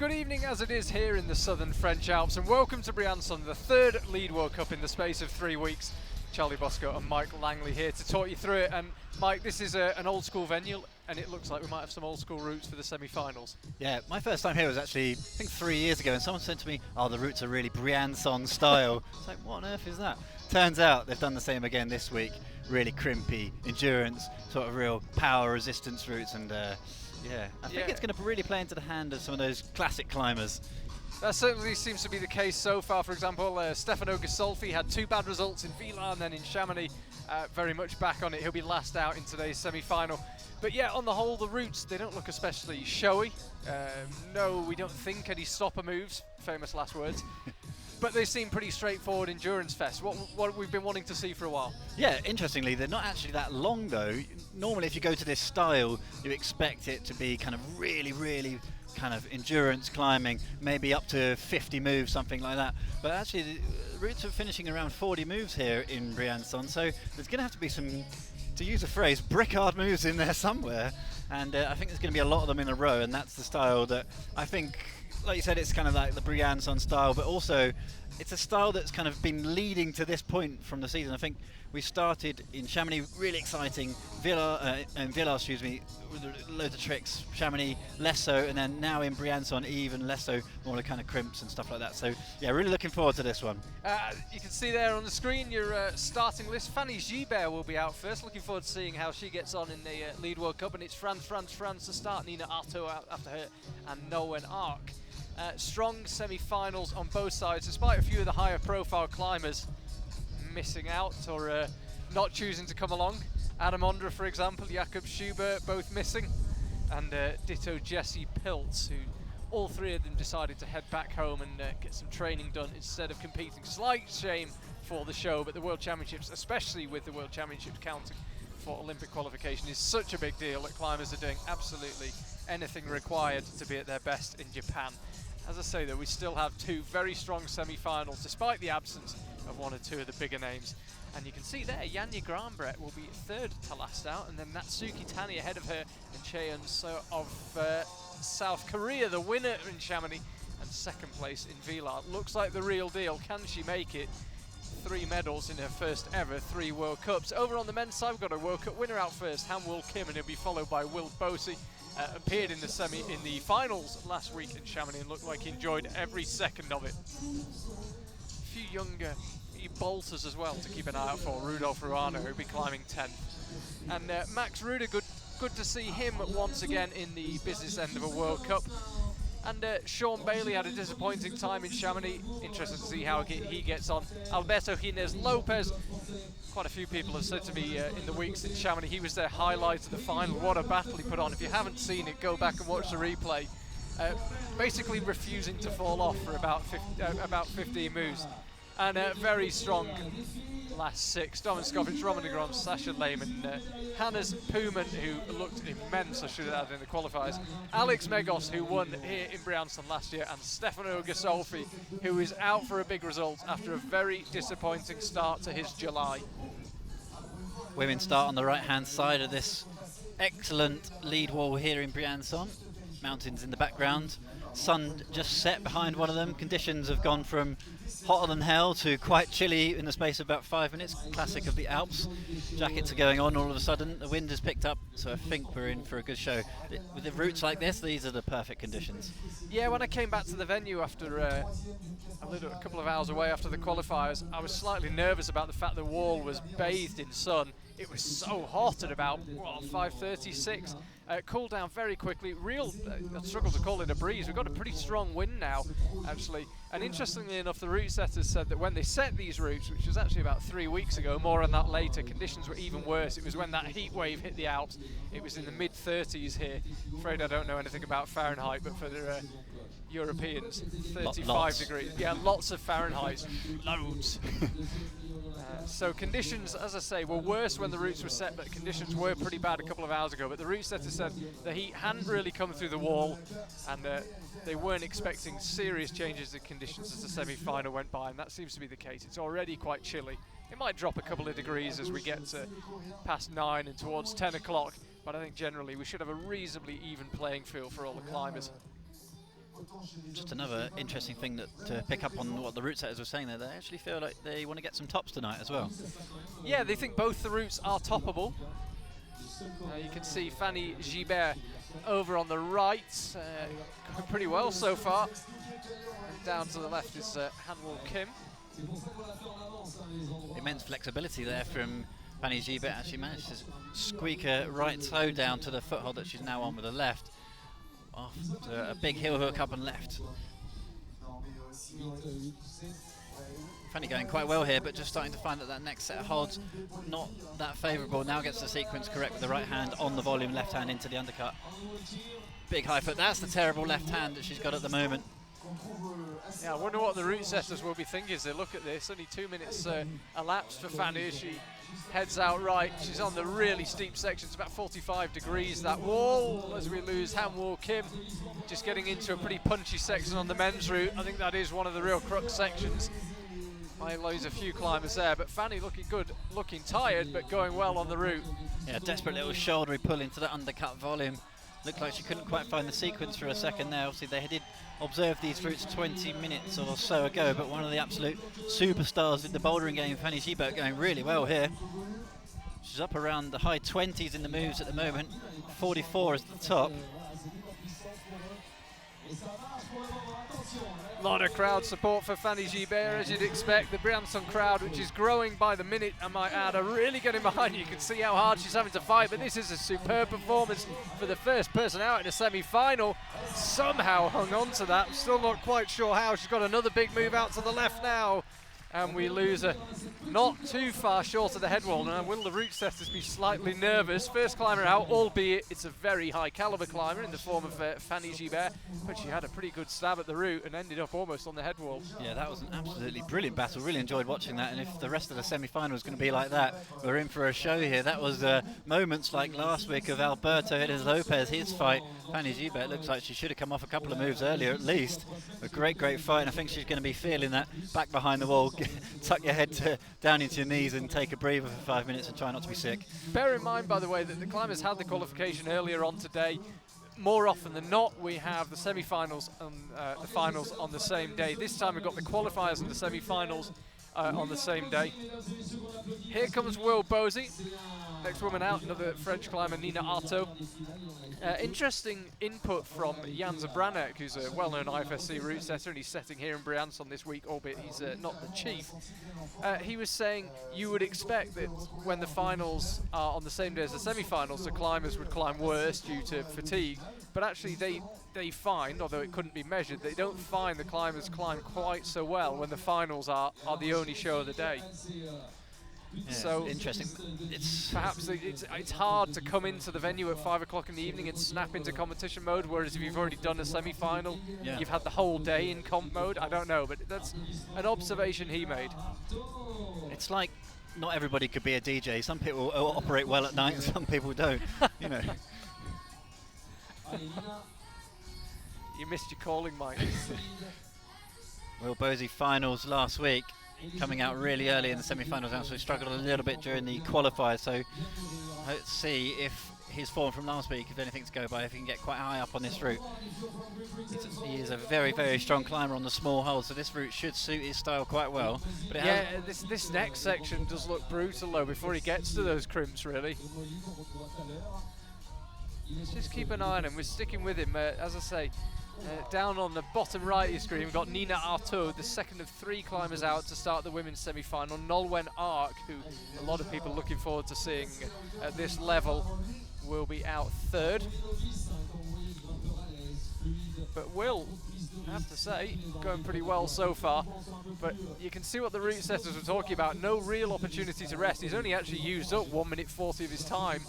Good evening as it is here in the southern French Alps, and welcome to Briançon, the third Lead World Cup in the space of 3 weeks. Charlie Bosco and Mike Langley here to talk you through it. And Mike, this is an old school venue, and it looks like we might have some old school routes for the semi-finals. Yeah, my first time here was actually, I think 3 years ago, and someone said to me, oh, the routes are really Briançon style. It's like, what on earth is that? Turns out they've done the same again this week. Really crimpy, endurance, sort of real power resistance routes, and I think it's going to really play into the hand of some of those classic climbers. That certainly seems to be the case so far. For example, Stefano Ghisolfi had 2 bad results in Villars and then in Chamonix. Very much back on it. He'll be last out in today's semi-final. But yeah, on the whole, the routes, they don't look especially showy. No, we don't think any stopper moves. Famous last words. But they seem pretty straightforward endurance fest. What we've been wanting to see for a while. Yeah, interestingly, they're not actually that long though. Normally, if you go to this style, you expect it to be kind of really kind of endurance climbing, maybe up to 50 moves, something like that. But actually, the routes are finishing around 40 moves here in Briançon, so there's going to have to be some, to use a phrase, brick-hard moves in there somewhere. And I think there's going to be a lot of them in a row, and that's the style that I think, like you said, it's kind of like the Briançon style, but also it's a style that's kind of been leading to this point from the season. I think we started in Chamonix, really exciting, Villars, with loads of tricks, Chamonix less so, and then now in Briançon even less so, more the kind of crimps and stuff like that. So yeah, really looking forward to this one. You can see there on the screen your starting list. Fanny Gibert will be out first. Looking forward to seeing how she gets on in the Lead World Cup, and it's France to start. Nina Artaud out after her, and Noen Ark. Strong semi-finals on both sides, despite a few of the higher profile climbers missing out or not choosing to come along. Adam Ondra, for example, Jakob Schubert, both missing, and ditto Jesse Piltz, who all 3 of them decided to head back home and get some training done instead of competing. Slight shame for the show, but the World Championships, especially with the World Championships counting for Olympic qualification, is such a big deal that climbers are doing absolutely anything required to be at their best in Japan. As I say, though, we still have 2 very strong semi-finals, despite the absence of 1 or 2 of the bigger names. And you can see there, Janja Granbret will be 3rd to last out, and then Natsuki Tani ahead of her, and Cheon So of South Korea, the winner in Chamonix, and 2nd place in Villars. Looks like the real deal. Can she make it? 3 medals in her first ever 3 World Cups. Over on the men's side, we've got a World Cup winner out first, Han Will Kim, and he'll be followed by Will Bosey. Appeared in the finals last week in Chamonix and looked like he enjoyed every second of it. A few younger bolters as well to keep an eye out for. Rudolf Ruano, who'll be climbing 10th. And Max Ruder, good to see him once again in the business end of a World Cup. And Sean Bailey had a disappointing time in Chamonix. Interested to see how he gets on. Alberto Gines Lopez. Quite a few people have said to me in the weeks in Chamonix, he was their highlight of the final. What a battle he put on. If you haven't seen it, go back and watch the replay. Basically refusing to fall off for about 15 moves. And very strong last 6. Domin Skovic, Roman de Grom, Sasha Lehmann, Hannes Puman, who looked immense, I should have added in the qualifiers. Alex Megos, who won here in Briançon last year, and Stefano Ghisolfi, who is out for a big result after a very disappointing start to his July. Women start on the right-hand side of this excellent lead wall here in Briançon. Mountains in the background. Sun just set behind one of them. Conditions have gone from hotter than hell to quite chilly in the space of about 5 minutes. Classic of the Alps. Jackets are going on all of a sudden. The wind has picked up, so I think we're in for a good show. With the routes like this, these are the perfect conditions. Yeah, when I came back to the venue after a couple of hours away after the qualifiers, I was slightly nervous about the fact the wall was bathed in sun. It was so hot at about 5:36. Cooled down very quickly. I struggle to call it a breeze. We've got a pretty strong wind now, actually. And interestingly enough, the route setters said that when they set these routes, which was actually about 3 weeks ago, more on that later, conditions were even worse. It was when that heat wave hit the Alps. It was in the mid-30s here. Afraid I don't know anything about Fahrenheit, but for the Europeans, 35 degrees. Yeah, lots of Fahrenheit. Loads. So conditions, as I say, were worse when the routes were set, but conditions were pretty bad a couple of hours ago. But the route setter said the heat hadn't really come through the wall, and they weren't expecting serious changes in conditions as the semi-final went by, and that seems to be the case. It's already quite chilly. It might drop a couple of degrees as we get to past 9 and towards 10 o'clock, but I think generally we should have a reasonably even playing field for all the climbers. Just another interesting thing to pick up on what the route setters were saying there. They actually feel like they want to get some tops tonight as well. Yeah, they think both the routes are toppable. You can see Fanny Gibert over on the right, going pretty well so far. And down to the left is Hanwoo Kim. Immense flexibility there from Fanny Gibert. Actually managed to squeak her right toe down to the foothold that she's now on with the left. After a big heel hook up and left. Fanny going quite well here, but just starting to find that next set of holds not that favourable. Now gets the sequence correct with the right hand on the volume, left hand into the undercut. Big high foot. That's the terrible left hand that she's got at the moment. Yeah, I wonder what the route setters will be thinking as they look at this. Only 2 minutes elapsed for Fanny as she heads out right. She's on the really steep section. It's about 45 degrees, that wall, as we lose Hanwoo Kim. Just getting into a pretty punchy section on the men's route. I think that is one of the real crux sections. Might lose a few climbers there, but Fanny looking good, looking tired, but going well on the route. Yeah, desperate little shouldery pull into the undercut volume. Looked like she couldn't quite find the sequence for a second there. Obviously they did observe these routes 20 minutes or so ago, but one of the absolute superstars in the bouldering game, Fanny Gibert, going really well here. She's up around the high 20s in the moves at the moment. 44 is the top. A lot of crowd support for Fanny Gibert, as you'd expect. The Briançon crowd, which is growing by the minute, I might add, are really getting behind you. You can see how hard she's having to fight, but this is a superb performance for the first person out in a semi-final. Somehow hung on to that. I'm still not quite sure how. She's got another big move out to the left now, and we lose her not too far short of the head wall. Now, will the route setters be slightly nervous? First climber out, albeit it's a very high caliber climber in the form of Fanny Gibert, but she had a pretty good stab at the route and ended up almost on the head wall. Yeah, that was an absolutely brilliant battle. Really enjoyed watching that, and if the rest of the semi-final is going to be like that, we're in for a show here. That was moments like last week of Alberto Hernandez Lopez, his fight. Fanny Gibert looks like she should have come off a couple of moves earlier at least. A great fight, and I think she's going to be feeling that back behind the wall. Tuck your head down into your knees and take a breather for 5 minutes and try not to be sick. Bear in mind, by the way, that the climbers had the qualification earlier on today. More often than not, we have the semi-finals and the finals on the same day. This time we've got the qualifiers and the semi-finals on the same day. Here comes Will Bosey. Next woman out, another French climber, Nina Artaud. Interesting input from Jan Zabranek, who's a well-known IFSC route setter, and he's setting here in Briançon this week, albeit he's not the chief. He was saying you would expect that when the finals are on the same day as the semi-finals, the climbers would climb worse due to fatigue, but actually they find, although it couldn't be measured, they don't find the climbers climb quite so well when the finals are the only show of the day. Yeah, so interesting. It's perhaps it's hard to come into the venue at 5 o'clock in the evening and snap into competition mode, whereas if you've already done a semi-final, yeah, you've had the whole day in comp mode. I don't know, but that's an observation he made. It's like not everybody could be a DJ. Some people operate well at night and some people don't, you know. You missed your calling, Mike. Will Bosey finals last week, coming out really early in the semi-finals, and so he struggled a little bit during the qualifiers. So let's see if his form from last week, if anything to go by, if he can get quite high up on this route. He is a very, very strong climber on the small hole, so this route should suit his style quite well. But yeah, this next section does look brutal though before he gets to those crimps, really. Let's just keep an eye on him. We're sticking with him, as I say. Down on the bottom right of your screen, we've got Nina Artaud, the second of 3 climbers out to start the women's semi-final. Nolwenn Ark, who a lot of people are looking forward to seeing at this level, will be out third. But Will, I have to say, going pretty well so far. But you can see what the route setters were talking about. No real opportunity to rest. He's only actually used up 1 minute 40 of his time.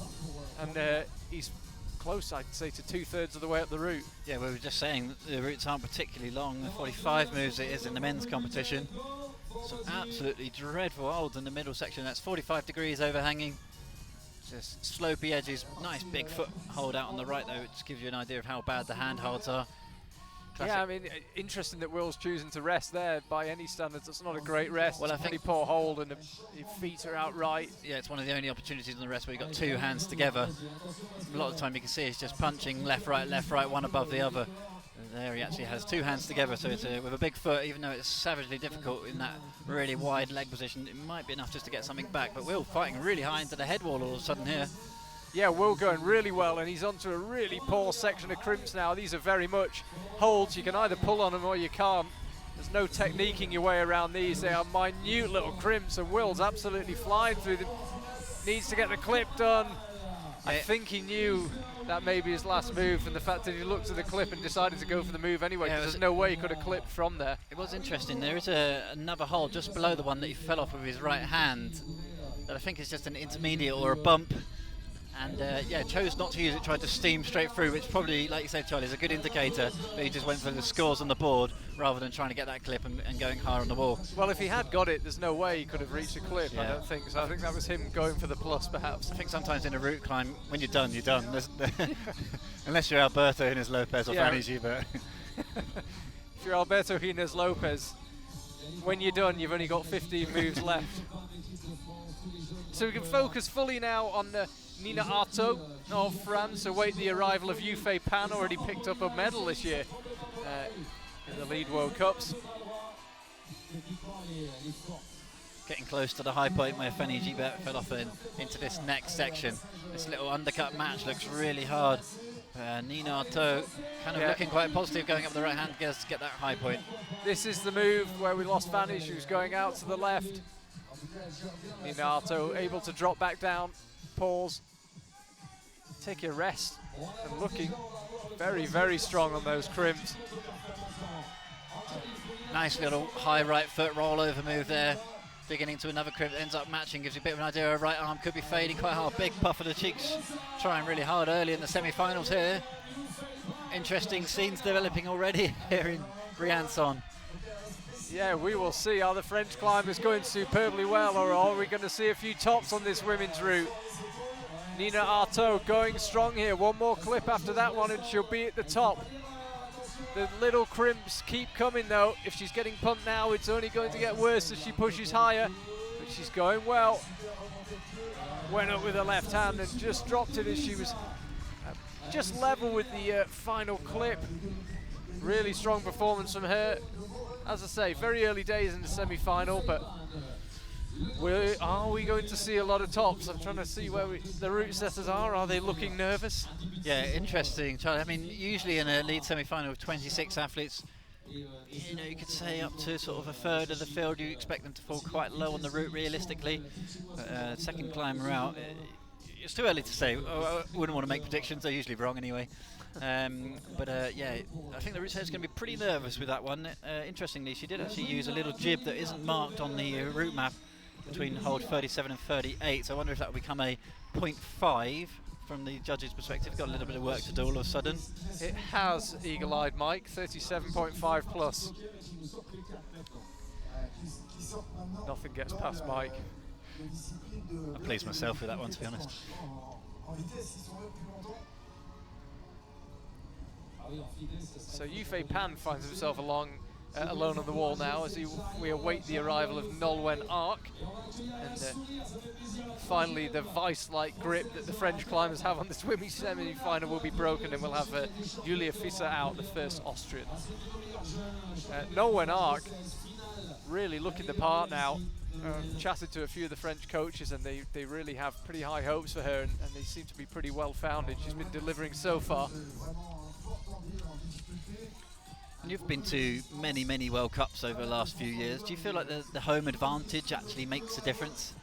And he's close, I'd say, to 2/3 of the way up the route. Yeah, we were just saying that the routes aren't particularly long. The 45 moves it is in the men's competition. Some absolutely dreadful holds in the middle section. That's 45 degrees overhanging. Just slopey edges. Nice big foot hold out on the right though, which gives you an idea of how bad the hand holds are. Classic. Yeah, I mean, interesting that Will's choosing to rest there. By any standards, it's not a great rest. Well, it's a pretty poor hold, and your feet are out right. Yeah, it's one of the only opportunities on the rest where you've got 2 hands together. A lot of the time you can see it's just punching left, right, one above the other. There he actually has two hands together, so it's with a big foot, even though it's savagely difficult in that really wide leg position, it might be enough just to get something back. But Will fighting really high into the head wall all of a sudden here. Yeah, Will going really well, and he's onto a really poor section of crimps now. These are very much holds. You can either pull on them or you can't. There's no techniquing your way around these. They are minute little crimps, and Will's absolutely flying through them. Needs to get the clip done. I think he knew that may be his last move, and the fact that he looked at the clip and decided to go for the move anyway, because there's no way he could have clipped from there. It was interesting. There is another hold just below the one that he fell off with his right hand that I think is just an intermediate or a bump. And yeah, chose not to use it, tried to steam straight through, which probably, like you said, Charlie, is a good indicator that he just went for the scores on the board rather than trying to get that clip and going higher on the wall. Well, if he had got it, there's no way he could have reached a clip, I don't think. So I think that was him going for the plus, perhaps. I think sometimes in a route climb, when you're done, you're done. Unless you're Alberto Hines Lopez or Fanny Gilbert. If you're Alberto Hines Lopez, when you're done, you've only got 15 moves left. So we can focus fully now on Nina Artaud of France, await the arrival of Yufei Pan, already picked up a medal this year in the Lead World Cups. Getting close to the high point where Fanny Gilbert fell off into this next section. This little undercut match looks really hard. Nina Artaud kind of looking quite positive, going up the right hand to get that high point. This is the move where we lost Fanny. She was going out to the left. Nina Artaud able to drop back down, pause, take a rest, and looking very, very strong on those crimps. Nice little high right foot rollover move there. Digging into another crimp, ends up matching, gives you a bit of an idea. Her right arm could be fading quite hard. Big puff of the cheeks, trying really hard early in the semi-finals here. Interesting scenes developing already here in Briançon. Yeah, we will see. Are the French climbers going superbly well, or are we going to see a few tops on this women's route? Nina Artaud going strong here. One more clip after that one and she'll be at the top. The little crimps keep coming though. If she's getting pumped now, it's only going to get worse as she pushes higher. But she's going well. Went up with her left hand and just dropped it as she was just level with the final clip. Really strong performance from her. As I say, very early days in the semi-final, but are we going to see a lot of tops? I'm trying to see where the route setters are. Are they looking nervous? Yeah, interesting, Charlie. I mean, usually in a lead semi-final with 26 athletes, you know, you could say up to sort of a third of the field, you expect them to fall quite low on the route realistically. But, second climber out, it's too early to say. I wouldn't want to make predictions, they're usually wrong anyway. But yeah, I think the route setter's going to be pretty nervous with that one. Interestingly, she did actually use a little jib that isn't marked on the route map between hold 37 and 38, so I wonder if that will become a 0.5 from the judges' perspective. Got a little bit of work to do all of a sudden. It has, eagle-eyed Mike, 37.5 plus. Nothing gets past Mike. I pleased myself with that one, to be honest. So Yufei Pan finds himself alone on the wall now as we await the arrival of Nolwenn Arc. And finally the vice-like grip that the French climbers have on the swimming semi-final will be broken, and we'll have Julia Fischer out, the first Austrian. Nolwenn Arc really looking the part now. Chatted to a few of the French coaches and they really have pretty high hopes for her, and they seem to be pretty well founded. She's been delivering so far. You've been to many, many World Cups over the last few years. Do you feel like the home advantage actually makes a difference?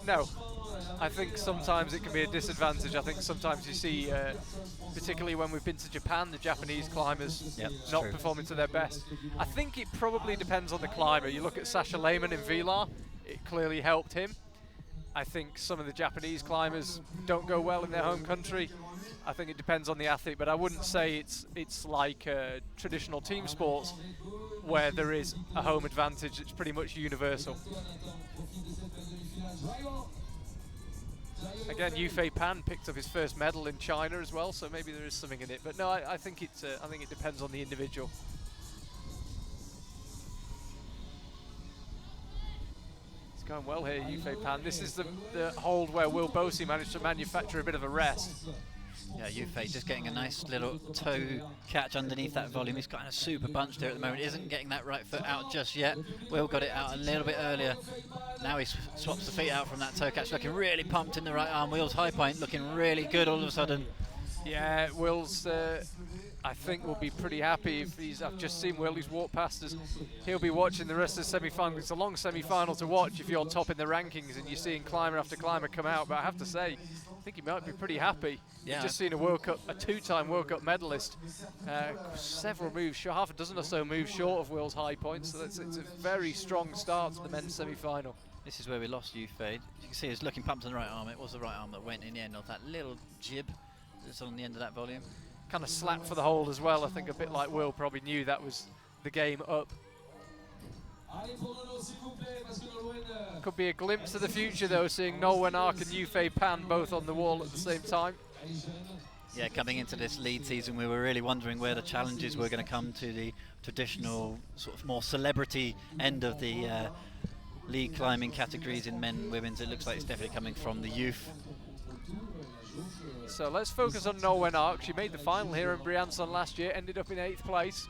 No. I think sometimes it can be a disadvantage. I think sometimes you see, particularly when we've been to Japan, the Japanese climbers not performing to their best. I think it probably depends on the climber. You look at Sasha Lehmann in Vila, it clearly helped him. I think some of the Japanese climbers don't go well in their home country. I think it depends on the athlete, but I wouldn't say it's like traditional team sports where there is a home advantage. It's pretty much universal. Again, Yufei Pan picked up his first medal in China as well, so maybe there is something in it. But no, I think it depends on the individual. It's going well here, Yufei Pan. This is the hold where Will Bosey managed to manufacture a bit of a rest. Yeah, Yufei just getting a nice little toe catch underneath that volume. He's kind of super bunched here at the moment. Isn't getting that right foot out just yet. Will got it out a little bit earlier. Now he swaps the feet out from that toe catch, looking really pumped in the right arm. Will's high point looking really good all of a sudden. Yeah, Will's, I think, will be pretty happy if he's. I've just seen Will, he's walked past us. He'll be watching the rest of the semi-final. It's a long semi-final to watch if you're top in the rankings and you're seeing climber after climber come out. But I have to say, I think he might be pretty happy. Yeah. You've just seen a two-time World Cup medalist, several moves, half a dozen or so moves short of Will's high points. So it's a very strong start to the men's semi-final. This is where we lost Yufei. You can see he's looking pumped on the right arm. It was the right arm that went in the end of that little jib that's on the end of that volume. Kind of slapped for the hold as well. I think a bit like Will probably knew that was the game up. Could be a glimpse of the future though, seeing Nolwenn Ark and Yufei Pan both on the wall at the same time. Yeah, coming into this lead season, we were really wondering where the challenges were going to come to the traditional sort of more celebrity end of the lead climbing categories in men and women's. It looks like it's definitely coming from the youth. So let's focus on Nolwenn Ark. She made the final here in Briançon last year, ended up in 8th place.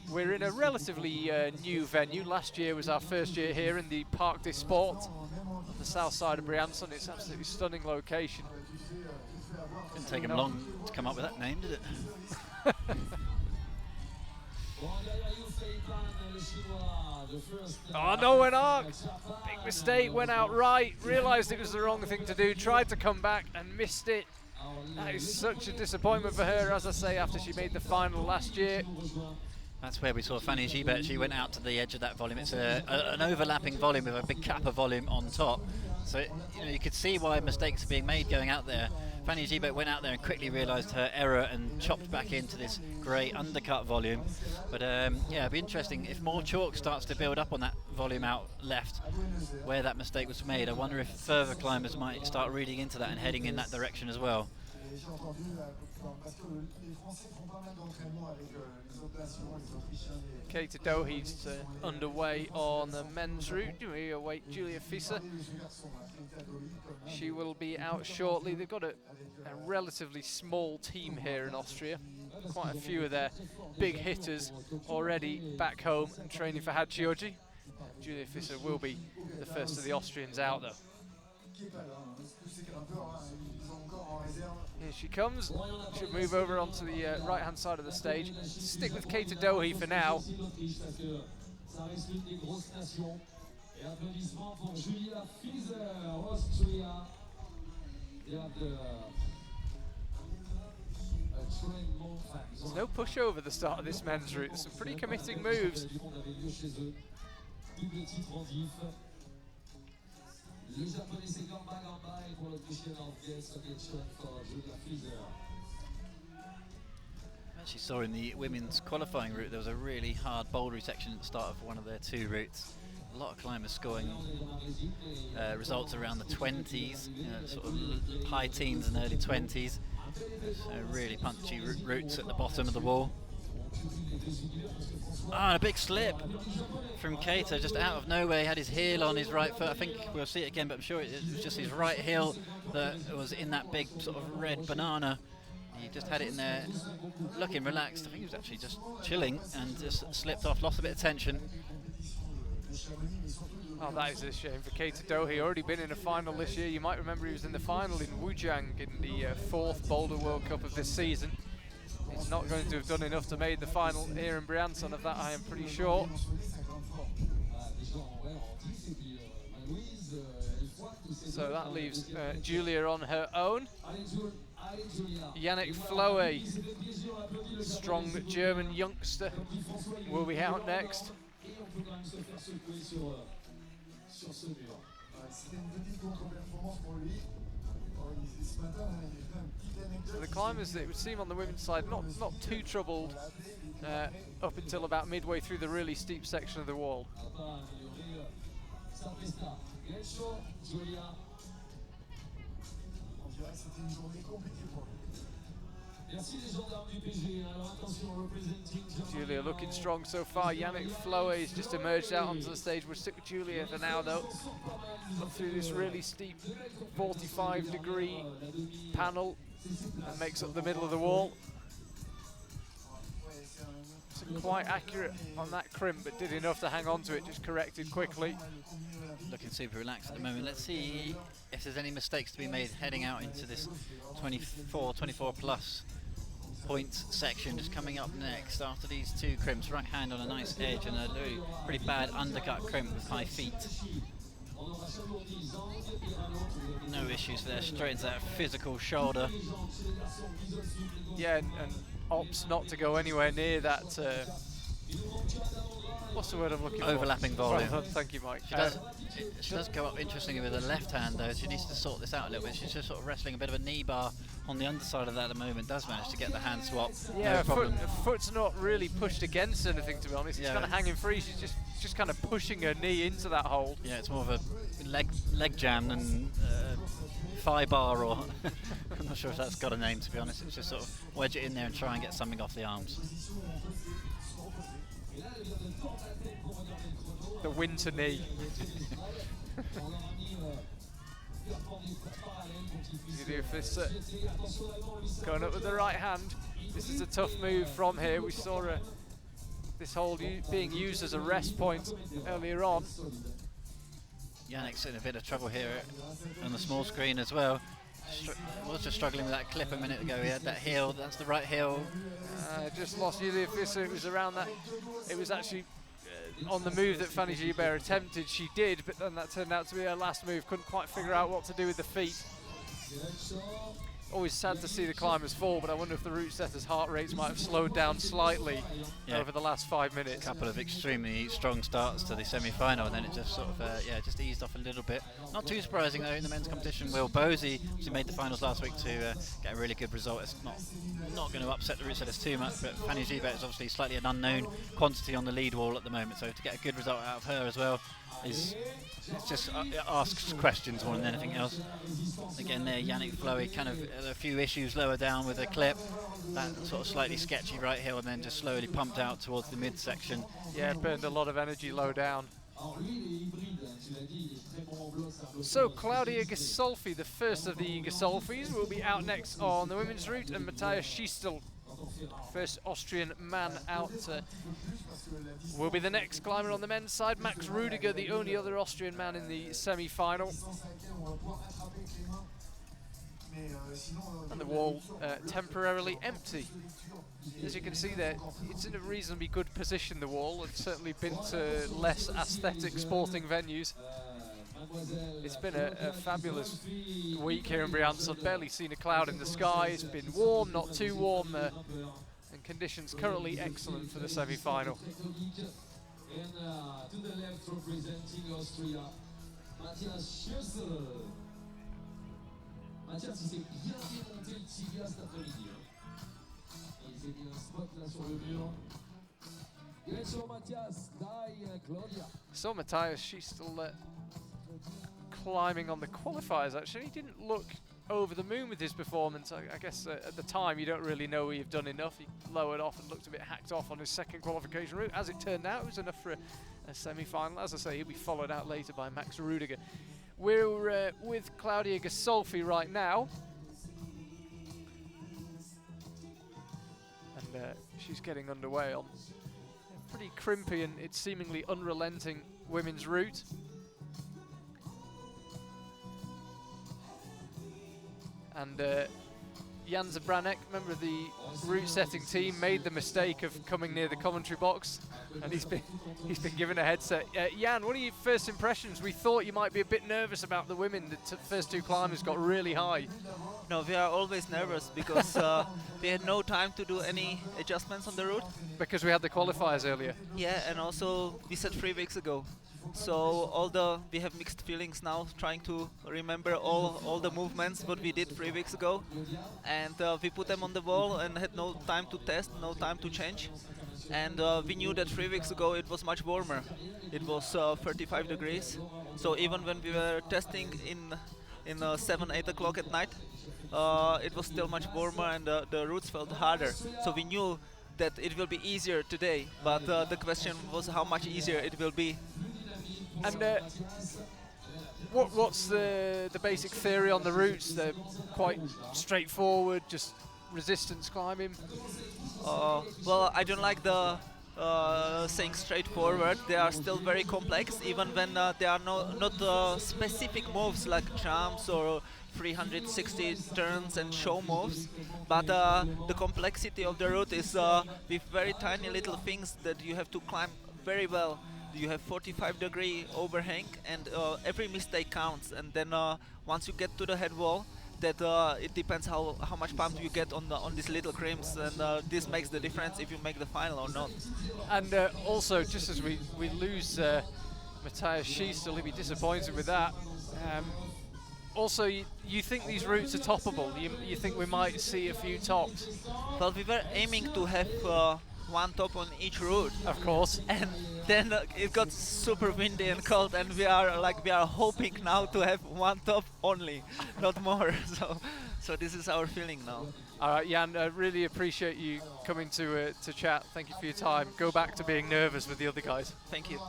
We're in a relatively new venue. Last year was our first year here in the Parc des Sports on the south side of Briançon. It's an absolutely stunning location. Didn't take him long to come up with that name, did it? Oh, Nolwenn Ark! Big mistake, went out right, realised it was the wrong thing to do, tried to come back and missed it. That is such a disappointment for her, as I say, after she made the final last year. That's where we saw Fanny Gibert. She went out to the edge of that volume. It's an overlapping volume with a big kappa volume on top. So you could see why mistakes are being made going out there. Fanny Gibert went out there and quickly realised her error and chopped back into this grey undercut volume. But yeah, it'd be interesting if more chalk starts to build up on that volume out left where that mistake was made. I wonder if further climbers might start reading into that and heading in that direction as well. Kate Dohe's underway on the men's route. We await Julia Fischer. She will be out shortly. They've got a relatively small team here in Austria. Quite a few of their big hitters already back home and training for Hachiyoji. Julia Fischer will be the first of the Austrians out though. Here she comes. She'll move over onto the right-hand side of the stage. Stick with Kate Dohe for now. There's no pushover at the start of this men's route. Some pretty committing moves. Actually saw in the women's qualifying route there was a really hard bouldery section at the start of one of their two routes. A lot of climbers scoring results around the 20s, sort of high teens and early 20s. So really punchy routes at the bottom of the wall. Ah, and a big slip from Kato, just out of nowhere. He had his heel on his right foot. I think we'll see it again, but I'm sure it was just his right heel that was in that big sort of red banana. He just had it in there, looking relaxed. I think he was actually just chilling and just slipped off, lost a bit of tension. Oh, that is a shame for Keita Dohe. Already been in a final this year. You might remember he was in the final in Wujiang in the 4th Boulder World Cup of this season. He's not going to have done enough to make the final here in Briançon, of that I am pretty sure. So that leaves Julia on her own. Yannick Floe, strong German youngster, will be out next. So the climbers, it would seem on the women's side, not too troubled up until about midway through the really steep section of the wall. Julia looking strong so far. Yannick Floe has just emerged out onto the stage. We'll stick with Julia for now though. Up through this really steep 45-degree panel and makes up the middle of the wall. Quite accurate on that crimp, but did enough to hang on to it, just corrected quickly. Looking super relaxed at the moment. Let's see if there's any mistakes to be made heading out into this 24 plus points section. Just coming up next after these two crimps. Right hand on a nice edge and a really pretty bad undercut crimp with high feet. No issues there, straight into that physical shoulder. Yeah, and opts not to go anywhere near that. What's the word I'm looking for? Overlapping volume. Right, thank you, Mike. She does go up interestingly with her left hand though. She needs to sort this out a little bit. She's just sort of wrestling a bit of a knee bar on the underside of that at the moment. Does manage to get the hand swap. Yeah, no problem. foot's not really pushed against anything, to be honest. It's kind of hanging free. She's just kind of pushing her knee into that hold. Yeah, it's more of a leg jam than thigh bar, or I'm not sure if that's got a name, to be honest. It's just sort of wedge it in there and try and get something off the arms. The winter knee. Going up with the right hand. This is a tough move from here. We saw this hold being used as a rest point earlier on. Yannick's in a bit of trouble here on the small screen as well. Was just struggling with that clip a minute ago. He had that heel. That's the right heel. Just lost Julia Fischer. It was around that. It was actually on the move that Fanny Gilbert attempted. She did, but then that turned out to be her last move. Couldn't quite figure out what to do with the feet. Always sad to see the climbers fall, but I wonder if the route setters' heart rates might have slowed down slightly over the last 5 minutes. A couple of extremely strong starts to the semi-final, and then it just sort of just eased off a little bit. Not too surprising though in the men's competition. Will Bosey, who made the finals last week, to get a really good result. It's not going to upset the route setters too much, but Fanny Gilbert is obviously slightly an unknown quantity on the lead wall at the moment, so to get a good result out of her as well is just asks questions more than anything else. Again there, Yannick Floe kind of a few issues lower down with a clip, that sort of slightly sketchy right heel, and then just slowly pumped out towards the midsection. Yeah, burned a lot of energy low down. So Claudia Gasolfi, the first of the Gasolfis, will be out next on the women's route, and Matthias Schiestel, first Austrian man out, will be the next climber on the men's side. Max Rudiger, the only other Austrian man in the semi-final. And the wall temporarily empty. As you can see there, it's in a reasonably good position, the wall. It's certainly been to less aesthetic sporting venues. It's been a fabulous week here in Briançon. Barely seen a cloud in the sky. It's been warm, not too warm, and conditions currently excellent for the semi-final. To the left, representing Austria, Matthias Schiestel. Matthias, il s'est bien démonté le tibia cet après-midi. Il s'est mis un spot là sur le mur. Direction Matthias, Dai, Claudia. So Matthias, she's still climbing on the qualifiers actually. He didn't look over the moon with his performance. I guess at the time you don't really know you've done enough. He lowered off and looked a bit hacked off on his second qualification route. As it turned out, it was enough for a semi-final. As I say, he'll be followed out later by Max Rudiger. We're with Claudia Gasolfi right now. And she's getting underway on a pretty crimpy and it's seemingly unrelenting women's route. And Jan Zabranek, member of the route setting team, made the mistake of coming near the commentary box, and he's been given a headset. Jan, what are your first impressions? We thought you might be a bit nervous about the women. The first two climbers got really high. No, we are always nervous because we had no time to do any adjustments on the route. Because we had the qualifiers earlier. Yeah, and also we said 3 weeks ago. So we have mixed feelings now, trying to remember all the movements what we did 3 weeks ago, and we put them on the wall and had no time to test, no time to change, and we knew that 3 weeks ago it was much warmer. It was 35 degrees, so even when we were testing in in 7, 8 o'clock at night, it was still much warmer and the routes felt harder. So we knew that it will be easier today, but the question was how much easier it will be. And what's the basic theory on the routes? They're quite straightforward, just resistance climbing. Well, I don't like the saying straightforward. They are still very complex, even when there are not specific moves like jumps or 360 turns and show moves. But the complexity of the route is with very tiny little things that you have to climb very well. You have 45-degree overhang, and every mistake counts. And then once you get to the head wall, that it depends how much pump you get on these little crimps, and this makes the difference if you make the final or not. And also, just as we lose Matthias Schiestel, he'll be disappointed with that. Also, you think these routes are toppable? You think we might see a few tops? Well, we were aiming to have one top on each route, of course, and then it got super windy and cold, and we are hoping now to have one top only, not more. So this is our feeling now. All right, Jan, I really appreciate you coming to chat. Thank you for your time. Go back to being nervous with the other guys. Thank you.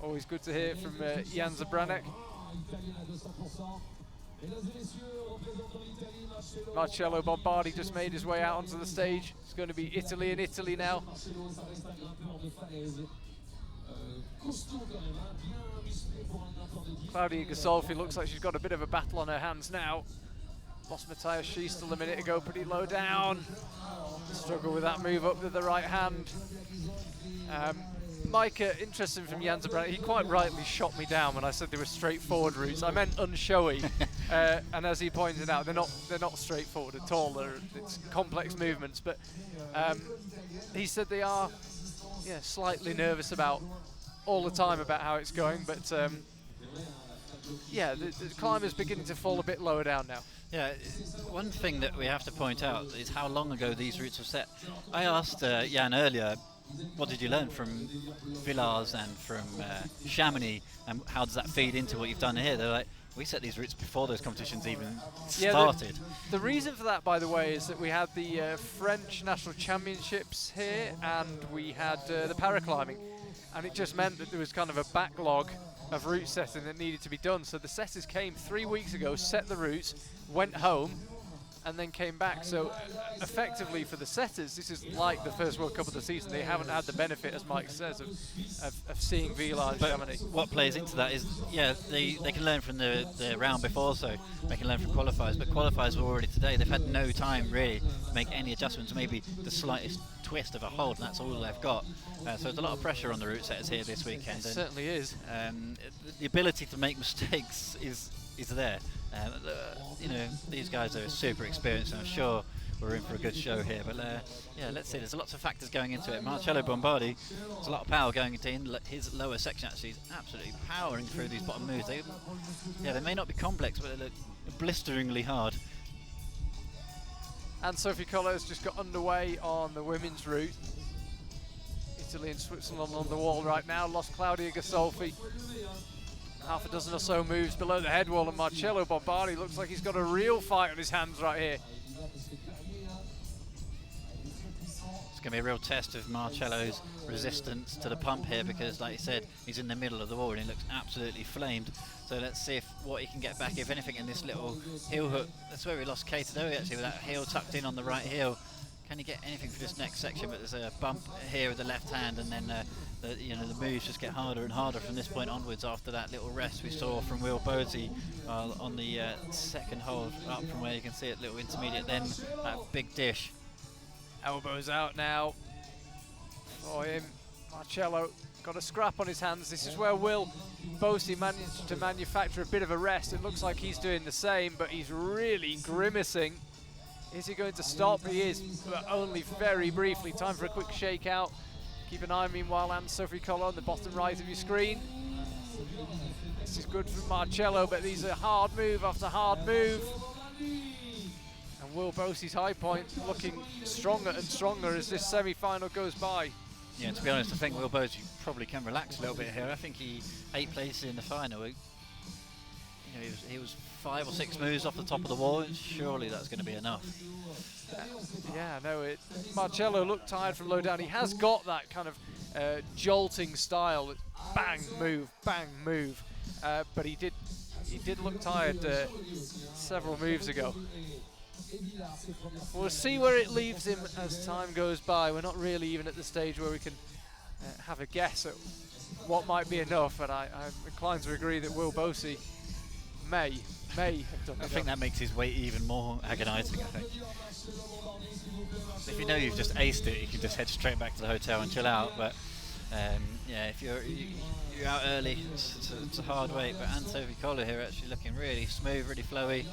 Always good to hear from Jan Zabranek. Marcello Bombardi just made his way out onto the stage. It's going to be Italy and Italy now. Claudia Gasolfi looks like she's got a bit of a battle on her hands now. Lost Matthias Schiestel a minute ago, pretty low down. Struggle with that move up with the right hand. Mike, interesting from Jan Zabranek, he quite rightly shot me down when I said they were straightforward routes. I meant unshowy, and as he pointed out, they're not straightforward at all. It's complex movements, but he said they are, slightly nervous about all the time about how it's going. But the climb is beginning to fall a bit lower down now. Yeah, one thing that we have to point out is how long ago these routes were set. I asked Jan earlier, what did you learn from Villars and from Chamonix, and how does that feed into what you've done here? They're like, we set these routes before those competitions even started. The reason for that, by the way, is that we had the French National Championships here, and we had the paraclimbing, and it just meant that there was kind of a backlog of route setting that needed to be done. So the setters came 3 weeks ago, set the routes, went home, and then came back. So effectively for the setters, this is like the first World Cup of the season. They haven't had the benefit, as Mike says, of seeing Villars and Chamonix. What plays into that is, they can learn from the round before, so they can learn from qualifiers, but qualifiers were already today. They've had no time really to make any adjustments, maybe the slightest twist of a hold, and that's all they've got. So there's a lot of pressure on the route setters here this weekend. It certainly is. The ability to make mistakes is there. These guys are super experienced, and I'm sure we're in for a good show here. But let's see. There's lots of factors going into it. Marcello Bombardi, there's a lot of power going into his lower section. Actually, he's absolutely powering through these bottom moves. They may not be complex, but they look blisteringly hard. And Sophie Coller's just got underway on the women's route. Italy and Switzerland on the wall right now. Lost Claudia Gasolfi. Half a dozen or so moves below the head wall, and Marcello Bombardi looks like he's got a real fight on his hands right here. It's going to be a real test of Marcello's resistance to the pump here, because like you said, he's in the middle of the wall and he looks absolutely flamed. So let's see what he can get back, if anything, in this little heel hook. That's where we lost Keitadori actually, with that heel tucked in on the right heel. Can he get anything for this next section? But there's a bump here with the left hand, and then the moves just get harder and harder from this point onwards after that little rest we saw from Will Bosey on the second hold up from where you can see it, little intermediate, then that big dish. Elbows out now for him. Marcello got a scrap on his hands. This is where Will Bosey managed to manufacture a bit of a rest. It looks like he's doing the same, but he's really grimacing. Is he going to stop? He is, but only very briefly. Time for a quick shakeout. Keep an eye meanwhile on Sophie Collar on the bottom right of your screen. This is good for Marcello, but these are hard move after hard move. And Will Bosey's high point looking stronger and stronger as this semi-final goes by. Yeah, to be honest, I think Will Bosey probably can relax a little bit here. I think he 8 places in the final. He was 5 or 6 moves off the top of the wall. Surely that's going to be enough. Yeah, no, Marcello looked tired from low down. He has got that kind of jolting style, bang, move, but he did look tired several moves ago. We'll see where it leaves him as time goes by. We're not really even at the stage where we can have a guess at what might be enough, but I'm inclined to agree that Will Bosey may have done I think that makes his weight even more agonising, I think. If you know you've just aced it, you can just head straight back to the hotel and chill out, but yeah, if you're out early, it's a hard weight. But Anne-Sophie Koller here actually looking really smooth, really flowy.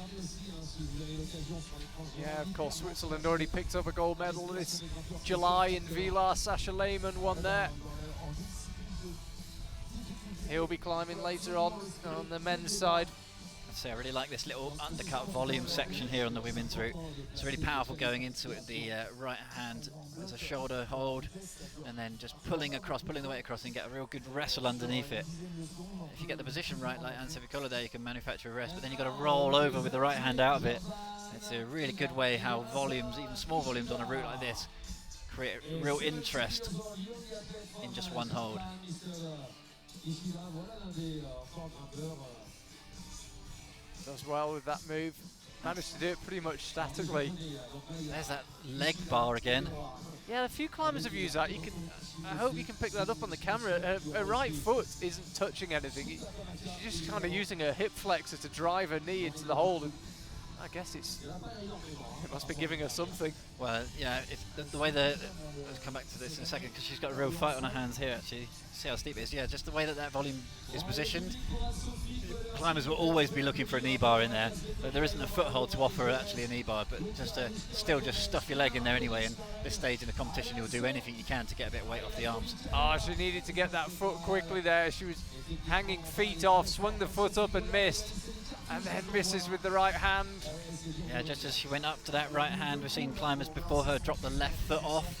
Yeah, of course, Switzerland already picked up a gold medal this July in Villars. Sasha Lehmann won there. He'll be climbing later on the men's side. So I really like this little undercut volume section here on the women's route. It's really powerful going into it. The right hand as a shoulder hold, and then just pulling the weight across and get a real good wrestle underneath it. If you get the position right, like Anne-Sophie Koller there, you can manufacture a rest, but then you've got to roll over with the right hand out of it. It's a really good way how volumes, even small volumes on a route like this, create a real interest in just one hold. Does well with that move. Managed to do it pretty much statically. There's that leg bar again. Yeah, a few climbers have used that. I hope you can pick that up on the camera. Her right foot isn't touching anything. She's just kind of using her hip flexor to drive her knee into the hole. And I guess it must be giving her something. Well, yeah, the way that, let's come back to this in a second, because she's got a real fight on her hands here actually. See how steep it is. Yeah, just the way that volume is positioned. Climbers will always be looking for a knee bar in there, but there isn't a foothold to offer actually a knee bar, but just still just stuff your leg in there anyway. And this stage in the competition, you'll do anything you can to get a bit of weight off the arms. Oh, she needed to get that foot quickly there. She was hanging feet off, swung the foot up and missed, and then misses with the right hand. Yeah, just as she went up to that right hand, we've seen climbers before her drop the left foot off.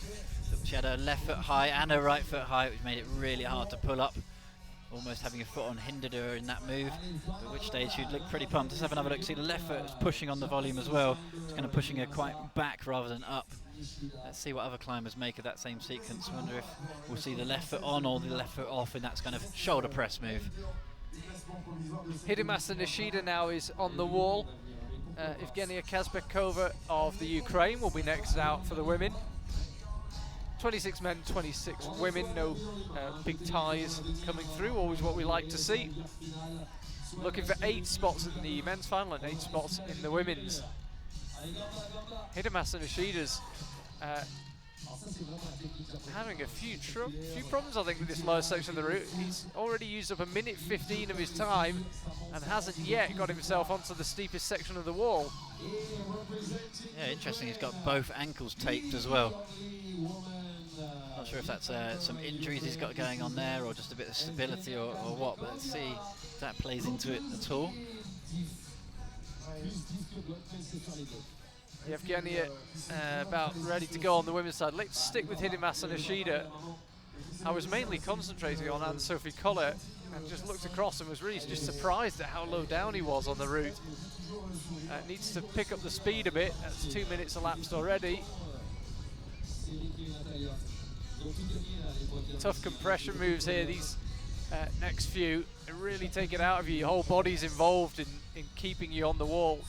She had her left foot high and her right foot high, which made it really hard to pull up. Almost having a foot on hindered her in that move, at which stage she'd look pretty pumped. Let's have another look. See, the left foot is pushing on the volume as well. It's kind of pushing her quite back rather than up. Let's see what other climbers make of that same sequence. Wonder if we'll see the left foot on or the left foot off in that kind of shoulder press move. Hidemasa Nishida now is on the wall. Evgenia Kazbekova of the Ukraine will be next out for the women. 26 men, 26 women, no big ties coming through, always what we like to see. Looking for 8 spots in the men's final and 8 spots in the women's. Hidemasa Nishida's having a few problems, I think, with this lower section of the route. He's already used up 1:15 of his time and hasn't yet got himself onto the steepest section of the wall. Yeah, interesting, he's got both ankles taped as well. Not sure if that's some injuries he's got going on there or just a bit of stability or what, but let's see if that plays into it at all. Evgenia about ready to go on the women's side. Let's stick with Hidemasa Nishida. I was mainly concentrating on Anne-Sophie Koller and just looked across and was really just surprised at how low down he was on the route. Needs to pick up the speed a bit. That's 2 minutes elapsed already. Tough compression moves here. These next few really take it out of you. Your whole body's involved in keeping you on the wall.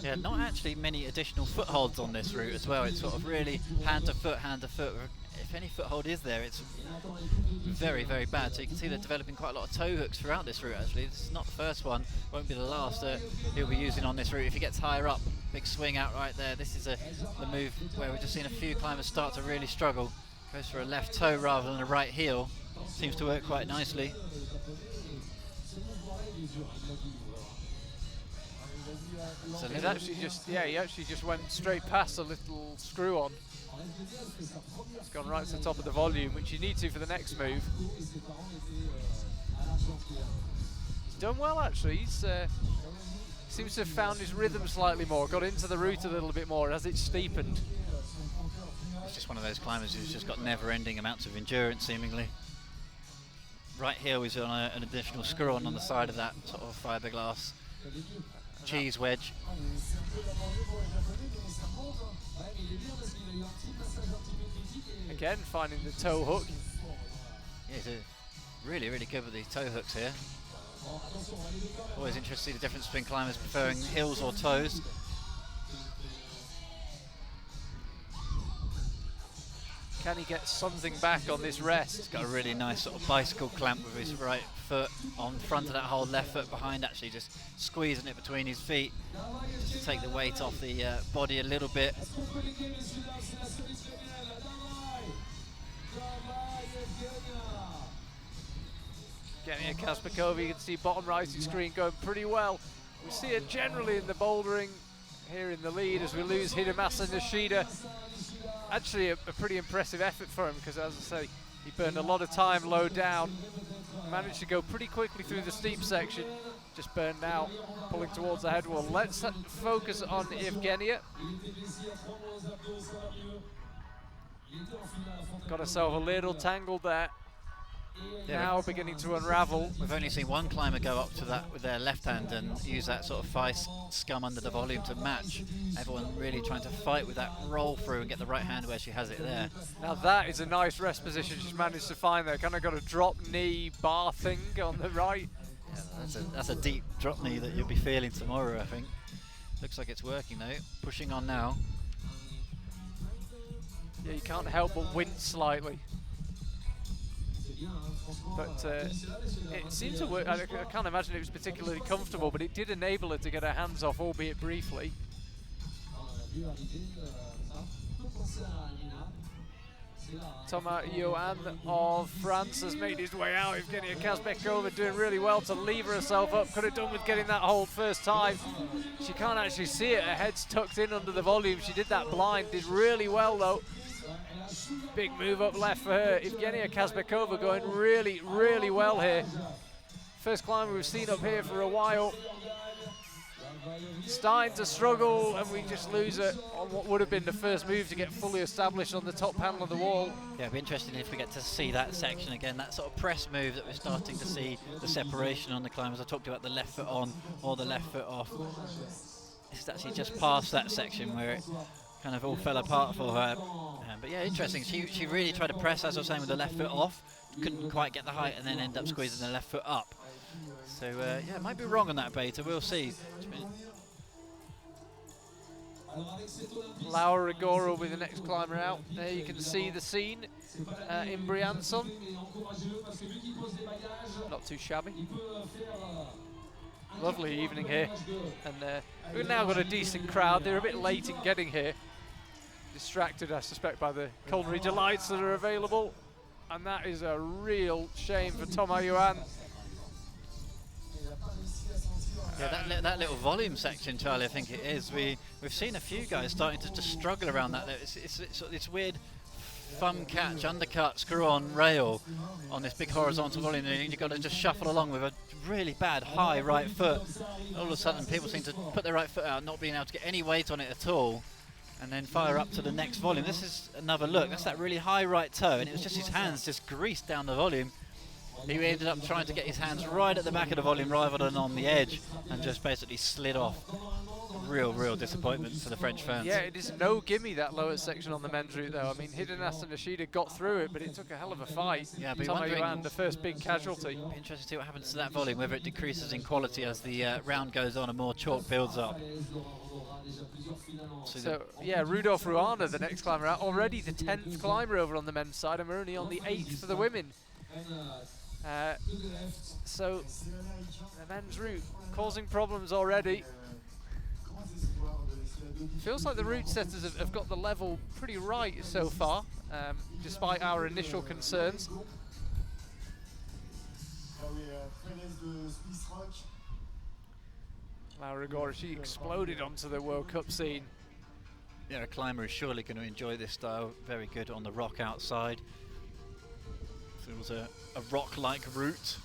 Yeah, not actually many additional footholds on this route as well. It's sort of really hand to foot, hand to foot. If any foothold is there, it's very, very bad. So you can see they're developing quite a lot of toe hooks throughout this route actually. This is not the first one, won't be the last he'll be using on this route. If he gets higher up, big swing out right there. This is the move where we've just seen a few climbers start to really struggle. Goes for a left toe rather than a right heel. Seems to work quite nicely. So he actually just went straight past a little screw on. It's gone right to the top of the volume, which you need to for the next move. He's done well actually. He's seems to have found his rhythm slightly more, got into the route a little bit more as it steepened. It's just one of those climbers who's just got never-ending amounts of endurance, seemingly. Right here was on an additional screw-on the side of that sort of fiberglass cheese wedge. Again, finding the toe hook. Yeah, he's really, really good with these toe hooks here. Always interested to see the difference between climbers preferring heels or toes. Can he get something back on this rest? He's got a really nice sort of bicycle clamp with his right foot on front of that whole left foot behind, actually just squeezing it between his feet just to take the weight off the body a little bit. Evgenia Kaspakova, you can see bottom right of the screen going pretty well. We see it generally in the bouldering here in the lead as we lose Hidemasa Nishida. Actually a pretty impressive effort for him, because as I say, he burned a lot of time low down, managed to go pretty quickly through the steep section, just burned out, pulling towards the head wall. Let's focus on Evgenia. Got herself a little tangled there. Yeah, Now beginning to unravel. We've only seen one climber go up to that with their left hand and use that sort of thigh scum under the volume to match. Everyone really trying to fight with that roll through and get the right hand where she has it there. Now that is a nice rest position she's managed to find there. Kind of got a drop knee bar thing on the right. Yeah, that's a deep drop knee that you'll be feeling tomorrow, I think. Looks like it's working though. Pushing on now. Yeah, you can't help but wince slightly. But it seemed to work. I can't imagine it was particularly comfortable, but it did enable her to get her hands off, albeit briefly. Thomas Johan of France has made his way out. Evgenia Kaspakova doing really well to lever herself up. Could have done with getting that hold first time. She can't actually see it. Her head's tucked in under the volume. She did that blind. Did really well though. Big move up left for her. Evgenia Kaspakova going really, really well here. First climber we've seen up here for a while. Starting to struggle, and we just lose it on what would have been the first move to get fully established on the top panel of the wall. Yeah, it'd be interesting if we get to see that section again, that sort of press move that we're starting to see, the separation on the climbers. I talked about the left foot on or the left foot off. It's actually just past that section where it kind of all fell apart for her. But yeah, interesting. She really tried to press, as I was saying, with the left foot off. Couldn't quite get the height and then end up squeezing the left foot up. So yeah, might be wrong on that beta. We'll see. Laura Rigora will be the next climber out. There you can see the scene in Briançon. Not too shabby. Lovely evening here, and we've now got a decent crowd. They're a bit late in getting here, distracted I suspect by the culinary delights that are available, and that is a real shame for Thomas Johan. Yeah, that little volume section, Charlie, I think it is. We've seen a few guys starting to just struggle around that. It's this weird thumb catch, undercut, screw-on rail on this big horizontal volume, and you've got to just shuffle along with a really bad high right foot. All of a sudden, people seem to put their right foot out, not being able to get any weight on it at all, and then fire up to the next volume. This is another look. That's that really high right toe, and it was just his hands just greased down the volume. He ended up trying to get his hands right at the back of the volume rather than on the edge, and just basically slid off. Real disappointment for the French fans. Yeah, it is no gimme, that lower section on the men's route though. I mean, Hidemasa Nishida got through it, but it took a hell of a fight. Yeah, but Thomas Johan, the first big casualty. Be interested to see what happens to that volume, whether it decreases in quality as the round goes on and more chalk builds up. So yeah, Rudolf Ruana, the next climber out, already the 10th climber over on the men's side, and we're only on the 8th for the women. So the men's route causing problems already. Feels like the route setters have got the level pretty right so far, despite our initial concerns. Laura Rigora, she exploded onto the World Cup scene. Yeah, a climber is surely going to enjoy this style. Very good on the rock outside. So it was a rock-like route.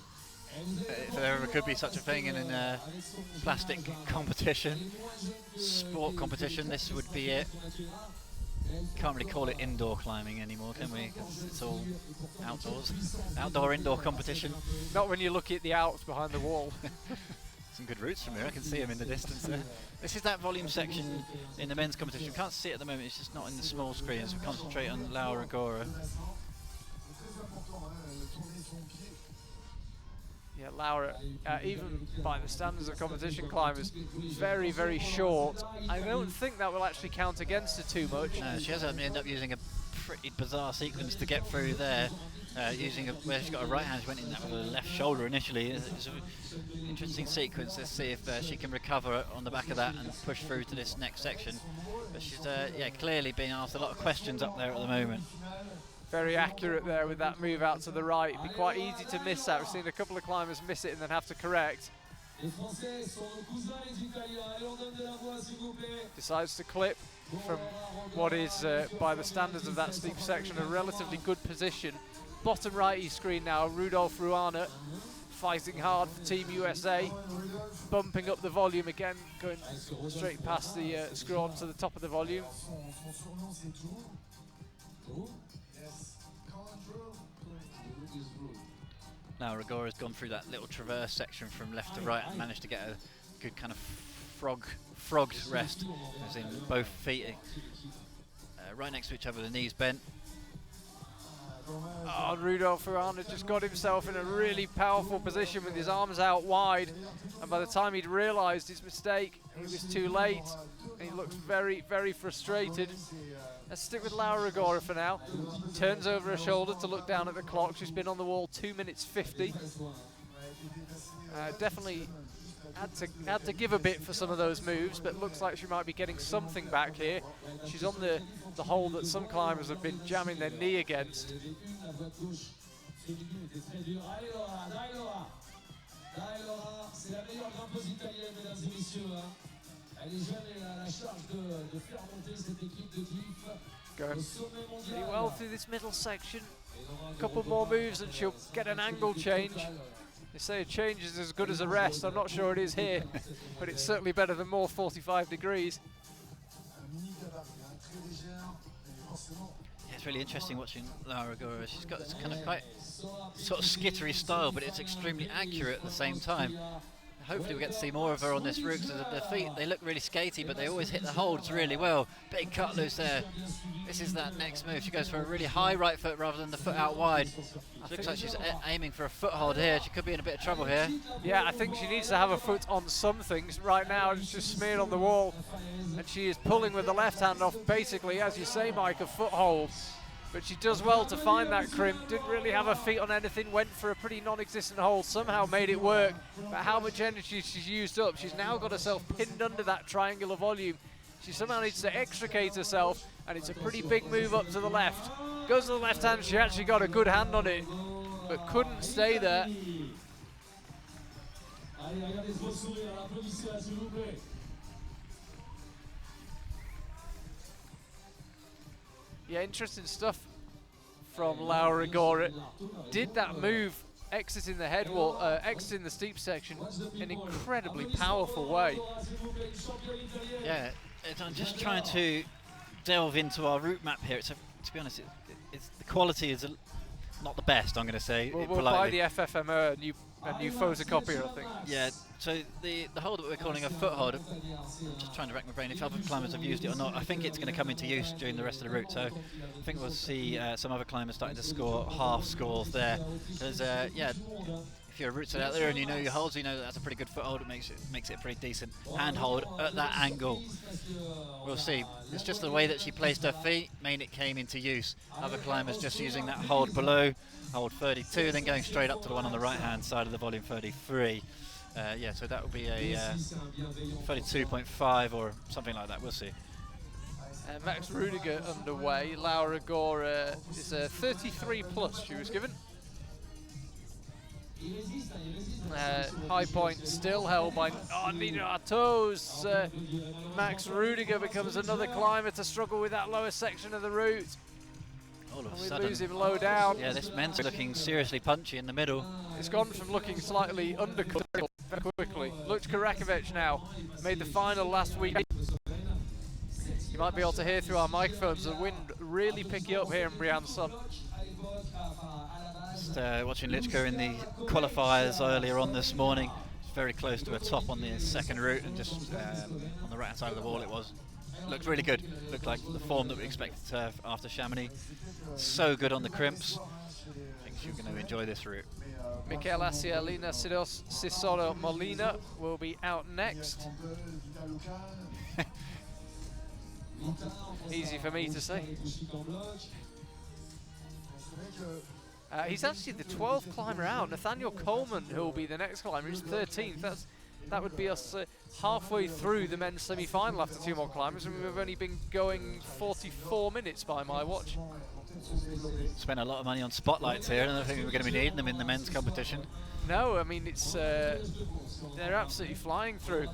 If there ever could be such a thing in a plastic competition, sport competition, this would be it. Can't really call it indoor climbing anymore, can we? 'Cause it's all outdoors. Outdoor-indoor competition. Not when you look at the Alps behind the wall. Some good routes from here. I can see them in the distance there. This is that volume section in the men's competition. We can't see it at the moment. It's just not in the small screen, so we concentrate on Laura Agora. Yeah, Laura, even by the standards of competition climbers, very, very short. I don't think that will actually count against her too much. No, she has ended up using a pretty bizarre sequence to get through there. Where she's got a right hand, she went in that with her left shoulder initially. It's an interesting sequence. Let's see if she can recover on the back of that and push through to this next section. But she's clearly being asked a lot of questions up there at the moment. Very accurate there with that move out to the right. It'd be quite easy to miss that. We've seen a couple of climbers miss it and then have to correct. Decides to clip from what is, by the standards of that steep section, a relatively good position. Bottom right screen now, Rudolf Ruana fighting hard for Team USA, bumping up the volume again, going straight past the screw on to the top of the volume. Now Agora's gone through that little traverse section from left to right and managed to get a good kind of frogged rest, as in both feet right next to each other, the knees bent. Oh, Rudolf Ruana just got himself in a really powerful position with his arms out wide, and by the time he'd realised his mistake, he was too late, and he looks very, very frustrated. Let's stick with Laura Agora for now. Turns over her shoulder to look down at the clock. She's been on the wall 2 minutes 50. Definitely had to give a bit for some of those moves, but looks like she might be getting something back here. She's on the hold that some climbers have been jamming their knee against. Going pretty well through this middle section. A couple more moves and she'll get an angle change. They say a change is as good as a rest. I'm not sure it is here, but it's certainly better than more 45 degrees. Yeah, it's really interesting watching Laura Agora. She's got this kind of quite sort of skittery style, but it's extremely accurate at the same time. Hopefully we get to see more of her on this route, because the feet, they look really skatey, but they always hit the holds really well. Big cut loose there. This is that next move. She goes for a really high right foot rather than the foot out wide. Looks like she's aiming for a foothold here. She could be in a bit of trouble here. Yeah, I think she needs to have a foot on some things. Right now it's just smeared on the wall, and she is pulling with the left hand off, basically, as you say, Mike, a foothold. But she does well to find that crimp. Didn't really have her feet on anything, went for a pretty non-existent hold, somehow made it work. But how much energy she's used up. She's now got herself pinned under that triangular volume. She somehow needs to extricate herself, and it's a pretty big move up to the left. Goes to the left hand, she actually got a good hand on it, but couldn't stay there. Yeah, interesting stuff from Laura Agora. Did that move exiting the head wall, exiting the steep section in an incredibly powerful way. Yeah, I'm just trying to delve into our route map here. To be honest, it's the quality is not the best, I'm going to say. We'll buy the FFMO, a new photocopier, I think. Yeah, so the hold that we're calling a foothold, I'm just trying to rack my brain if other climbers have used it or not. I think it's going to come into use during the rest of the route, so I think we'll see some other climbers starting to score half scores there. Because, yeah, if you're a route out there and you know your holds, you know that's a pretty good foothold. It makes it a pretty decent hand hold at that angle. We'll see. It's just the way that she placed her feet made it came into use. Other climbers just using that hold below, hold 32, then going straight up to the one on the right hand side of the volume 33. Yeah, so that will be a 32.5 or something like that. We'll see. Max Rudiger underway. Laura Agora is a 33 plus she was given. High point still held by Nina Artaud's. Max Rudiger becomes another climber to struggle with that lower section of the route. All of a We sudden, lose him low down. yeah, this men's looking seriously punchy in the middle. It's gone from looking slightly undercut very quickly. Luchka Rakovic now made the final last week. You might be able to hear through our microphones the wind really picking up here in Briançon. Just watching Lichka in the qualifiers earlier on this morning. Very close to a top on the second route, and just on the right hand side of the wall it was. Looked really good. Looked like the form that we expected to have after Chamonix. So good on the crimps. I think she's going to enjoy this route. Mccoll, Asia, Lina, Sisoro, Molina will be out next. Easy for me to say. He's actually the 12th climber out. Nathaniel Coleman, who will be the next climber, is 13th. That would be us halfway through the men's semi-final after 2 more climbers, and we've only been going 44 minutes by my watch. Spent a lot of money on spotlights here, and I don't think we're going to be needing them in the men's competition. No, I mean, it's they're absolutely flying through.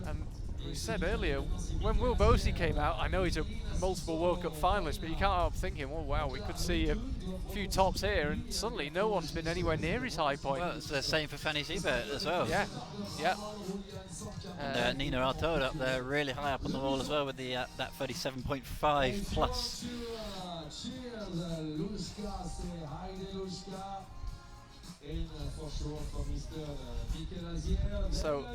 And we said earlier, when Will Bosey came out, I know he's a multiple World Cup finalist, but you can't help thinking, oh wow, we could see a few tops here, and suddenly no one's been anywhere near his high point. Well, it's the same for Fanny Siebert as well. Yeah, yeah. And Nina Artaud up there, really high up on the wall as well, with the that 37.5 plus. So,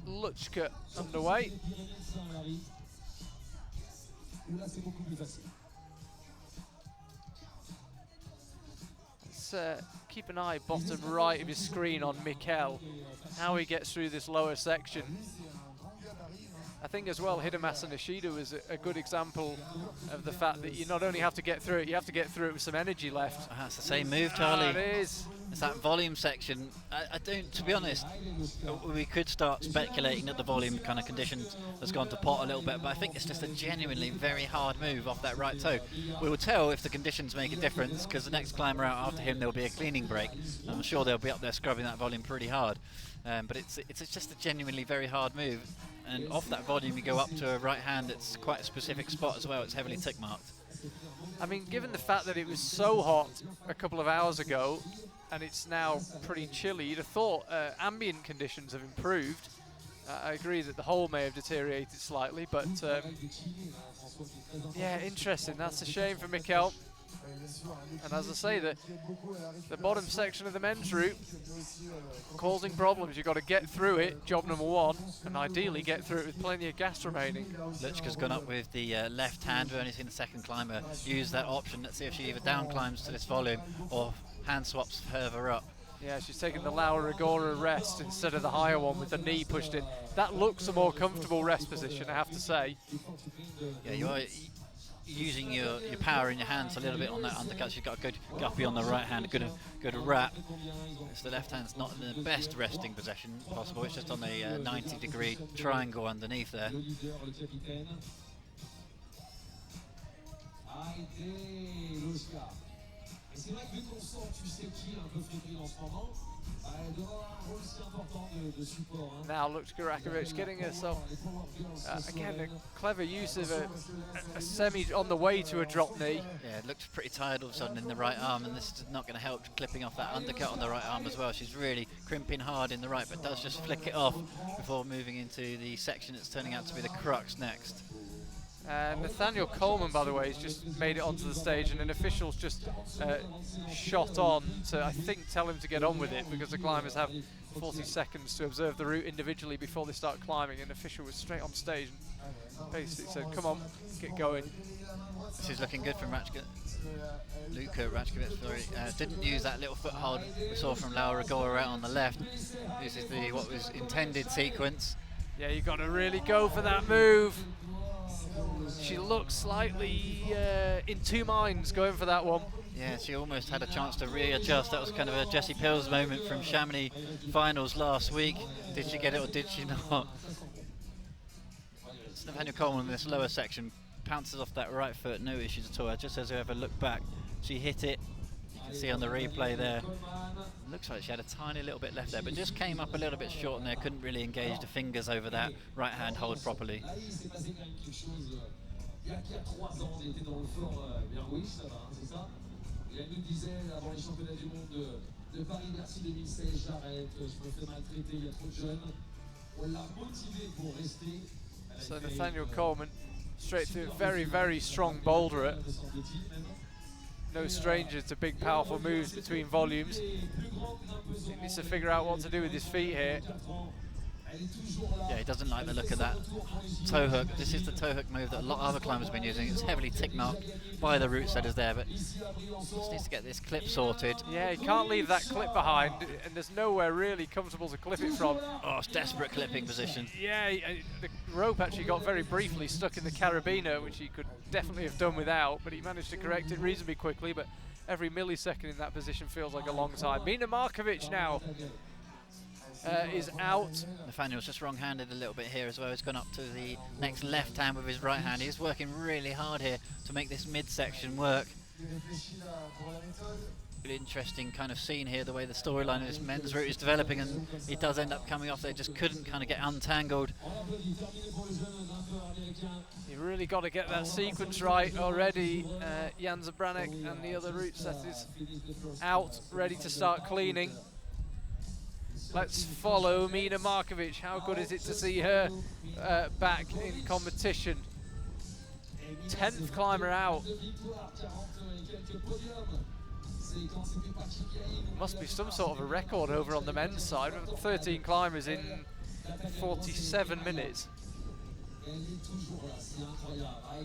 Luchka underway. Let's keep an eye bottom right of your screen on Mccoll, how he gets through this lower section. I think as well Hidemasa Nishida was a good example of the fact that you not only have to get through it, you have to get through it with some energy left. That's the same move, Charlie. It is. It's that volume section. I don't, to be honest, we could start speculating that the volume kind of conditions has gone to pot a little bit, but I think it's just a genuinely very hard move off that right toe. We will tell if the conditions make a difference, because the next climber out after him, there'll be a cleaning break. I'm sure they'll be up there scrubbing that volume pretty hard. But it's just a genuinely very hard move. And off that volume, you go up to a right hand. It's quite a specific spot as well. It's heavily tick marked. I mean, given the fact that it was so hot a couple of hours ago, and it's now pretty chilly, you'd have thought ambient conditions have improved. I agree that the hole may have deteriorated slightly, but yeah, interesting. That's a shame for Mccoll. And as I say, the bottom section of the men's route causing problems. You've got to get through it, job number one, and ideally get through it with plenty of gas remaining. Luchka's gone up with the left hand. We've only seen the second climber use that option. Let's see if she either down climbs to this volume or hand swaps further up. Yeah, she's taking the Laura Rigora rest instead of the higher one with the knee pushed in. That looks a more comfortable rest position, I have to say. Yeah, you are using your power in your hands a little bit on that undercut. She's got a good guppy on the right hand, a good wrap. So the left hand's not in the best resting position possible. It's just on a 90-degree triangle underneath there. Now Luchka Rakovic getting herself, again, a clever use of a semi on the way to a drop knee. Yeah, it looks pretty tired all of a sudden in the right arm, and this is not going to help clipping off that undercut on the right arm as well. She's really crimping hard in the right, but does just flick it off before moving into the section that's turning out to be the crux next. Nathaniel Coleman, by the way, has just made it onto the stage, and an official's just shot on to, I think, tell him to get on with it, because the climbers have 40 seconds to observe the route individually before they start climbing. An official was straight on stage and basically said, come on, get going. This is looking good from Luka Ratchkovich. Didn't use that little foothold we saw from Laura Rigora out on the left. This is what was intended sequence. Yeah, you got to really go for that move. She looks slightly in two minds going for that one. Yeah, she almost had a chance to readjust. That was kind of a Jessie Pills moment from Chamonix finals last week. Did she get it or did she not? Nathaniel Coleman in this lower section pounces off that right foot, no issues at all. Just as whoever looked back, she hit it. You can see on the replay there. Looks like she had a tiny little bit left there, but just came up a little bit short and there, couldn't really engage the fingers over that right hand hold properly. So Nathaniel Coleman Straight through, very, very strong boulder it. No stranger to big, powerful moves between volumes. He needs to figure out what to do with his feet here. Yeah, he doesn't like the look of that toe hook. This is the toe hook move that a lot of other climbers have been using. It's heavily tick marked by the route setters there, but just needs to get this clip sorted. Yeah, he can't leave that clip behind, and there's nowhere really comfortable to clip it from. Oh, it's desperate clipping position. Yeah, the rope actually got very briefly stuck in the carabiner, which he could definitely have done without, but he managed to correct it reasonably quickly, but every millisecond in that position feels like a long time. Mina Markovic now is out. Nathaniel's just wrong-handed a little bit here as well. He's gone up to the next left hand with his right hand. He's working really hard here to make this midsection work. Really interesting kind of scene here, the way the storyline of this men's route is developing, and he does end up coming off there, just couldn't kind of get untangled. You really got to get that sequence right already. Jan Zabranek and the other route setters out, ready to start cleaning. Let's follow Mina Markovic. How good is it to see her back in competition? 10th climber out. Must be some sort of a record over on the men's side. 13 climbers in 47 minutes.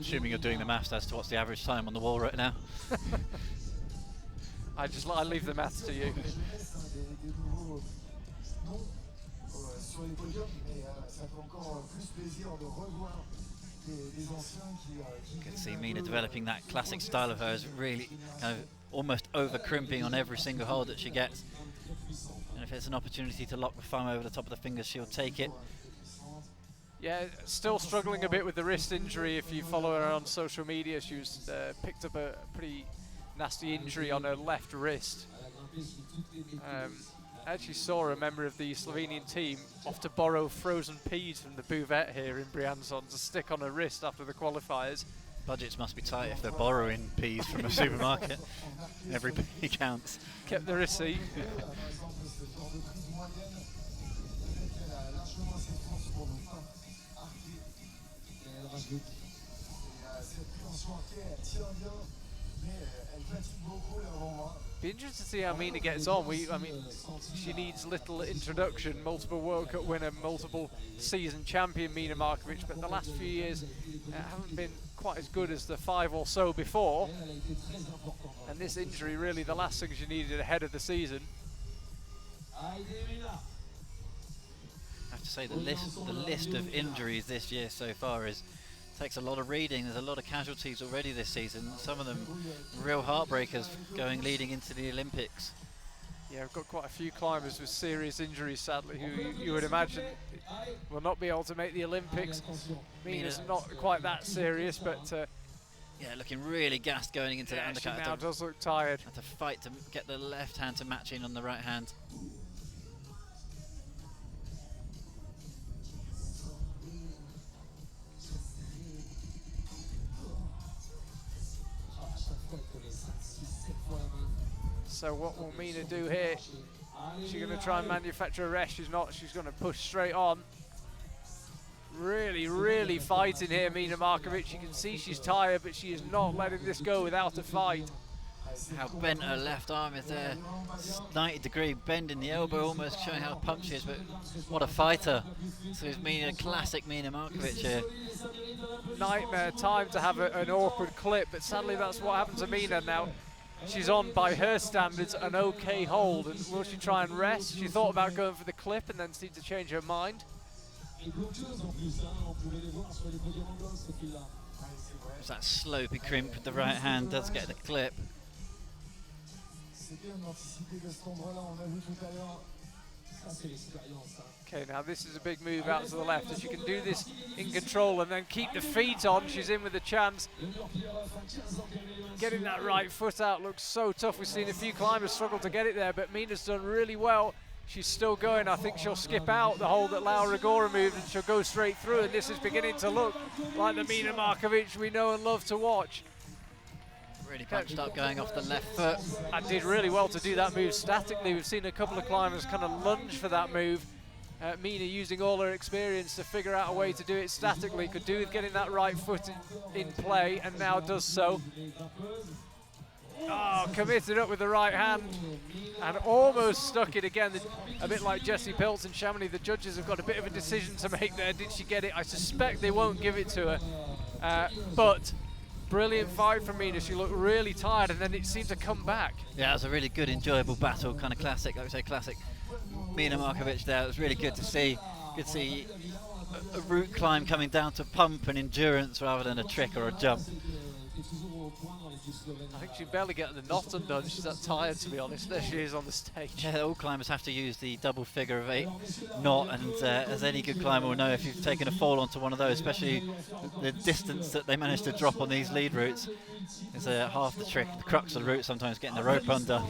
Assuming you're doing the maths as to what's the average time on the wall right now. I leave the maths to you. You can see Mina developing that classic style of hers, really kind of almost over crimping on every single hold that she gets. And if it's an opportunity to lock the thumb over the top of the fingers, she'll take it. Yeah, still struggling a bit with the wrist injury. If you follow her on social media, she was picked up a pretty nasty injury on her left wrist. I actually saw a member of the Slovenian team off to borrow frozen peas from the buvette here in Briançon to stick on her wrist after the qualifiers. Budgets must be tight if they're borrowing peas from a supermarket. Every pea counts. Kept the receipt. Be interested to see how Mina gets on. I mean, she needs little introduction. Multiple World Cup winner, multiple season champion Mina Markovic, but the last few years haven't been quite as good as the 5 or so before. And this injury, really, the last thing she needed ahead of the season. I have to say the list of injuries this year so far takes a lot of reading. There's a lot of casualties already this season. Some of them real heartbreakers leading into the Olympics. Yeah, we've got quite a few climbers with serious injuries, sadly, who you would imagine will not be able to make the Olympics. Mina's not quite that serious, but yeah, looking really gassed going into the undercut. She now does look tired. Had to fight to get the left hand to match in on the right hand. So what will Mina do here? She's going to try and manufacture a rest. She's not. She's going to push straight on. Really, really fighting here, Mina Markovic. You can see she's tired, but she is not letting this go without a fight. How bent her left arm is there. 90-degree bend in the elbow, almost showing how pumped she is, but what a fighter. So it's Mina, classic Mina Markovic here. Nightmare time to have an awkward clip, but sadly that's what happened to Mina now. She's on, by her standards, an okay hold, and will she try and rest? She thought about going for the clip and then seemed to change her mind. It's that slopey crimp with the right hand, does get the clip. Okay, now this is a big move out to the left. If she can do this in control and then keep the feet on, she's in with a chance. Getting that right foot out looks so tough. We've seen a few climbers struggle to get it there, but Mina's done really well. She's still going. I think she'll skip out the hold that Laura Rigora moved and she'll go straight through, and this is beginning to look like the Mina Markovic we know and love to watch. Really punched up going off the left foot. And did really well to do that move statically. We've seen a couple of climbers kind of lunge for that move. Mina using all her experience to figure out a way to do it statically. Could do with getting that right foot in play, and now does so. Oh, committed up with the right hand and almost stuck it again. A bit like Jessie Pilz and Chamonix, the judges have got a bit of a decision to make there. Did she get it? I suspect they won't give it to her. But brilliant fight from Mina. She looked really tired and then it seemed to come back. Yeah, it was a really good, enjoyable battle, kind of classic, I would say classic Mina Markovic there. It was really good to see. Good to see a route climb coming down to pump and endurance rather than a trick or a jump. I think she barely got the knot undone. She's that tired, to be honest. There she is on the stage. Yeah, all climbers have to use the double figure of 8 knot, and as any good climber will know, if you've taken a fall onto one of those, especially the distance that they manage to drop on these lead routes, is half the trick. The crux of the route, sometimes getting the rope undone.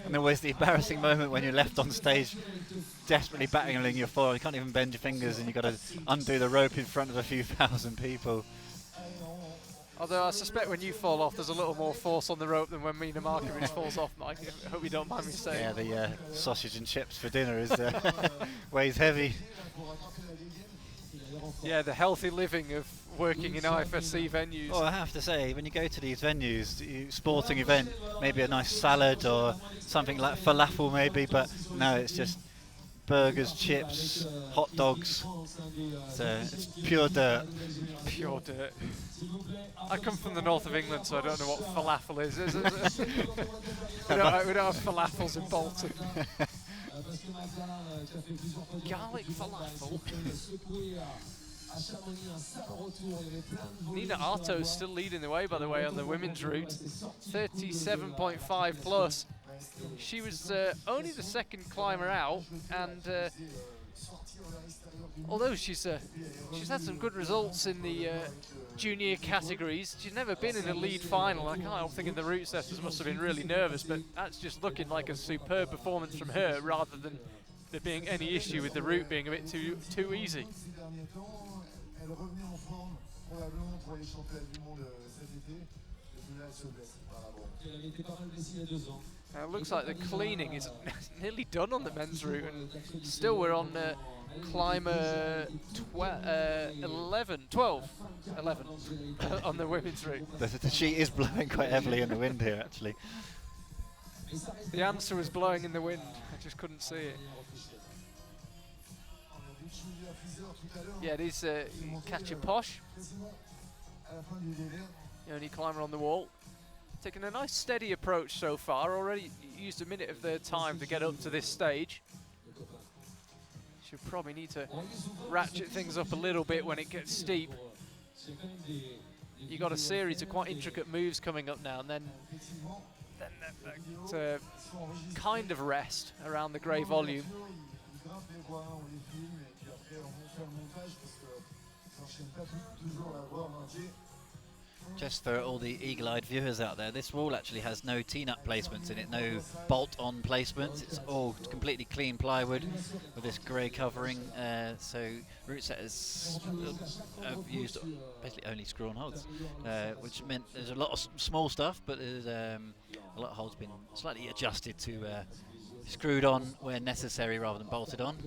And always the embarrassing moment when you're left on stage desperately battling your fall. You can't even bend your fingers and you've got to undo the rope in front of a few thousand people. Although I suspect when you fall off, there's a little more force on the rope than when Mina Markovic falls off, Mike. I hope you don't mind me saying. Yeah, the sausage and chips for dinner is weighs heavy. Yeah, the healthy living of working in IFSC venues. Well, I have to say, when you go to these venues, sporting event, maybe a nice salad or something like falafel maybe, but no, it's just burgers, chips, hot dogs. It's pure dirt. Pure dirt. I come from the north of England, so I don't know what falafel is. We don't have falafels in Bolton. Garlic falafel. Nina Arto's still leading the way, by the way, on the women's route. 37.5 plus. She was only the second climber out, and although she's had some good results in the junior categories, she's never been in a lead final. I can't help thinking the route setters must have been really nervous, but that's just looking like a superb performance from her, rather than there being any issue with the route being a bit too easy. It looks like the cleaning is nearly done on the men's route, and still we're on climber 11 on the women's route. The sheet is blowing quite heavily in the wind here, actually. The answer was blowing in the wind, I just couldn't see it. Yeah, it is Katja Posch, the only climber on the wall. Taking a nice steady approach so far, already used a minute of their time to get up to this stage. She'll probably need to ratchet things up a little bit when it gets steep. You've got a series of quite intricate moves coming up now, and then that kind of rest around the grey volume. Just for all the eagle-eyed viewers out there, this wall actually has no T-nut placements in it, no bolt-on placements. It's all completely clean plywood with this grey covering. So route setters have used basically only screw-on holds, which meant there's a lot of small stuff, but there's a lot of holds been slightly adjusted to screwed on where necessary rather than bolted on.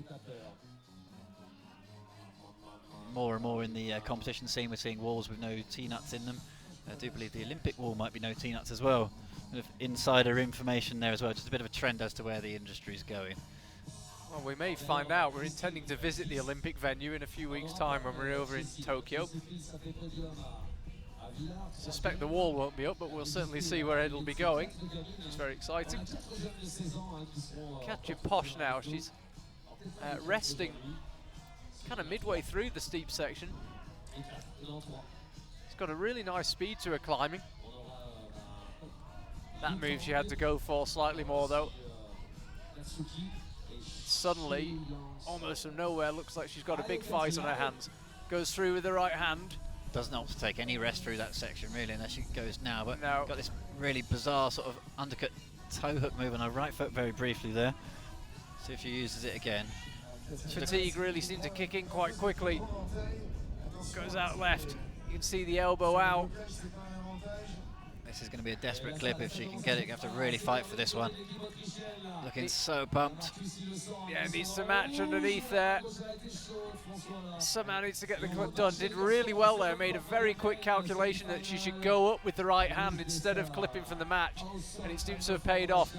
More and more in the competition scene, we're seeing walls with no T-nuts in them. I do believe the Olympic wall might be no T-nuts as well. Bit of insider information there as well, just a bit of a trend as to where the industry is going. Well, we may find out. We're intending to visit the Olympic venue in a few weeks' time when we're over in Tokyo. Suspect the wall won't be up, but we'll certainly see where it'll be going. It's very exciting. Katja Posch now, she's resting kind of midway through the steep section. She's got a really nice speed to her climbing. That move she had to go for slightly more though. Suddenly, almost from nowhere, looks like she's got a big fight on her hands. Goes through with the right hand. Doesn't opt to take any rest through that section really, unless she goes now, but no. Got this really bizarre sort of undercut toe hook move on her right foot very briefly there. See if she uses it again. Fatigue really seemed to kick in quite quickly. Goes out left. You can see the elbow out. This is going to be a desperate clip if she can get it. You have to really fight for this one. Looking so pumped. Yeah, needs to match underneath there. Somehow needs to get the clip done. Did really well there. Made a very quick calculation that she should go up with the right hand instead of clipping from the match. And it seems to have paid off.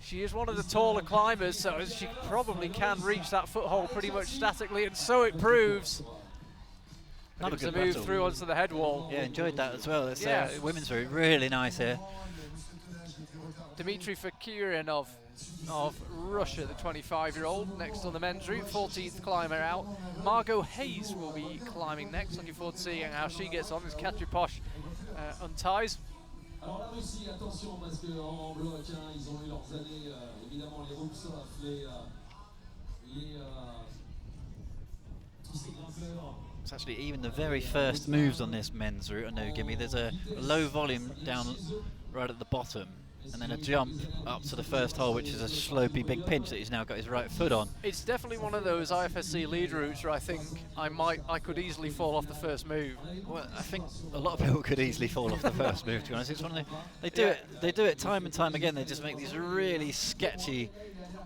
She is one of the taller climbers, so she probably can reach that foothold pretty much statically, and so it proves. Not a good move battle. through onto the head wall. Yeah, enjoyed that as well. It's, Yeah. women's route, really nice here. Dmitry Fakirinov of Russia, the 25-year-old, next on the men's route, 14th climber out. Margot Hayes will be climbing next. Looking forward to seeing how she gets on as Katja Posch unties. Alors là aussi, attention, parce qu'en bloc, hein, ils ont eu leurs années, évidemment, les Roupsoff, tous ces grimpeurs. It's actually even the very first moves on this men's route. I know, Gimme, there's a low volume down right at the bottom, and then a jump up to the first hole, which is a slopey big pinch that he's now got his right foot on. It's definitely one of those IFSC lead routes where I think I could easily fall off the first move. Well, I think a lot of people could easily fall off the first move, to be honest. It's one of they do it time and time again. They just make these really sketchy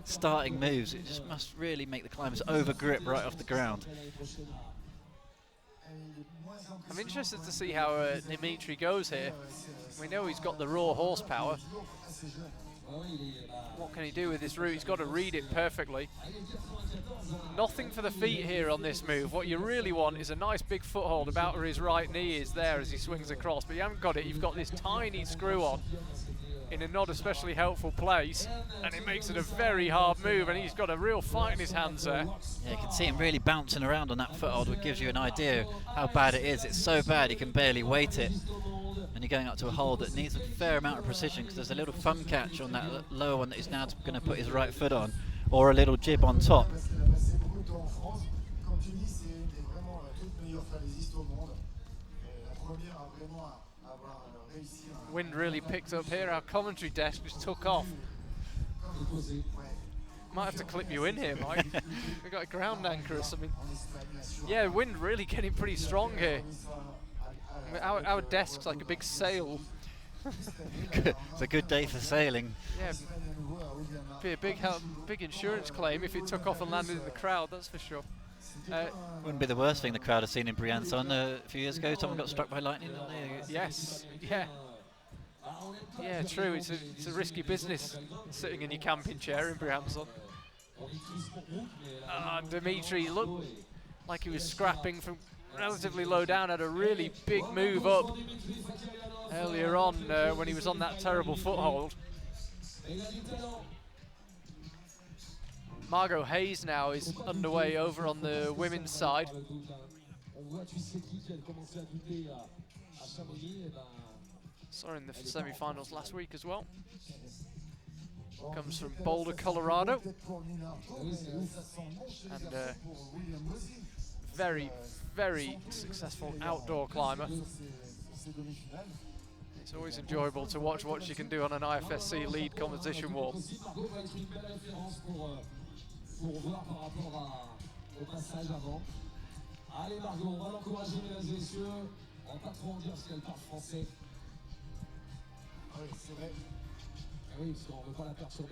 starting moves. It just must really make the climbers over grip right off the ground. I'm interested to see how Dmitry goes here. We know he's got the raw horsepower. What can he do with this route? He's got to read it perfectly. Nothing for the feet here on this move. What you really want is a nice big foothold about where his right knee is there as he swings across, but you haven't got it. You've got this tiny screw on in a not especially helpful place, and it makes it a very hard move, and he's got a real fight in his hands there. Yeah, you can see him really bouncing around on that foothold, which gives you an idea how bad it is. It's so bad you can barely weight it, and you're going up to a hole that needs a fair amount of precision, because there's a little thumb catch on that lower one that he's now going to put his right foot on, or a little jib on top. Wind really picked up here. Our commentary desk just took off. Might have to clip you in here, Mike. We've got a ground anchor or something. Yeah, wind really getting pretty strong here. Our desk's like a big sail. It's a good day for sailing. Yeah, be a big insurance claim if it took off and landed in the crowd, that's for sure. Wouldn't be the worst thing the crowd have seen in Briançon. A few years ago, someone got struck by lightning. Yes, yeah. Yeah, true. It's a risky business sitting in your camping chair in Briançon. Dmitry looked like he was scrapping from relatively low down. Had a really big move up earlier on when he was on that terrible foothold. Margot Hayes now is underway over on the women's side. Saw her in the semi-finals last week as well. Comes from Boulder, Colorado. And very, very successful outdoor climber. It's always enjoyable to watch what she can do on an IFSC lead competition wall.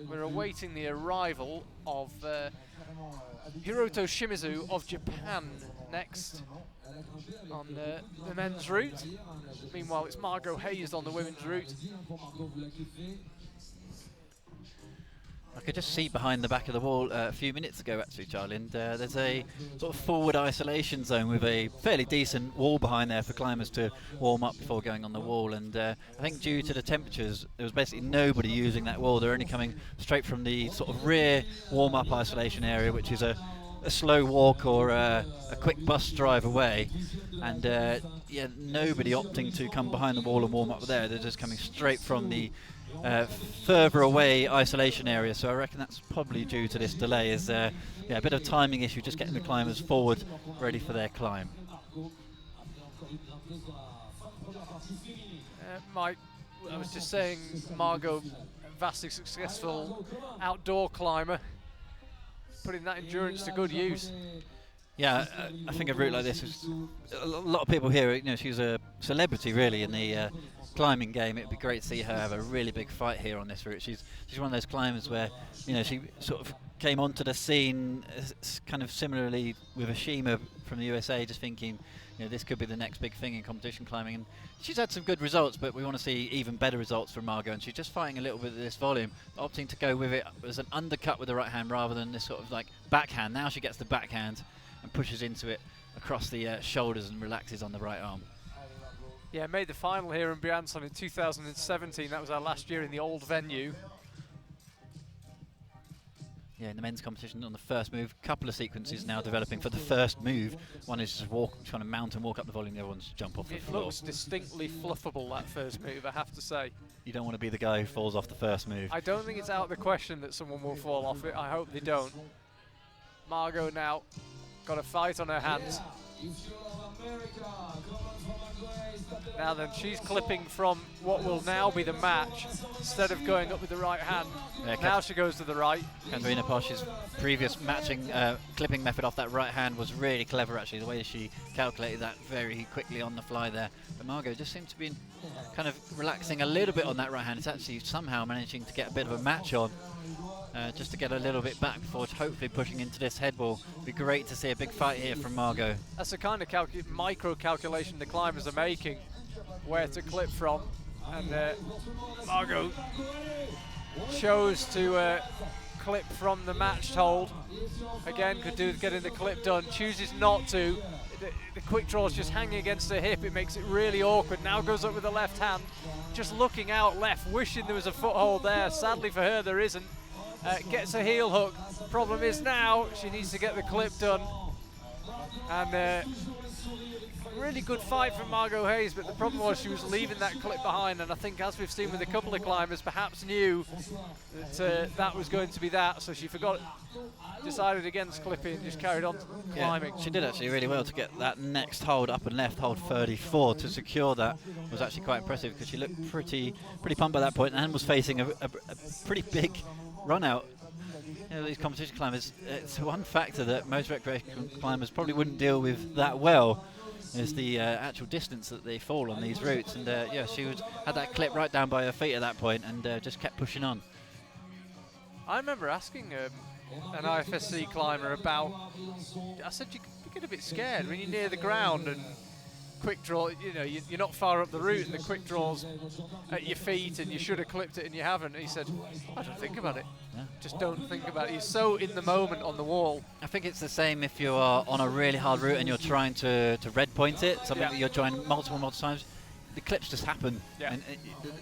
We're awaiting the arrival of Hiroto Shimizu of Japan next on the men's route. Meanwhile, it's Margot Hayes on the women's route. I could just see behind the back of the wall a few minutes ago, actually, Charlie, and there's a sort of forward isolation zone with a fairly decent wall behind there for climbers to warm up before going on the wall. And I think due to the temperatures, there was basically nobody using that wall. They're only coming straight from the sort of rear warm-up isolation area, which is a slow walk or a quick bus drive away. And yeah, nobody opting to come behind the wall and warm up there. They're just coming straight from the further away isolation area, so I reckon that's probably due to this delay. Is yeah, a bit of timing issue, just getting the climbers forward, ready for their climb. Mike, I was just saying, Margot, vastly successful outdoor climber, putting that endurance to good use. Yeah, I think a route like this is a lot of people here. You know, she's a celebrity really in the climbing game. It'd be great to see her have a really big fight here on this route. She's one of those climbers where, you know, she sort of came onto the scene kind of similarly with Ashima from the USA, just thinking, you know, this could be the next big thing in competition climbing. And she's had some good results, but we want to see even better results from Margot. And she's just fighting a little bit of this volume, opting to go with it as an undercut with the right hand rather than this sort of like backhand. Now she gets the backhand and pushes into it across the shoulders and relaxes on the right arm. Yeah, made the final here in Briançon in 2017. That was our last year in the old venue. Yeah, in the men's competition on the first move, couple of sequences now developing for the first move. One is just trying to mount and walk up the volume, the other one's jump off the floor. It looks distinctly fluffable, that first move, I have to say. You don't want to be the guy who falls off the first move. I don't think it's out of the question that someone will fall off it. I hope they don't. Margot now got a fight on her hands. Now then, she's clipping from what will now be the match instead of going up with the right hand. Yeah, now she goes to the right. Katarina Posch's previous matching clipping method off that right hand was really clever actually, the way she calculated that very quickly on the fly there. But Margot just seems to be kind of relaxing a little bit on that right hand. It's actually somehow managing to get a bit of a match on. Just to get a little bit back before hopefully pushing into this head wall. It'd be great to see a big fight here from Margot. That's the kind of micro calculation the climbers are making, where to clip from, and Margot chose to clip from the matched hold. Again, could do with getting the clip done, chooses not to. The quick draw is just hanging against her hip, it makes it really awkward. Now goes up with the left hand, just looking out left, wishing there was a foothold there. Sadly for her, there isn't. Gets a heel hook. Problem is now she needs to get the clip done. And really good fight from Margot Hayes, but the problem was she was leaving that clip behind, and I think, as we've seen with a couple of climbers, perhaps knew that that was going to be that, so she forgot, decided against clipping and just carried on climbing. She did actually really well to get that next hold up and left, hold 34, to secure that. Was actually quite impressive because she looked pretty pumped by that point and was facing a pretty big run out. You know, these competition climbers, it's one factor that most recreational climbers probably wouldn't deal with that well, is the actual distance that they fall on these routes. And yeah, she had that clip right down by her feet at that point and just kept pushing on. I remember asking an IFSC climber about, I said you get a bit scared when you're near the ground and quick draw, you know, you're not far up the route and the quick draw's at your feet and you should have clipped it and you haven't. And he said, I don't think about it. Yeah. Just don't think about it. He's so in the moment on the wall. I think it's the same if you are on a really hard route and you're trying to red point it, something that you're trying multiple times. The clips just happen, and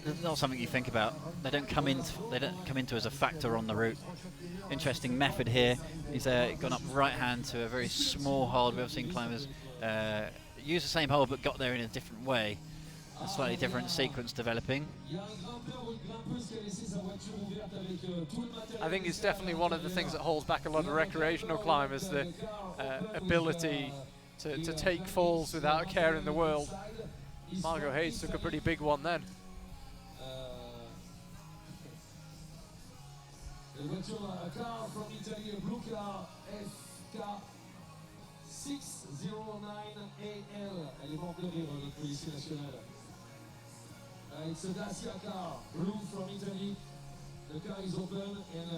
it's not something you think about. They don't come into as a factor on the route. Interesting method here. He's gone up right hand to a very small hold. We've seen climbers use the same hold but got there in a different way. A slightly different sequence developing. I think it's definitely one of the things that holds back a lot of recreational climbers, the ability to take falls without a care in the world. Margot Hayes took a pretty big one then. A car from Italy, a blue car, FK 609AL. Elle est morte de rire, notre policier national. It's a Dacia car, blue from Italy. The car is open and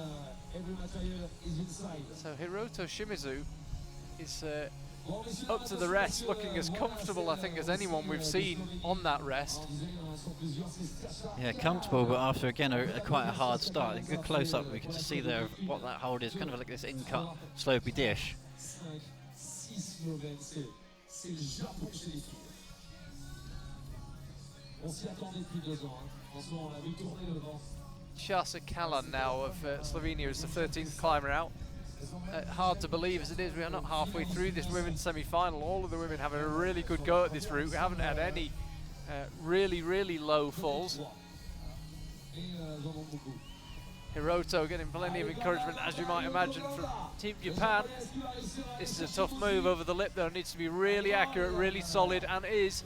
every material is inside. So Hiroto Shimizu is up to the rest, looking as comfortable, I think, as anyone we've seen on that rest. Yeah, comfortable, but after again quite a hard start. A good close up, we can just see there what that hold is, kind of like this in-cut slopey dish. Chasa Kalan now of Slovenia is the 13th climber out. Hard to believe as it is, we are not halfway through this women's semi-final. All of the women having a really good go at this route. We haven't had any really low falls. Hiroto getting plenty of encouragement, as you might imagine, from Team Japan. This is a tough move over the lip, though. It needs to be really accurate, really solid, and is.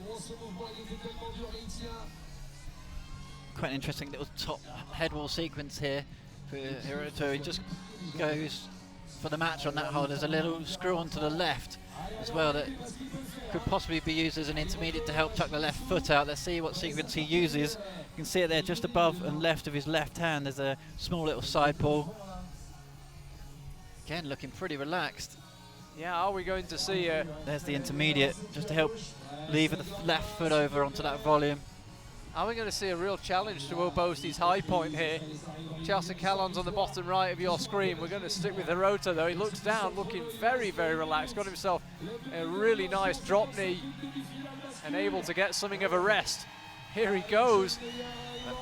Quite an interesting little top head wall sequence here for Hiroto. He just goes for the match on that hole. There's a little screw on to the left as well that could possibly be used as an intermediate to help chuck the left foot out. Let's see what sequence he uses. You can see it there just above and left of his left hand. There's a small little side pull. Again, looking pretty relaxed. Yeah, are we going to see There's the intermediate just to help lever the left foot over onto that volume. are we going to see a real challenge to Will Bosey's high point here? Chelsea Callon's on the bottom right of your screen. We're going to stick with Hirota though. He looks down, looking very, very relaxed. Got himself a really nice drop knee and able to get something of a rest. Here he goes.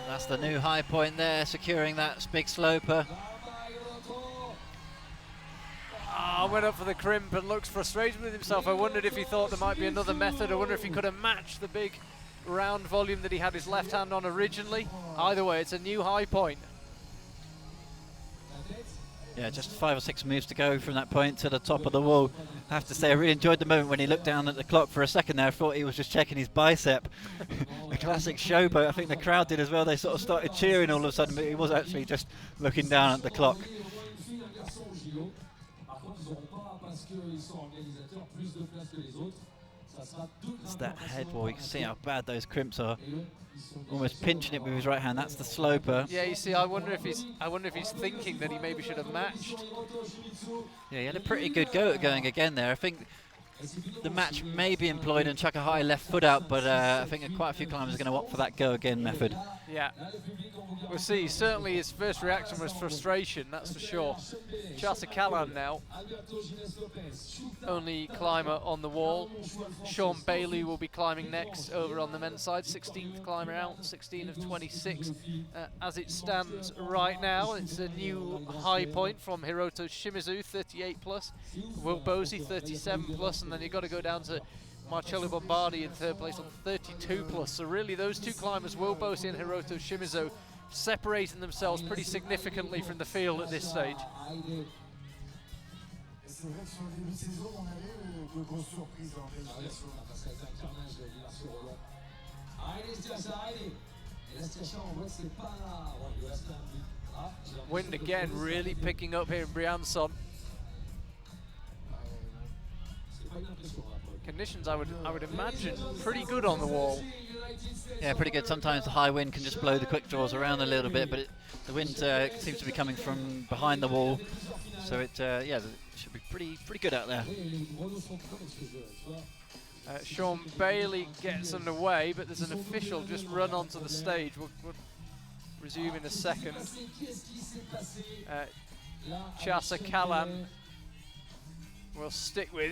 That's the new high point there, securing that big sloper. Went up for the crimp and looks frustrated with himself. I wondered if he thought there might be another method. I wonder if he could have matched the big round volume that he had his left hand on originally. Either way, it's a new high point. Yeah, just 5 or 6 moves to go from that point to the top of the wall. I have to say, I really enjoyed the moment when he looked down at the clock for a second there. I thought he was just checking his bicep. A classic showboat. I think the crowd did as well. They sort of started cheering all of a sudden, but he was actually just looking down at the clock. It's that head wall. You can see how bad those crimps are. Almost pinching it with his right hand. That's the sloper. Yeah, you see, I wonder if he's thinking that he maybe should have matched. Yeah, he had a pretty good go at going again there. I think the match may be employed and chuck a high left foot out, but I think quite a few climbers are going to opt for that go again method. Yeah, we'll see. Certainly his first reaction was frustration, that's for sure. Chelsea Callan now, only climber on the wall. Sean Bailey will be climbing next over on the men's side, 16th climber out, 16 of 26. As it stands right now, it's a new high point from Hiroto Shimizu, 38 plus, Will Bosey, 37 plus, and then you've got to go down to Marcello Bombardi in third place on 32 plus. So really those two climbers, Will Bosey and Hiroto Shimizu, separating themselves pretty significantly from the field at this stage. Wind again really picking up here in Briançon. Conditions, I would imagine, pretty good on the wall. Yeah, pretty good. Sometimes the high wind can just blow the quick draws around a little bit, but the wind seems to be coming from behind the wall, so it should be pretty good out there. Sean Bailey gets underway, but there's an official just run onto the stage. We'll resume in a second. Chelsea Callan will stick with,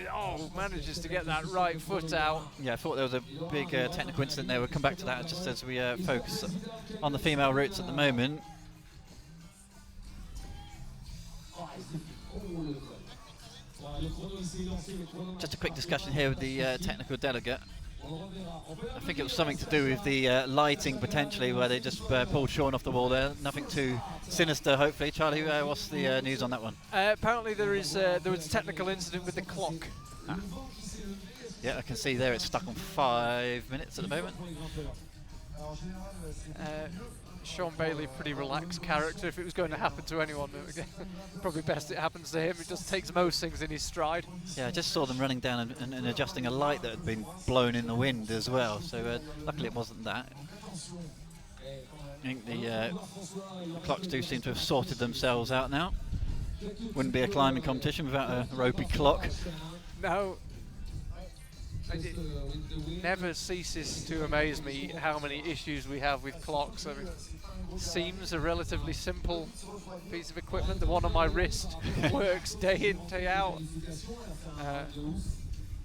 manages to get that right foot out. Yeah, I thought there was a big technical incident there. We'll come back to that just as we focus on the female routes at the moment. Just a quick discussion here with the technical delegate. I think it was something to do with the lighting potentially, where they just pulled Sean off the wall there. Nothing too sinister, hopefully. Charlie, what's the news on that one? Apparently there was a technical incident with the clock. Yeah, I can see there it's stuck on 5 minutes at the moment. Sean Bailey, pretty relaxed character. If it was going to happen to anyone, probably best it happens to him. He just takes most things in his stride. Yeah, I just saw them running down and adjusting a light that had been blown in the wind as well. So luckily it wasn't that. I think the clocks do seem to have sorted themselves out now. Wouldn't be a climbing competition without a ropey clock. No. It never ceases to amaze me how many issues we have with clocks. I mean, it seems a relatively simple piece of equipment. The one on my wrist works day in, day out.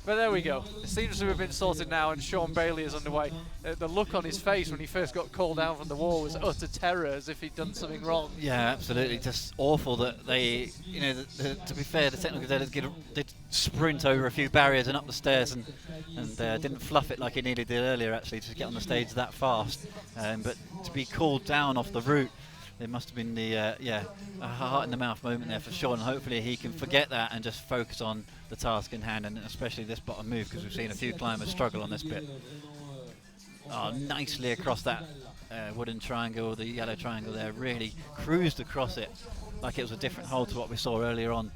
But there we go. It seems to have been sorted now, and Sean Bailey is underway. The look on his face when he first got called down from the wall was utter terror, as if he'd done something wrong. Yeah, absolutely. Just awful that they, to be fair, the technical delegate did sprint over a few barriers and up the stairs and didn't fluff it like he nearly did earlier, actually, to get on the stage that fast. But to be called down off the route, it must have been a heart in the mouth moment there for Sean. Hopefully he can forget that and just focus on the task in hand, and especially this bottom move, because we've seen a few climbers struggle on this bit. Nicely across that wooden triangle, the yellow triangle there, really cruised across it like it was a different hole to what we saw earlier on.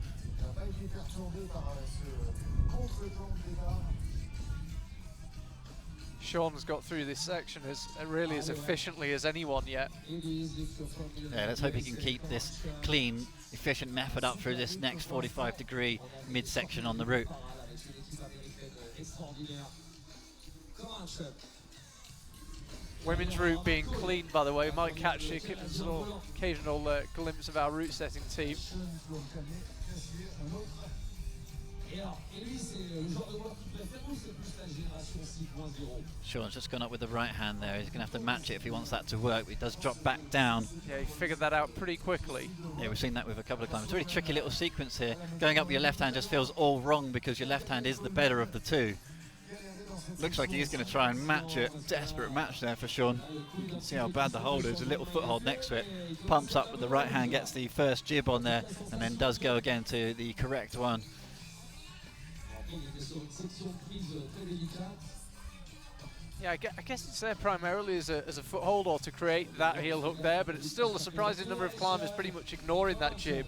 Sean's got through this section really as efficiently as anyone yet. Yeah, let's hope he can keep this clean, efficient method up through this next 45-degree midsection on the route. Women's route being clean, by the way, might catch the occasional glimpse of our route setting team. Sean's just gone up with the right hand there. He's going to have to match it if he wants that to work. But he does drop back down. Yeah, he figured that out pretty quickly. Yeah, we've seen that with a couple of climbers. It's a really tricky little sequence here. Going up with your left hand just feels all wrong because your left hand is the better of the two. Looks like he's going to try and match it. Desperate match there for Sean. You can see how bad the hold is. A little foothold next to it. Pumps up with the right hand, gets the first jib on there, and then does go again to the correct one. Yeah, I guess it's there primarily as a foothold or to create that heel hook there, but it's still a surprising number of climbers pretty much ignoring that jib.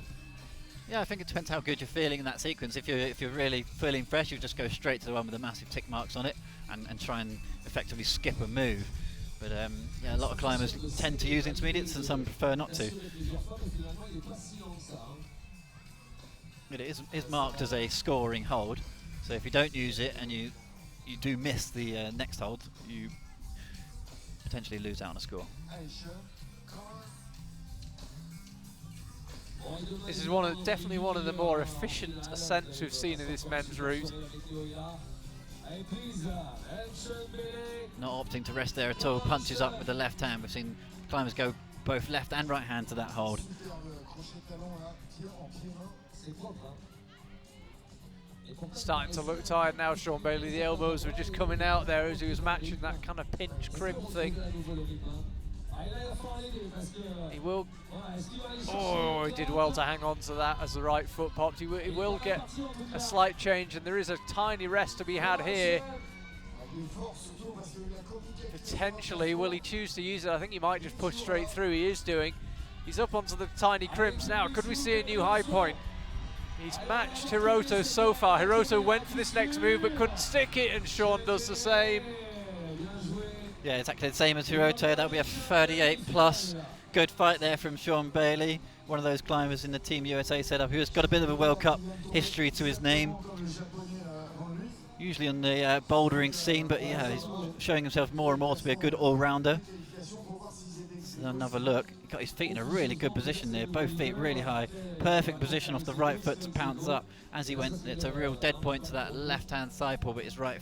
Yeah, I think it depends how good you're feeling in that sequence. If you're really feeling fresh, you just go straight to the one with the massive tick marks on it and try and effectively skip a move. But yeah, a lot of climbers tend to use intermediates and some prefer not to. It is marked as a scoring hold, so if you don't use it and you do miss the next hold, you potentially lose out on a score. This is definitely one of the more efficient ascents we've seen in this men's route. Not opting to rest there at all, punches up with the left hand. We've seen climbers go both left and right hand to that hold. Starting to look tired now, Sean Bailey. The elbows were just coming out there as he was matching that kind of pinch crimp thing. He will. Oh, he did well to hang on to that as the right foot popped. He will get a slight change, and there is a tiny rest to be had here. Potentially, will he choose to use it? I think he might just push straight through. He is doing. He's up onto the tiny crimps now. Could we see a new high point? He's matched Hiroto so far. Hiroto went for this next move but couldn't stick it, and Sean does the same. Yeah, exactly the same as Hiroto. That'll be a 38 plus. Good fight there from Sean Bailey, one of those climbers in the Team USA setup who has got a bit of a World Cup history to his name. Usually on the bouldering scene, but yeah, he's showing himself more and more to be a good all-rounder. Another look. He got his feet in a really good position there, both feet really high. Perfect position off the right foot to pounce up as he went. It's a real dead point to that left-hand side pull, but his right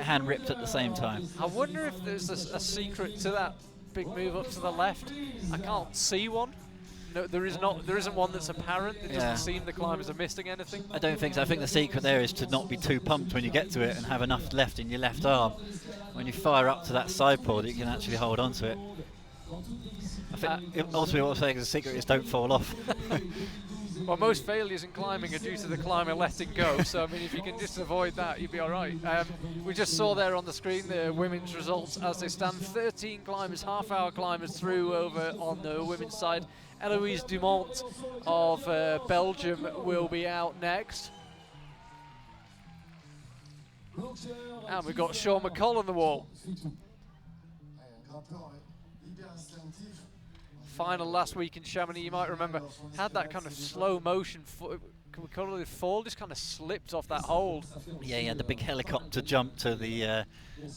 hand ripped at the same time. I wonder if there's a secret to that big move up to the left. I can't see one. No, there isn't one that's apparent. It doesn't seem the climbers are missing anything. I don't think so. I think the secret there is to not be too pumped when you get to it and have enough left in your left arm. When you fire up to that side pull, that you can actually hold on to it. I think ultimately what I'm saying is the secret is don't fall off. Well, most failures in climbing are due to the climber letting go, so I mean, if you can just avoid that, you'll be all right. We just saw there on the screen the women's results as they stand. 13 climbers, half-hour climbers through over on the women's side. Eloise Dumont of Belgium will be out next. And we've got Sean Mccoll on the wall. Final last week in Chamonix, you might remember, had that kind of slow motion fall, just kind of slipped off that hold. Yeah, he had the big helicopter jump to the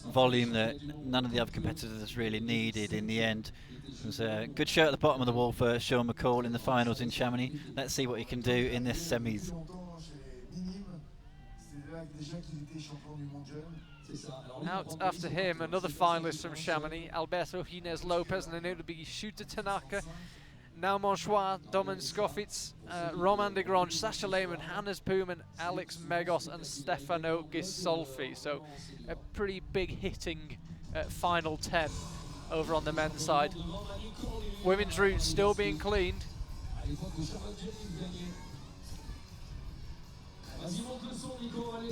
volume that none of the other competitors really needed in the end. It was a good show at the bottom of the wall for Sean Mccoll in the finals in Chamonix. Let's see what he can do in this semis. Out after him, another finalist from Chamonix, Alberto Gines Lopez, and then it will be Shuta Tanaka, Now Monchois, Domen Skofitz, Roman de Grange, Sasha Lehmann, Hannes Puman, Alex Megos, and Stefano Gisolfi. So a pretty big hitting final 10 over on the men's side. Women's route still being cleaned.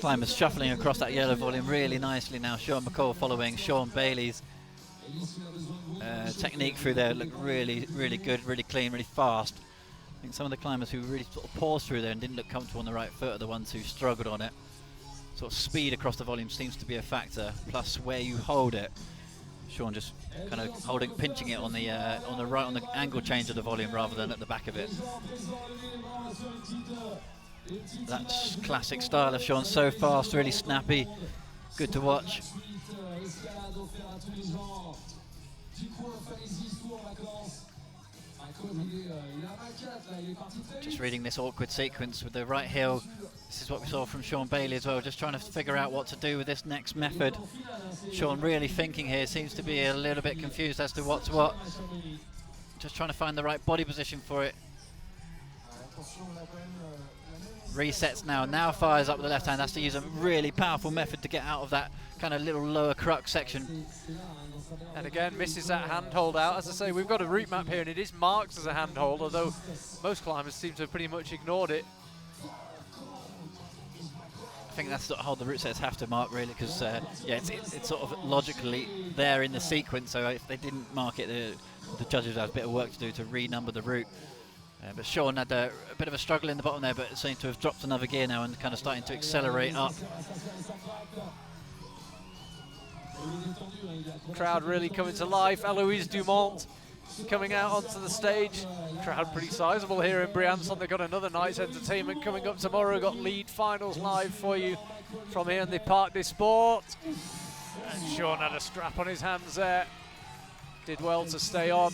Climbers shuffling across that yellow volume really nicely now. Sean Mccoll following Sean Bailey's technique through there. Looked really, really good, really clean, really fast. think some of the climbers who really sort of paused through there and didn't look comfortable on the right foot are the ones who struggled on it. Sort of speed across the volume seems to be a factor, plus where you hold it. Sean just kind of pinching it on the right, on the angle change of the volume rather than at the back of it. That's classic style of Sean, so fast, really snappy, good to watch. Just reading this awkward sequence with the right heel. This is what we saw from Sean Bailey as well, just trying to figure out what to do with this next method. Sean really thinking here, seems to be a little bit confused as to what's what. Just trying to find the right body position for it. Resets now fires up with the left hand, has to use a really powerful method to get out of that kind of little lower crux section. And again, misses that handhold out. As I say, we've got a route map here and it is marked as a handhold, although most climbers seem to have pretty much ignored it. I think that's sort of how the route sets have to mark, really, because yeah, it's sort of logically there in the sequence, so if they didn't mark it, the judges have a bit of work to do to renumber the route. But Sean had a bit of a struggle in the bottom there, but seems to have dropped another gear now and kind of starting to accelerate up. Crowd really coming to life. Eloise Dumont coming out onto the stage. Crowd pretty sizable here in Briançon. They've got another night's entertainment coming up tomorrow. Got lead finals live for you from here in the Parc des Sports. And Sean had a strap on his hands there. Did well to stay on.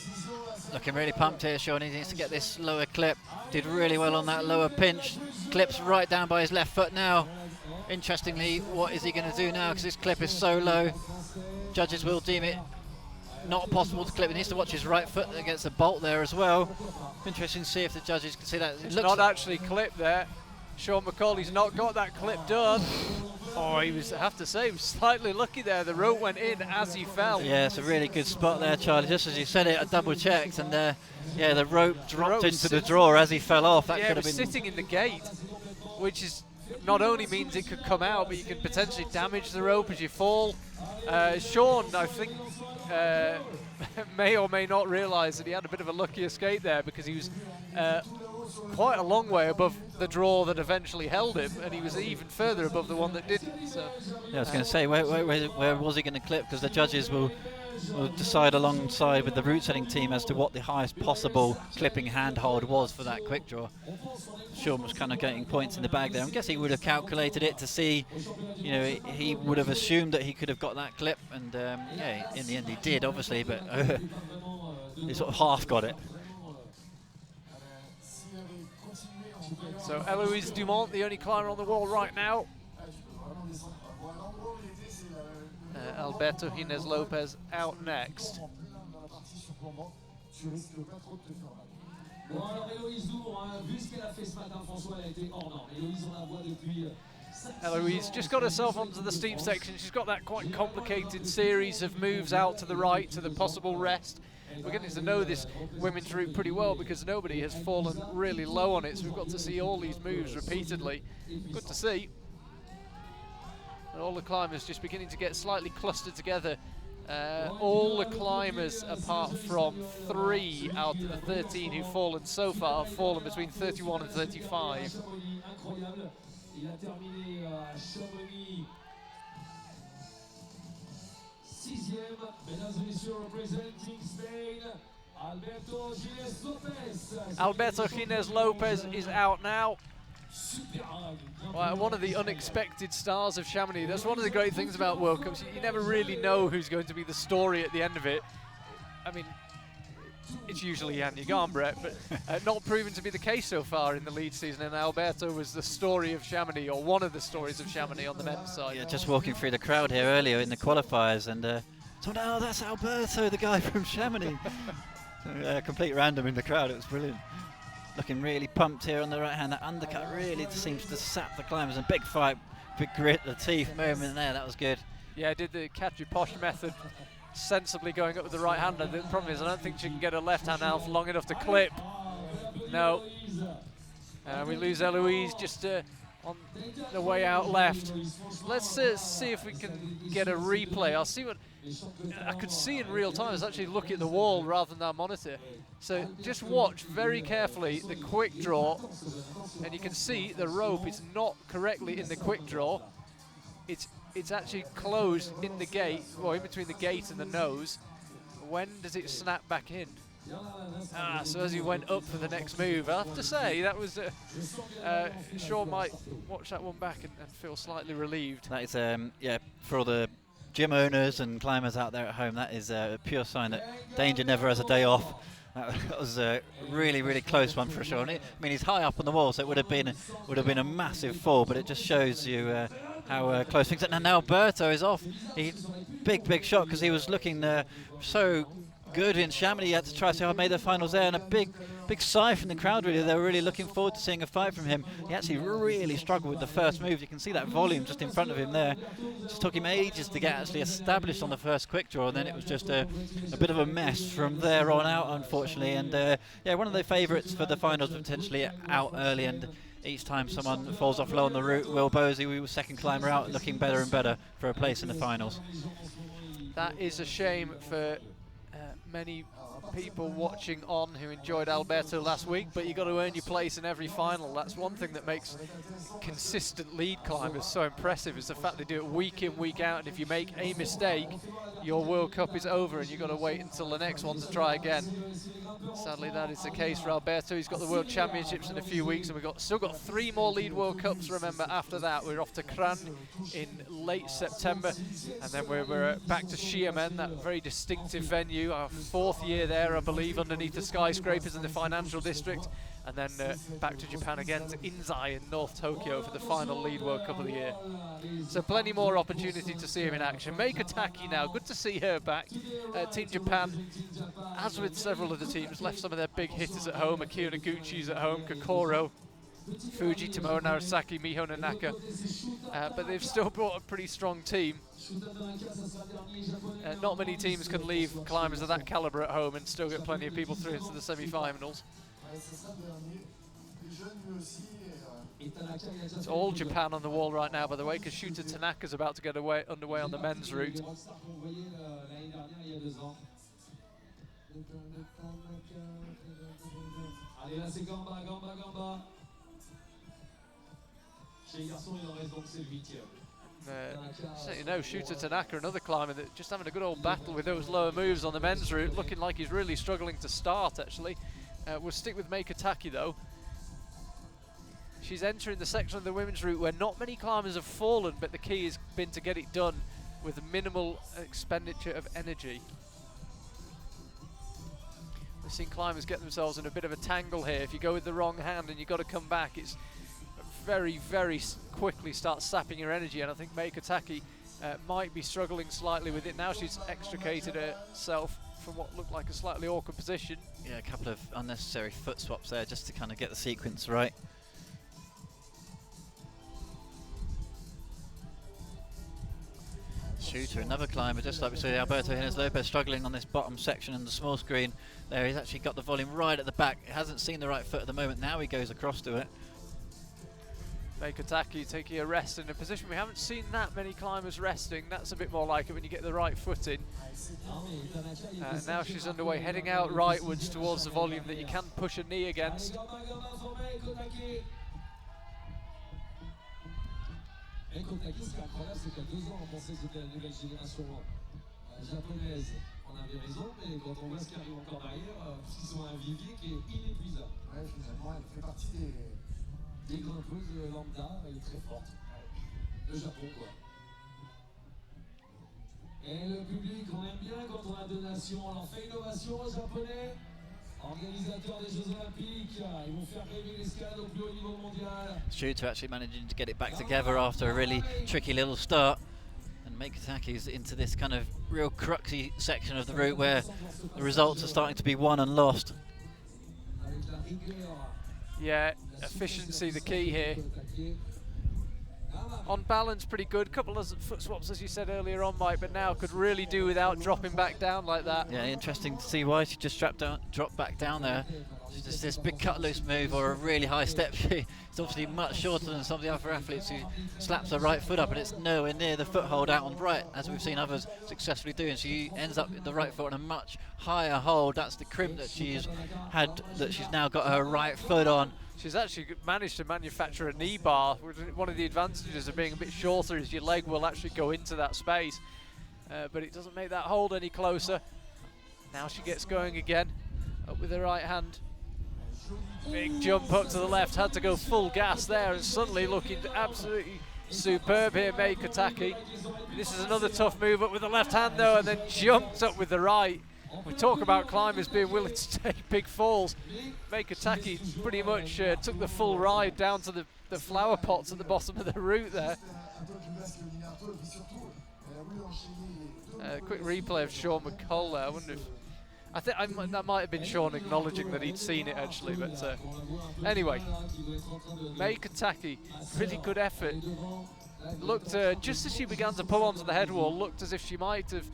Looking really pumped here, Sean. He needs to get this lower clip. Did really well on that lower pinch. Clips right down by his left foot now. Interestingly, what is he going to do now? Because this clip is so low. Judges will deem it not possible to clip. He needs to watch his right foot against the bolt there as well. Interesting to see if the judges can see that. It's not actually clipped there. Sean Mccoll, he's not got that clip done. Oh, I have to say, he was slightly lucky there. The rope went in as he fell. Yeah, it's a really good spot there, Charlie. Just as you said it, I double checked, and yeah, the rope dropped into the drawer as he fell off. That could have been sitting in the gate, which is not only means it could come out, but you can potentially damage the rope as you fall. Sean, I think, may or may not realise that he had a bit of a lucky escape there, because he was quite a long way above the drawer that eventually held him, and he was even further above the one that didn't. So yeah, I was going to say, where was he going to clip? Because the judges will decide alongside with the route setting team as to what the highest possible clipping handhold was for that quick draw. Sean was kind of getting points in the bag there. I guess he would have calculated it to see, you know, he would have assumed that he could have got that clip, and yeah, in the end he did, obviously, but he sort of half got it. So Eloise Dumont, the only climber on the wall right now. Alberto Gines Lopez out next. Eloise just got herself onto the steep section. She's got that quite complicated series of moves out to the right to the possible rest. We're getting to know this women's route pretty well because nobody has fallen really low on it, so we've got to see all these moves repeatedly. Good to see. And all the climbers just beginning to get slightly clustered together. All the climbers, apart from 3 out of the 13 who've fallen so far, have fallen between 31 and 35. Alberto Gines Lopez is out now. Well, one of the unexpected stars of Chamonix. That's one of the great things about World Cups. You never really know who's going to be the story at the end of it. I mean, it's usually Jan Garnbret, but not proven to be the case so far in the lead season. And Alberto was the story of Chamonix, or one of the stories of Chamonix on the men's side. Yeah, just walking through the crowd here earlier in the qualifiers, and so now that's Alberto, the guy from Chamonix. Complete random in the crowd. It was brilliant. Looking really pumped here on the right hand. That undercut really seems to sap the climbers. And big fight, big grit, the teeth moment there. That was good. Yeah, did the Katri Posh method, sensibly going up with the right hand. The problem is I don't think she can get her left hand out long enough to clip. No. We lose Eloise just on the way out left. Let's see if we can get a replay. I'll see what I could see in real time. I was actually looking at the wall rather than our monitor. So just watch very carefully the quick draw, and you can see the rope is not correctly in the quick draw. It's actually closed in the gate, or in between the gate and the nose. When does it snap back in? So as he went up for the next move, I have to say that was Sean might watch that one back and feel slightly relieved. That is, yeah, for all the gym owners and climbers out there at home, that is a pure sign that danger never has a day off. That was a really, really close one for Sean. I mean, he's high up on the wall, so it would have been a massive fall, but it just shows you how close things are. And now Alberto is off. Big shot, because he was looking so good in Chamonix. He had to try so hard, made the finals there, and a big sigh from the crowd. Really, they were really looking forward to seeing a fight from him. He actually really struggled with the first move. You can see that volume just in front of him there. It just took him ages to get actually established on the first quick draw, and then it was just a bit of a mess from there on out, unfortunately. And yeah, one of the favourites for the finals, potentially out early, and each time someone falls off low on the route, Will Bosey, who was second climber out, looking better and better for a place in the finals. That is a shame for many people watching on who enjoyed Alberto last week, but you got to earn your place in every final. That's one thing that makes consistent lead climbers so impressive, is the fact they do it week in, week out, and if you make a mistake, your World Cup is over and you've got to wait until the next one to try again. Sadly, that is the case for Alberto. He's got the World Championships in a few weeks, and we've still got 3 more lead World Cups, remember, after that. We're off to Cran in late September, and then we're back to Xiamen, that very distinctive venue, our 4th year there, I believe, underneath the skyscrapers in the financial district, and then back to Japan again, to Inzai in North Tokyo for the final lead World Cup of the year. So plenty more opportunity to see him in action. Meiko Taki now, good to see her back. Team Japan, as with several of the teams, left some of their big hitters at home. Akio Noguchi's at home, Kokoro, Fuji, Tomoe Narasaki, Miho Nanaka, but they've still brought a pretty strong team. Not many teams can leave climbers of that calibre at home and still get plenty of people through into the semi-finals. It's all Japan on the wall right now, by the way, because Shooter Tanaka's about to get underway on the men's route. So you know, Shooter Tanaka, another climber that just having a good old battle with those lower moves on the men's route, looking like he's really struggling to start, actually. We'll stick with Meiko Taki though. She's entering the section of the women's route where not many climbers have fallen, but the key has been to get it done with minimal expenditure of energy. We've seen climbers get themselves in a bit of a tangle here. If you go with the wrong hand and you've got to come back, it's very quickly start sapping your energy, and I think Meiko Taki might be struggling slightly with it. Now she's extricated herself from what looked like a slightly awkward position. Yeah, a couple of unnecessary foot swaps there just to kind of get the sequence right. Shooter, another climber, just like we saw Alberto Jimenez Lopez struggling on this bottom section on the small screen there. He's actually got the volume right at the back. He hasn't seen the right foot at the moment. Now he goes across to it. Meiko Taki taking a rest in a position we haven't seen that many climbers resting. That's a bit more like it when you get the right foot in. Now she's underway, heading out rightwards towards the volume that you can push a knee against. Meiko Taki, ce qui est incroyable, c'est qu'il y a 2 ans, on pensait que c'était la nouvelle génération japonaise. On avait raison, mais quand on voit ce qui arrive encore derrière, ils sont un vivier qui est inépuisable. Ouais, finalement, elle fait partie des grimpeuses lambda, elle est très forte. Le Japon, quoi. Et le public, on aime bien quand on a 2 nations. Alors, fait innovation aux Japonais. Organisateurs des Jeux Olympiques, ils vont faire rêver l'escalade au plus haut niveau mondial. Shooter actually managing to get it back together after a really tricky little start. And Meiko Taki's into this kind of real cruxy section of the route where the results are starting to be won and lost. Yeah, efficiency the key here. On balance, pretty good. Couple of foot swaps, as you said earlier on, Mike, but now could really do without dropping back down like that. Yeah, interesting to see why she just dropped back down there. Just this big cut loose move or a really high step. She's obviously much shorter than some of the other athletes who slaps her right foot up, and it's nowhere near the foothold out on right, as we've seen others successfully do. And she ends up with the right foot on a much higher hold. That's the crimp that she's had, that she's now got her right foot on. She's actually managed to manufacture a knee bar. One of the advantages of being a bit shorter is your leg will actually go into that space, but it doesn't make that hold any closer. Now she gets going again, up with her right hand. Big jump up to the left, had to go full gas there, and suddenly looking absolutely superb here, Mccoll. This is another tough move up with the left hand though, and then jumped up with the right. We talk about climbers being willing to take big falls. Mccoll pretty much took the full ride down to the flower pots at the bottom of the route there. Quick replay of Sean Mccoll there. I wonder if that might have been Sean acknowledging that he'd seen it actually, but anyway, Mccoll, pretty good effort. Looked just as she began to pull onto the head wall, looked as if she might have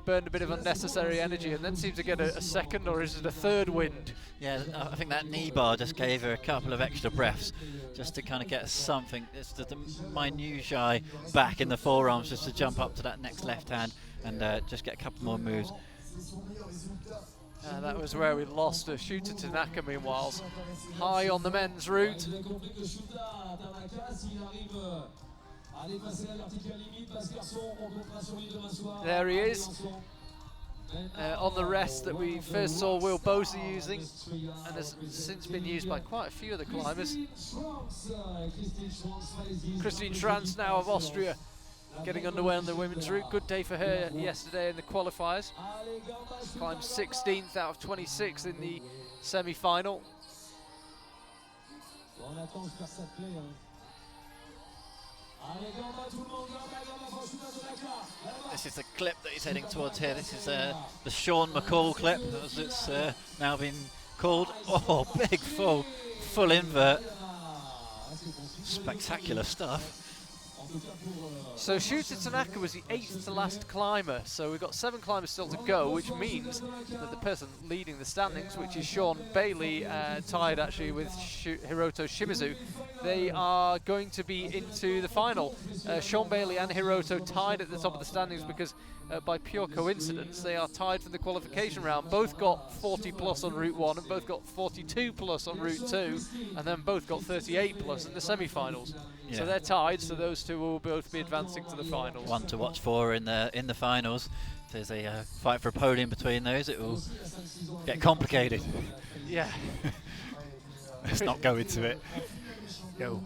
burned a bit of unnecessary energy, and then seemed to get a second, or is it a third wind? Yeah, I think that knee bar just gave her a couple of extra breaths, just to kind of get something. It's the minutiae back in the forearms, just to jump up to that next left hand and just get a couple more moves. That was where we lost her. Shooter Tanaka, meanwhile, high on the men's route. There he is, on the rest that we first saw Will Boser using, and has since been used by quite a few of the climbers. Christine Schranz now of Austria, getting underway on the women's route. Good day for her yesterday in the qualifiers. Climbed 16th out of 26 in the semi-final. This is the clip that he's heading towards here. This is the Sean Mccoll clip, as it's now been called. Oh, big full invert. Spectacular stuff. So Shooter Tanaka was the 8th to last climber, so we've got 7 climbers still to go, which means that the person leading the standings, which is Sean Bailey, tied actually with Hiroto Shimizu, they are going to be into the final. Sean Bailey and Hiroto tied at the top of the standings because by pure coincidence they are tied for the qualification round. Both got 40 plus on Route 1 and both got 42 plus on Route 2, and then both got 38 plus in the semi-finals. Yeah. So they're tied, so those two will both be advancing to the finals. One to watch for in the finals. If there's a fight for a podium between those, it will get complicated. Yeah. Let's not go into it. Go.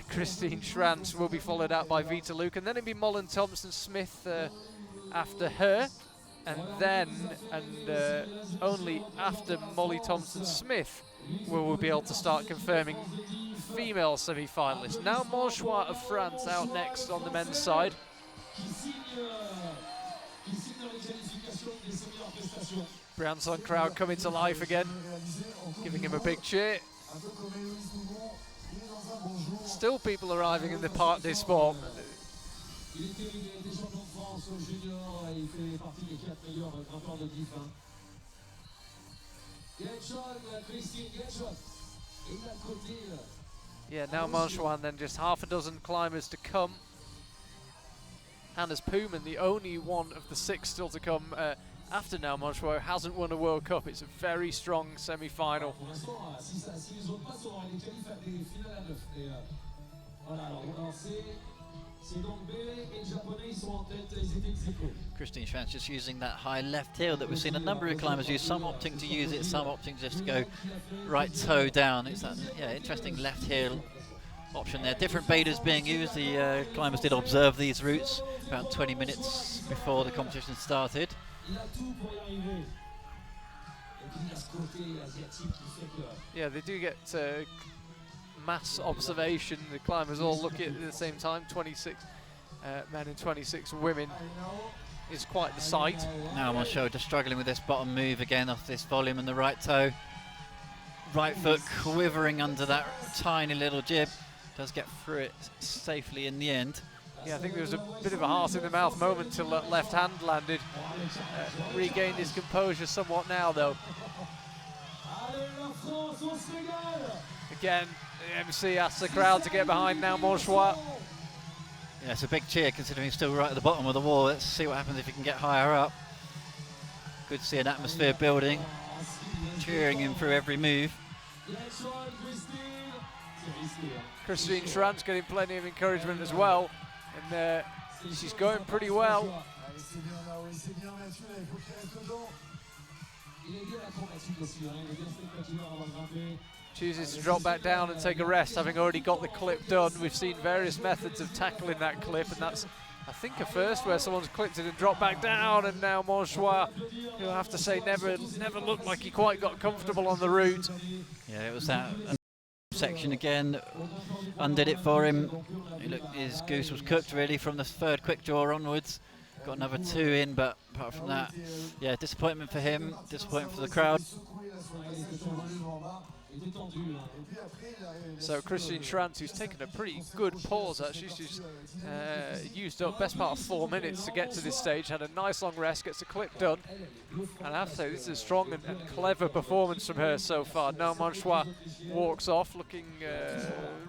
Christine Schranz will be followed out by Vita Luke, and then it'll be Mullen Thompson Smith after her, and then only after Molly Thompson Smith will we be able to start confirming female semi-finalists. Now Manchois of France out next on the men's side. Briançon crowd coming to life again, giving him a big cheer. Still people arriving in the Parc des Sports. Yeah, now Manchois, then just half a dozen climbers to come. Hannes Puman, the only one of the 6 still to come after now Manchois, hasn't won a World Cup. It's a very strong semi-final. Christine Schranz just using that high left heel that we've seen a number of climbers use, some opting to use it, some opting just to go right toe down. It's that interesting left heel option there. Different betas being used. The climbers did observe these routes about 20 minutes before the competition started. Yeah, they do get mass observation. The climbers all look at the same time. 26 men and 26 women is quite the sight. Now Manchois just struggling with this bottom move again off this volume and the right toe. Right foot quivering under that tiny little jib. Does get through it safely in the end. Yeah, I think there was a bit of a heart in the mouth moment till that left hand landed. Regained his composure somewhat now though. Again, the MC asks the crowd to get behind now Monchois. Yeah, it's a big cheer considering he's still right at the bottom of the wall. Let's see what happens if he can get higher up. Good to see an atmosphere building, cheering him through every move. Christine Schranz getting plenty of encouragement as well, and she's going pretty well. Chooses to drop back down and take a rest, having already got the clip done. We've seen various methods of tackling that clip, and that's, I think, a first where someone's clipped it and dropped back down, and now Monchois, who I have to say never looked like he quite got comfortable on the route. Yeah, it was that section again, undid it for him. His goose was cooked really from the third quick draw onwards. Got another 2 in, but apart from that, yeah, disappointment for him, disappointment for the crowd. So Christine Schranz, who's taken a pretty good pause actually, she's used up best part of 4 minutes to get to this stage, had a nice long rest, gets a clip done, and I have to say this is a strong and clever performance from her so far. Now Monchois walks off looking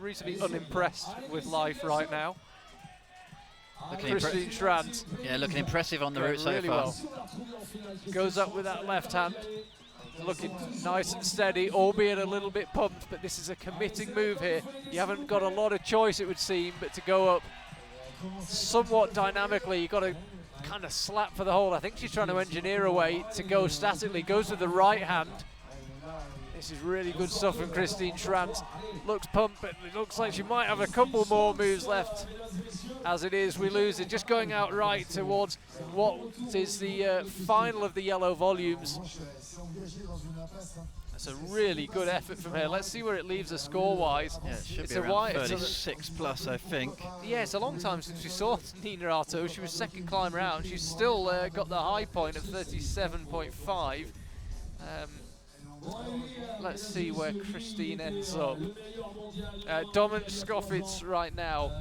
reasonably unimpressed with life right now. Christine Schranz, yeah, looking impressive on the route so really far. well. Goes up with that left hand, looking nice and steady, albeit a little bit pumped, but this is a committing move here. You haven't got a lot of choice, it would seem, but to go up somewhat dynamically, you've got to kind of slap for the hold. I think she's trying to engineer a way to go statically, goes with the right hand. This is really good stuff from Christine Schranz. Looks pumped, but it looks like she might have a couple more moves left. As it is, we lose it. Just going out right towards what is the final of the yellow volumes. That's a really good effort from her. Let's see where it leaves her score-wise. Yeah, it should be around 36 plus, I think. Yeah, it's a long time since we saw Nina Artaud. She was second climber out, and she's still got the high point of 37.5. Let's see where Christine ends up. Domen Skofitz right now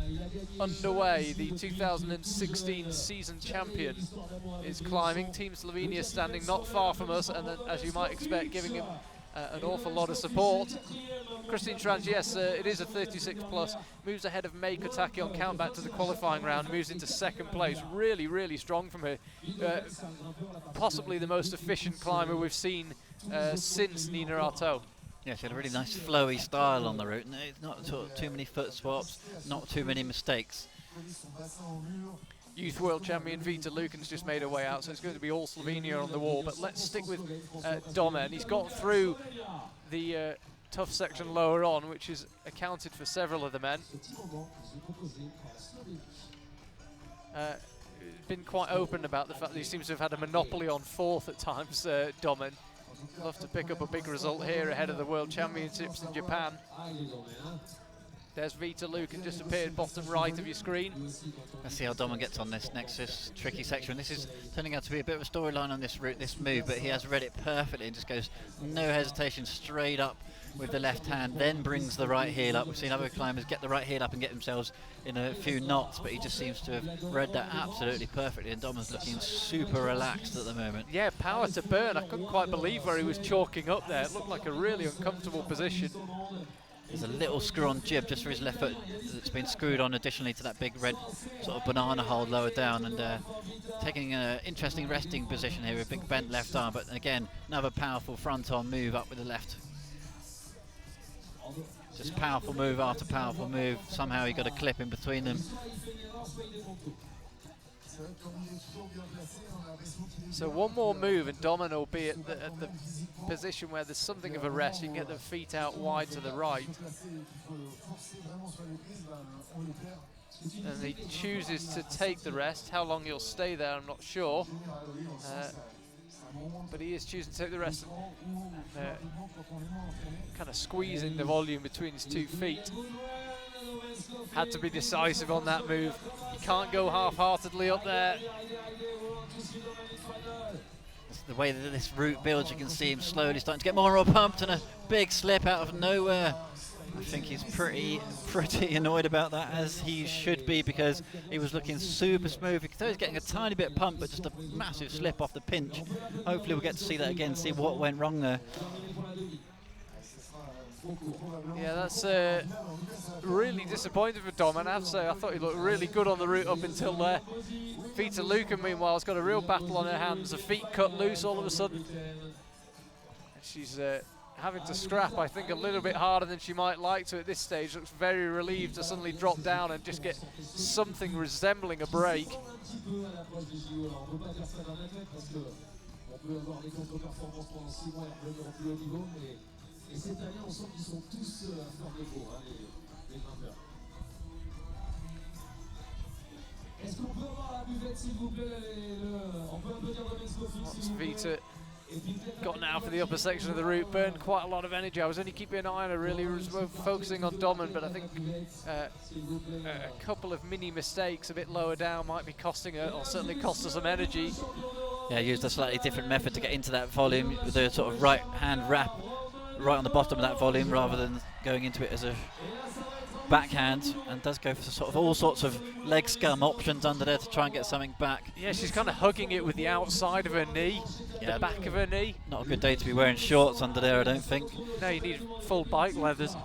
underway. The 2016 season champion is climbing. Team Slovenia standing not far from us, and then, as you might expect, giving him an awful lot of support. Christine Schranz, yes, it is a 36 plus, moves ahead of May Kotaki on count back to the qualifying round, moves into second place. Really, really strong from her. Possibly the most efficient climber we've seen since Nina Artaud. Yeah, she had a really nice flowy style on the route, and it's not too many foot swaps, not too many mistakes. Youth World Champion Vita Lukin's just made her way out, so it's going to be all Slovenia on the wall. But let's stick with Domen. He's got through the tough section lower on, which is accounted for several of the men. Been quite open about the fact that he seems to have had a monopoly on fourth at times, Domen. Love to pick up a big result here ahead of the World Championships in Japan. There's Vita Lukin just appeared bottom right of your screen. Let's see how Domen gets on this tricky section. This is turning out to be a bit of a storyline on this route, this move, but he has read it perfectly and just goes no hesitation straight up with the left hand, then brings the right heel up. We've seen other climbers get the right heel up and get themselves in a few knots, but he just seems to have read that absolutely perfectly, and Domen's looking super relaxed at the moment. Yeah, power to burn. I couldn't quite believe where he was chalking up there. It looked like a really uncomfortable position. There's a little screw on jib just for his left foot that's been screwed on additionally to that big red sort of banana hold lower down, and taking an interesting resting position here with a big bent left arm, but again, another powerful front on move up with the left. Just powerful move after powerful move. Somehow he got a clip in between them. So one more move and Domen will be at the position where there's something of a rest. You can get the feet out wide to the right. And he chooses to take the rest. How long he'll stay there, I'm not sure. But he is choosing to take the rest, kind of squeezing the volume between his 2 feet. Had to be decisive on that move. You can't go half-heartedly up there. The way that this route builds, you can see him slowly starting to get more and more pumped, and a big slip out of nowhere. I think he's pretty annoyed about that, as he should be, because he was looking super smooth. You can tell he's getting a tiny bit pumped, but just a massive slip off the pinch. Hopefully we'll get to see that again, see what went wrong there. Yeah, that's really disappointing for Dom, and I have to say I thought he looked really good on the route up until there. Vita Luca, meanwhile, has got a real battle on her hands. Her feet cut loose all of a sudden. She's having to scrap, I think, a little bit harder than she might like to at this stage. Looks very relieved to suddenly drop down and just get something resembling a break. Et cette année, on sent qu'ils sont tous fleurs de beau, hein, les grimpeurs. Est-ce qu'on peut avoir la buvette, s'il vous plaît? On peut applaudir Domaine Scofield, s'il vous plaît. Vita got now for the upper section of the route, burned quite a lot of energy. I was only keeping an eye on her, really focusing on Domen, but I think a couple of mini mistakes a bit lower down might be costing her, or certainly cost her some energy. Yeah, used a slightly different method to get into that volume with the sort of right hand wrap right on the bottom of that volume rather than going into it as a backhand, and does go for sort of all sorts of leg scum options under there to try and get something back. Yeah, she's kind of hugging it with the outside of her knee, the back of her knee. Not a good day to be wearing shorts under there, I don't think. No, you need full bike leathers.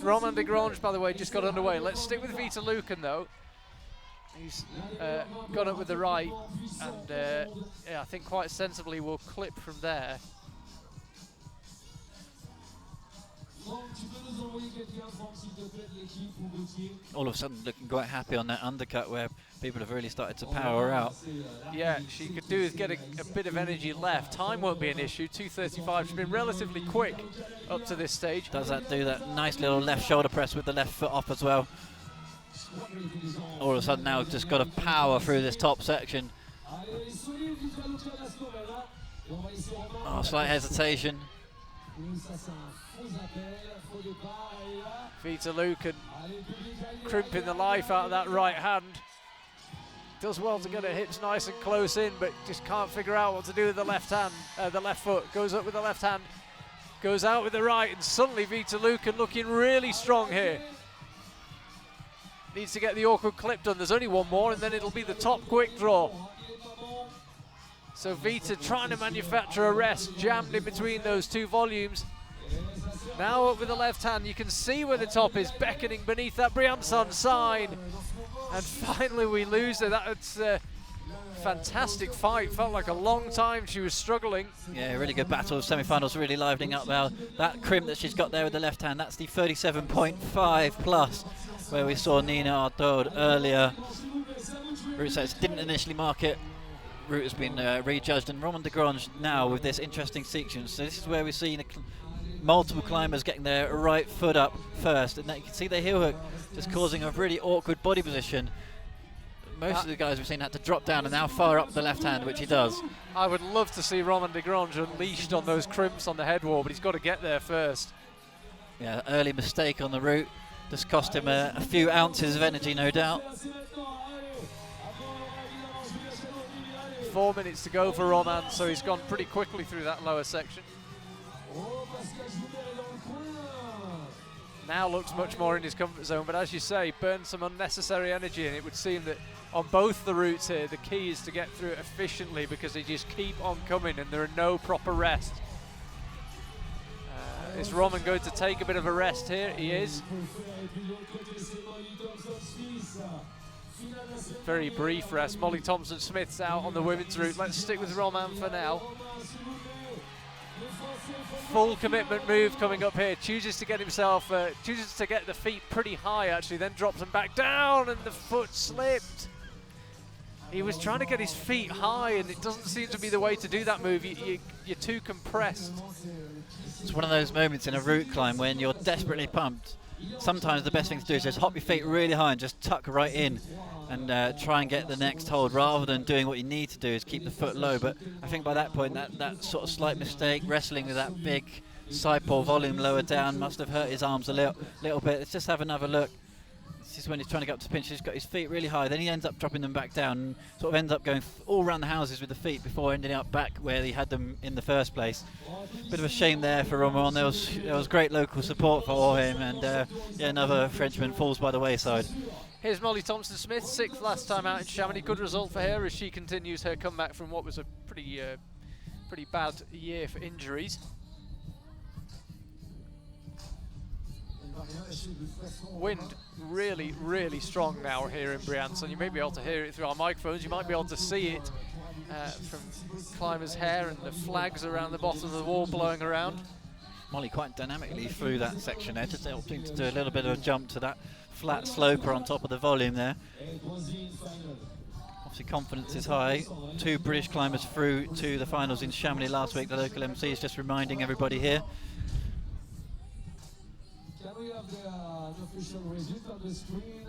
Romain Desgrange, by the way, just got underway. Let's stick with Vita Lucan, though. He's gone up with the right, and yeah, I think quite sensibly will clip from there. All of a sudden looking quite happy on that undercut where people have really started to power out. Yeah, she could do is get a bit of energy left. Time won't be an issue, 2:35. She's been relatively quick up to this stage. Does that do that nice little left shoulder press with the left foot off as well. All of a sudden now just got to power through this top section. Oh, slight hesitation. Vita Lucan crimping the life out of that right hand. Does well to get her hips nice and close in, but just can't figure out what to do with the left hand, the left foot. Goes up with the left hand, goes out with the right, and suddenly Vita Lucan looking really strong here. Needs to get the awkward clip done. There's only one more, and then it'll be the top quick draw. So Vita trying to manufacture a rest, jammed in between those two volumes. Now up with the left hand, you can see where the top is, beckoning beneath that Briançon sign. And finally we lose her. That's a fantastic fight. Felt like a long time she was struggling. Yeah, really good battle. Semi-finals really livening up now. That crimp that she's got there with the left hand, that's the 37.5 plus, where we saw Nina Artaud earlier. Route sets didn't initially mark it. Route has been rejudged, and Romain Desgrange now with this interesting sequence. So this is where we've seen multiple climbers getting their right foot up first, and you can see the heel hook just causing a really awkward body position. Most of the guys we've seen had to drop down and now fire up the left hand, which he does. I would love to see Romain Desgrange unleashed on those crimps on the head wall, but he's got to get there first. Yeah, early mistake on the route. Just cost him a few ounces of energy, no doubt. 4 minutes to go for Romain, so he's gone pretty quickly through that lower section. Now looks much more in his comfort zone, but as you say, burned some unnecessary energy, and it would seem that on both the routes here, the key is to get through it efficiently because they just keep on coming and there are no proper rests. Is Romain going to take a bit of a rest here? He is. Very brief rest. Molly Thompson-Smith's out on the women's route. Let's stick with Romain for now. Full commitment move coming up here. Chooses to get himself, chooses to get the feet pretty high actually, then drops them back down and the foot slipped. He was trying to get his feet high and it doesn't seem to be the way to do that move. You're too compressed. It's one of those moments in a route climb when you're desperately pumped. Sometimes the best thing to do is just hop your feet really high and just tuck right in and try and get the next hold, rather than doing what you need to do is keep the foot low. But I think by that point that sort of slight mistake, wrestling with that big side pull volume lower down, must have hurt his arms a little bit. Let's just have another look. This is when he's trying to get up to pinch. He's got his feet really high, then he ends up dropping them back down and sort of ends up going all around the houses with the feet before ending up back where he had them in the first place. Bit of a shame there for Romain. There was great local support for him, and yeah, another Frenchman falls by the wayside. Here's Molly Thompson-Smith, 6th last time out in Chamonix. Good result for her as she continues her comeback from what was a pretty pretty bad year for injuries. Wind really, really strong now here in Briançon. You may be able to hear it through our microphones. You might be able to see it from climbers' hair and the flags around the bottom of the wall blowing around. Molly quite dynamically through that section there, just opting to do a little bit of a jump to that flat sloper on top of the volume there. Obviously confidence is high. 2 British climbers through to the finals in Chamonix last week. The local MC is just reminding everybody here. Can we have the official result on the screen?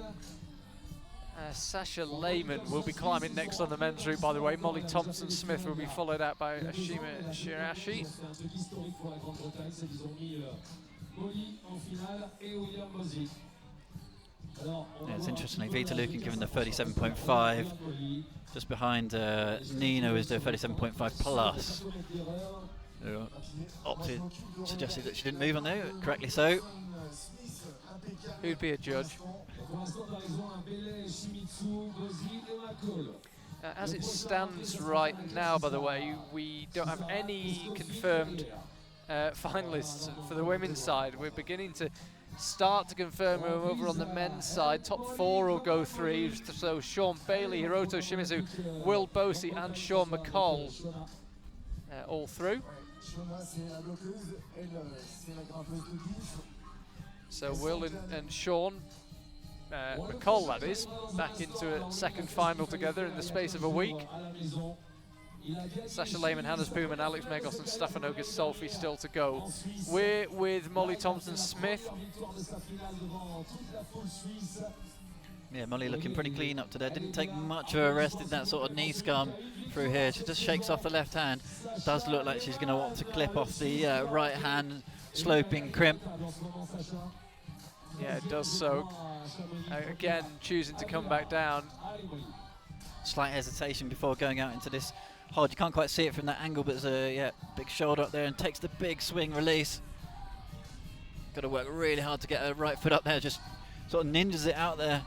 Sasha Lehman will be climbing next on the men's route, by the way. Molly Thompson Smith will be followed out by Ashima Shirashi. Yeah, it's interesting. Vita Lukin given the 37.5. Just behind Nino is the 37.5 plus. Opted, suggested that she didn't move on there, correctly so. Who'd be a judge? As it stands right now, by the way, we don't have any confirmed finalists for the women's side. We're beginning to start to confirm them over on the men's side. Top 4 will go 3, so Sean Bailey, Hiroto Shimizu, Will Bosey and Sean Mccoll all through. So Will and Sean, Mccoll that is, back into a second final together in the space of a week. Sasha Lehman, Hannes Booman, Alex Megos and Stefanogas Solfi still to go. We're with Molly Thompson Smith. Yeah, Molly looking pretty clean up to there. Didn't take much of a rest in that sort of knee scum through here. She just shakes off the left hand. Does look like she's going to want to clip off the right hand sloping crimp. Yeah, it does so. Again, choosing to come back down. Slight hesitation before going out into this hold. You can't quite see it from that angle, but there's a big shoulder up there and takes the big swing release. Got to work really hard to get her right foot up there. Just sort of ninjas it out there.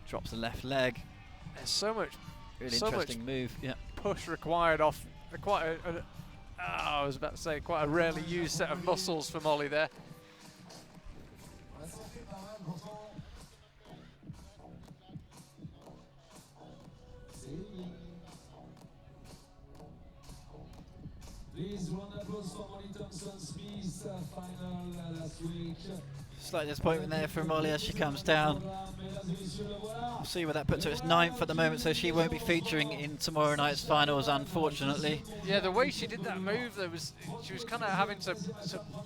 Drops the left leg. There's so much, really interesting move. Yeah, push required off quite I was about to say quite a rarely used set of muscles for Molly there. Please round of applause for Molly Thompson Smith, final last week. Slight disappointment there for Molly as she comes down. We'll see where that puts her. It's 9th at the moment, so she won't be featuring in tomorrow night's finals, unfortunately. Yeah, the way she did that move, she was kind of having to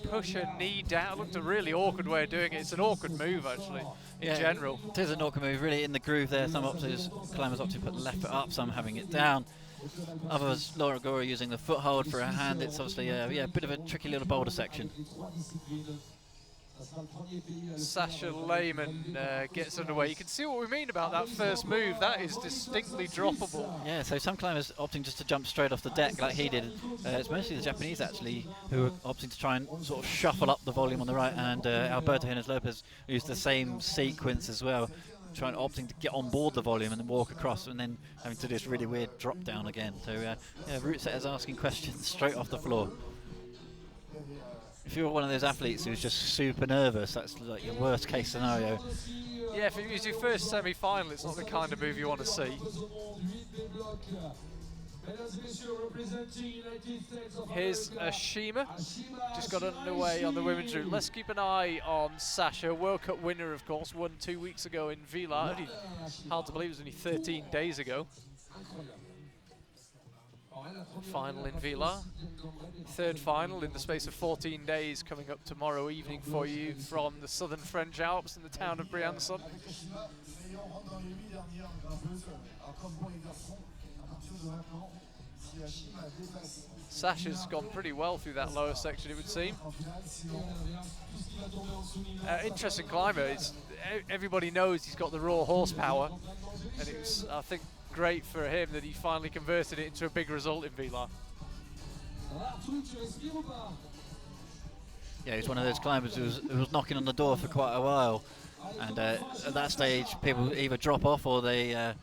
push her knee down. It looked a really awkward way of doing it. It's an awkward move, actually, in general. It is an awkward move, really in the groove there. Some climbers opt to put the left foot up, some having it down. Others, Laura Gora using the foothold for her hand. It's obviously a bit of a tricky little boulder section. Sasha Lehman gets underway. You can see what we mean about that first move. That is distinctly droppable. Yeah, so some climbers opting just to jump straight off the deck like he did. It's mostly the Japanese actually who are opting to try and sort of shuffle up the volume on the right, and Alberto Jimenez Lopez used the same sequence as well, opting to get on board the volume and then walk across, and then having to do this really weird drop down again. So route setters asking questions straight off the floor. If you're one of those athletes who's just super nervous, that's like your worst case scenario. Yeah, if it was your first semi-final, it's not the kind of move you want to see. Here's Ashima, just got underway on the women's route. Let's keep an eye on Sasha, World Cup winner, of course, won 2 weeks ago in Vila. Hard to believe it was only 13 days ago. Final in Vila. Third final in the space of 14 days coming up tomorrow evening for you from the southern French Alps in the town of Briançon. Sasha's gone pretty well through that lower section, it would seem. Interesting climber. Everybody knows he's got the raw horsepower, and it was, I think, great for him that he finally converted it into a big result in Vila. Yeah, he's one of those climbers who was knocking on the door for quite a while, and at that stage people either drop off or they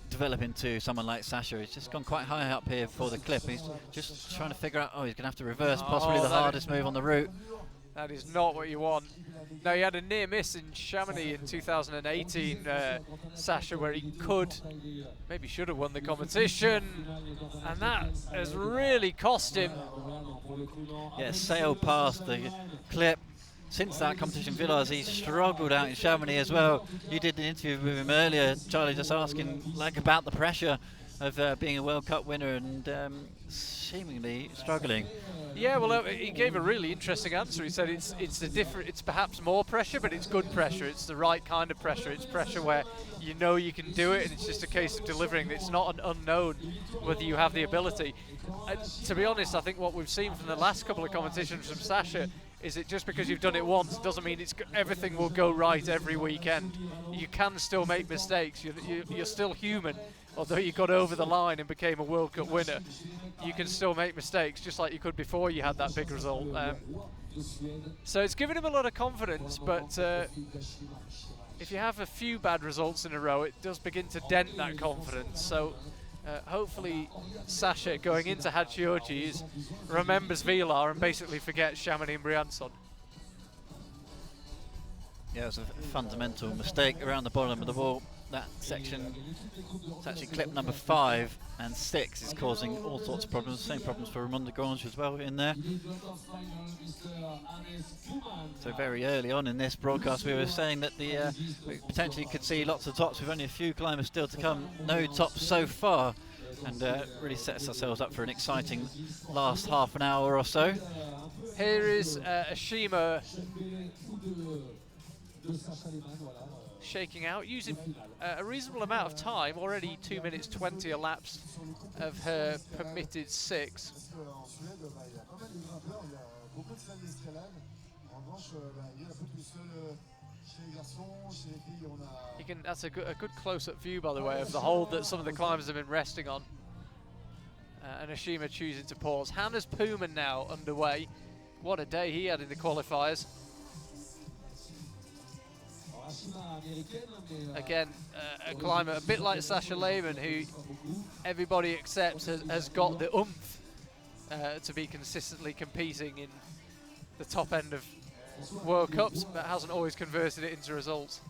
develop into someone like Sasha. He's just gone quite high up here for the clip. He's just trying to figure out, he's going to have to reverse possibly the hardest move on the route. That is not what you want. Now, he had a near miss in Chamonix in 2018, Sasha, where he maybe should have won the competition, and that has really cost him. Yeah, sailed past the clip. Since that competition, Villars, he's struggled out in Chamonix as well. You did an interview with him earlier, Charlie, just asking about the pressure of being a World Cup winner and seemingly struggling. Yeah, well, he gave a really interesting answer. He said it's perhaps more pressure, but it's good pressure. It's the right kind of pressure. It's pressure where you know you can do it, and it's just a case of delivering. It's not an unknown whether you have the ability. To be honest, I think what we've seen from the last couple of competitions from Sasha is it just because you've done it once doesn't mean everything will go right every weekend. You can still make mistakes. You're still human. Although you got over the line and became a World Cup winner, you can still make mistakes just like you could before you had that big result. So it's given him a lot of confidence, but if you have a few bad results in a row, it does begin to dent that confidence. So hopefully Sasha going into Hachioji remembers Vilar and basically forgets Chamonix and Briançon. Yeah, it was a fundamental mistake around the bottom of the wall. That section, it's actually clip number 5 and 6 is causing all sorts of problems. Same problems for Ramon de Grange as well in there. So very early on in this broadcast we were saying that we potentially could see lots of tops with only a few climbers still to come. No tops so far, and really sets ourselves up for an exciting last half an hour or so. Here is Ashima shaking out, using a reasonable amount of time, already 2 minutes 20 elapsed of her permitted 6. That's a good close-up view, by the way, of the hold that some of the climbers have been resting on. And Ashima choosing to pause. Hannes Puman now underway. What a day he had in the qualifiers. Again, a climber a bit like Sasha Lehmann, who everybody accepts has got the oomph to be consistently competing in the top end of World Cups, but hasn't always converted it into results.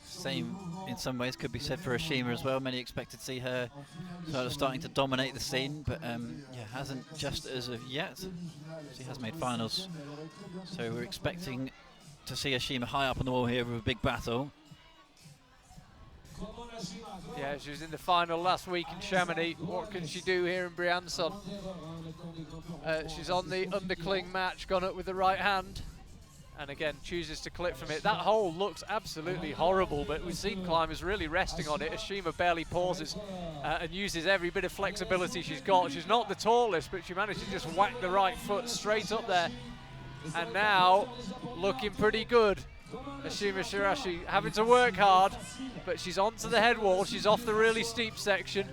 Same in some ways could be said for Ashima as well. Many expected to see her sort of starting to dominate the scene, but yeah, hasn't just as of yet. She has made finals, so we're expecting to see Ashima high up on the wall here with a big battle. Yeah, she was in the final last week in Chamonix. What can she do here in Briançon? She's on the undercling match, gone up with the right hand, and again chooses to clip from it. That hole looks absolutely horrible, but we've seen climbers really resting on it. Ashima barely pauses and uses every bit of flexibility she's got. She's not the tallest, but she managed to just whack the right foot straight up there, and now looking pretty good. Ashima Shirashi having to work hard, but she's onto the head wall. She's off the really steep section.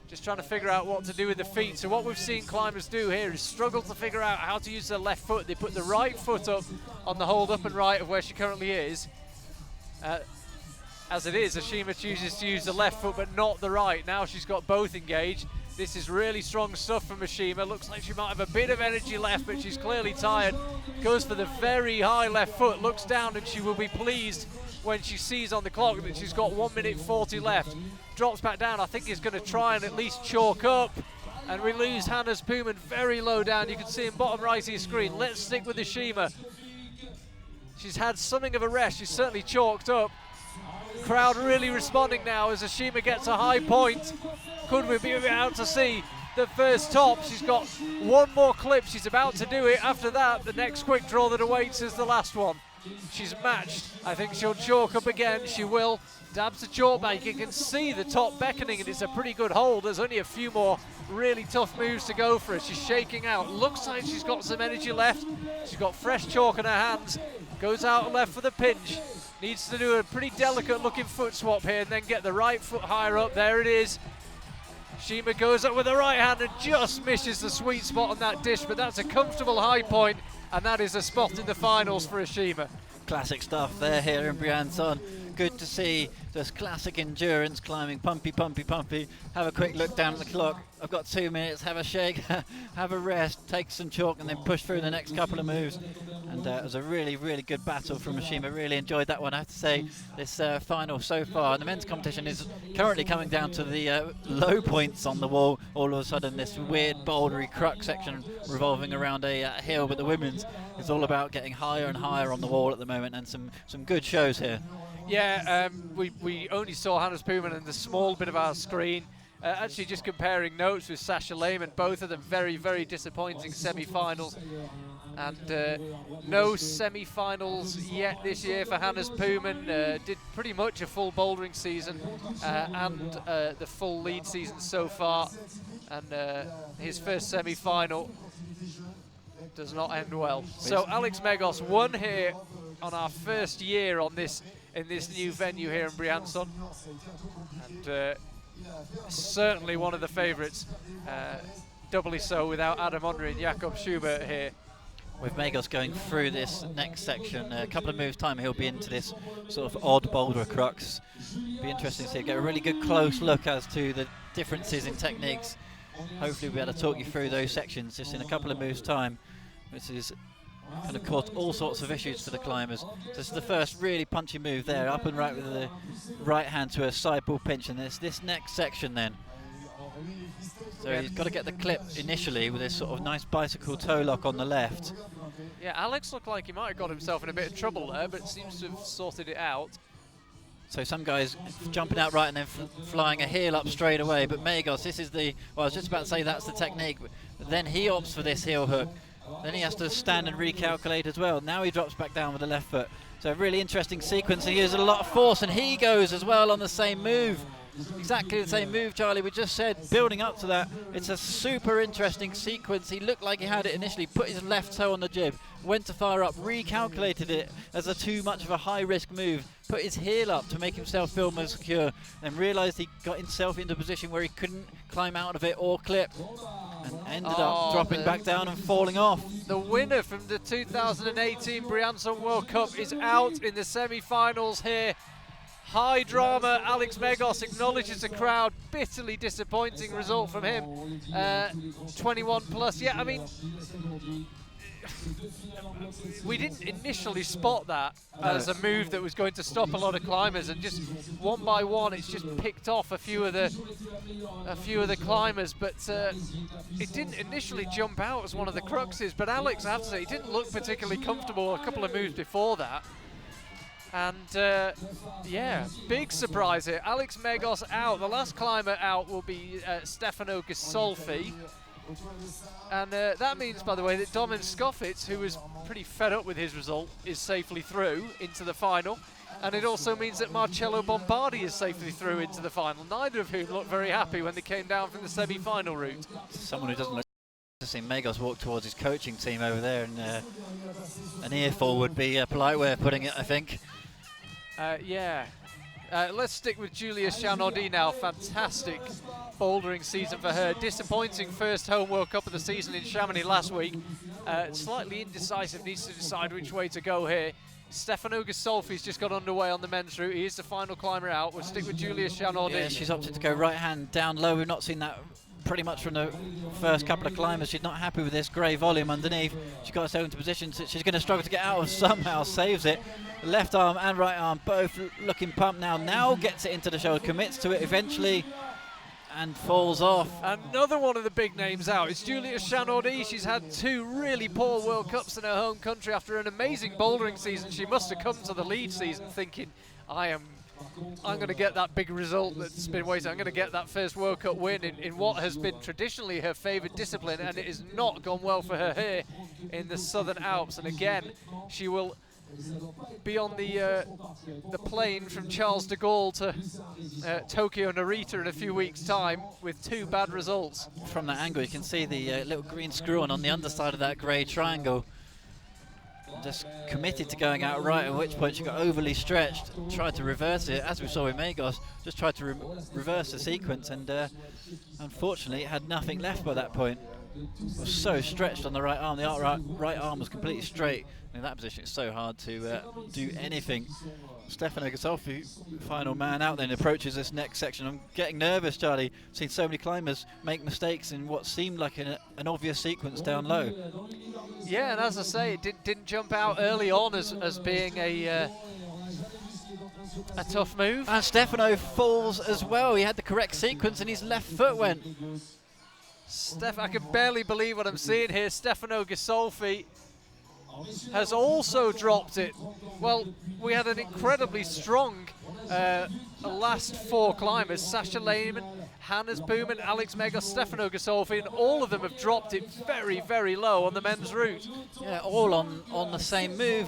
Just trying to figure out what to do with the feet. So what we've seen climbers do here is struggle to figure out how to use their left foot. They put the right foot up on the hold up and right of where she currently is. As it is, Ashima chooses to use the left foot but not the right. Now she's got both engaged. This is really strong stuff from Ashima. Looks like she might have a bit of energy left, but she's clearly tired. Goes for the very high left foot, looks down, and she will be pleased when she sees on the clock that she's got 1 minute 40 left. Drops back down. I think he's going to try and at least chalk up. And we lose Hannes Puman very low down. You can see him bottom right of your screen. Let's stick with Ashima. She's had something of a rest. She's certainly chalked up. Crowd really responding now as Ashima gets a high point. Could we be about to see the first top? She's got one more clip. She's about to do it. After that, the next quick draw that awaits is the last one. She's matched. I think she'll chalk up again. She will. Dabs the chalk back. You can see the top beckoning, and it's a pretty good hold. There's only a few more really tough moves to go for her. She's shaking out. Looks like she's got some energy left. She's got fresh chalk in her hands. Goes out left for the pinch. Needs to do a pretty delicate looking foot swap here and then get the right foot higher up. There it is. Shima goes up with the right hand and just misses the sweet spot on that dish, but that's a comfortable high point. and that is a spot in the finals for Ashima. Classic stuff there here in Briançon. Good to see this classic endurance climbing, pumpy, pumpy, pumpy. Have a quick look down at the clock. I've got 2 minutes, have a shake, have a rest, take some chalk and then push through the next couple of moves. And it was a really, really good battle from Ashima. Really enjoyed that one, I have to say, this final so far. And the men's competition is currently coming down to the low points on the wall. All of a sudden this weird bouldery crux section revolving around a hill, but the women's is all about getting higher and higher on the wall at the moment, and some good shows here. Yeah, we only saw Hannes Puman in the small bit of our screen. Actually just comparing notes with Sasha Lehmann, both of them very, very disappointing semi-finals. And no semi-finals yet this year for Hannes Puman. Did pretty much a full bouldering season and the full lead season so far. And his first semi-final does not end well. So Alex Megos won here on our first year on this in this new venue here in Briançon, and certainly one of the favourites, doubly so without Adam Onry and Jakob Schubert here. With Megos going through this next section, a couple of moves time he'll be into this sort of odd boulder crux. Be interesting to see, get a really good close look as to the differences in techniques. Hopefully we'll be able to talk you through those sections just in a couple of moves time, which is kind of caused all sorts of issues for the climbers. So this is the first really punchy move there, up and right with the right hand to a side pull pinch, and it's this next section then. So he's got to get the clip initially with this sort of nice bicycle toe lock on the left. Yeah, Alex looked like he might have got himself in a bit of trouble there, but seems to have sorted it out. So some guys jumping out right and then flying a heel up straight away, but Megos, this is the, well I was just about to say that's the technique, but then he opts for this heel hook. Then he has to stand and recalculate as well. Now he drops back down with the left foot. So a really interesting sequence. He uses a lot of force and he goes as well on the same move. Exactly the same move, Charlie, we just said, building up to that. It's a super interesting sequence. He looked like he had it initially, put his left toe on the jib, went to fire up, recalculated it as a too much of a high risk move, put his heel up to make himself feel more secure, then realised he got himself into a position where he couldn't climb out of it or clip, and ended up dropping back down and falling off. The winner from the 2018 Briançon World Cup is out in the semi-finals here. High drama, Alex Megos acknowledges the crowd, bitterly disappointing result from him. 21 plus, yeah, I mean, we didn't initially spot that as a move that was going to stop a lot of climbers, and just one by one it's just picked off a few of the climbers, but it didn't initially jump out as one of the cruxes. But Alex, I have to say, he didn't look particularly comfortable a couple of moves before that. And yeah, big surprise here. Alex Megos out. The last climber out will be Stefano Gisolfi. And that means, by the way, that Domin Skoffitz, who was pretty fed up with his result, is safely through into the final. And it also means that Marcello Bombardi is safely through into the final, neither of whom looked very happy when they came down from the semi-final route. Someone who doesn't look to see Megos walk towards his coaching team over there, and an earful would be a polite way of putting it, I think. Yeah. Let's stick with Julia Chanaudy now. Fantastic bouldering season for her. Disappointing first home World Cup of the season in Chamonix last week. Slightly indecisive, needs to decide which way to go here. Stefano Gisolfi's just got underway on the men's route. He is the final climber out. We'll stick with Julia Chanaudy. Yeah, she's opted to go right hand down low. We've not seen that pretty much from the first couple of climbers. She's not happy with this grey volume underneath. She got herself into position that she's going to struggle to get out of, somehow saves it. Left arm and right arm both looking pumped now gets it into the shoulder, commits to it eventually and falls off. Another one of the big names out is Julia Chanaudy. She's had 2 really poor World Cups in her home country. After an amazing bouldering season, she must have come to the lead season thinking, I'm going to get that big result that's been waiting. I'm going to get that first World Cup win in what has been traditionally her favoured discipline, and it has not gone well for her here in the Southern Alps. And again, she will be on the plane from Charles de Gaulle to Tokyo Narita in a few weeks' time with 2 bad results. From that angle, you can see the little green screw on the underside of that grey triangle. Just committed to going out right, at which point she got overly stretched, tried to reverse it, as we saw with Megos, just tried to reverse the sequence, and unfortunately it had nothing left by that point. was so stretched on the right arm. The right arm was completely straight. In that position, it's so hard to do anything. Stefano Ghisolfi, final man out, then approaches this next section. I'm getting nervous, Charlie. I've seen so many climbers make mistakes in what seemed like an obvious sequence down low. Yeah, and as I say, it didn't jump out early on as being a tough move. And Stefano falls as well. He had the correct sequence and his left foot went. I can barely believe what I'm seeing here. Stefano Ghisolfi has also dropped it. Well, we had an incredibly strong last 4 climbers. Sasha Lehmann, Hannes Boomen, Alex Mccoll, Stefano Ghisolfi, and all of them have dropped it very, very low on the men's route. Yeah, all on the same move.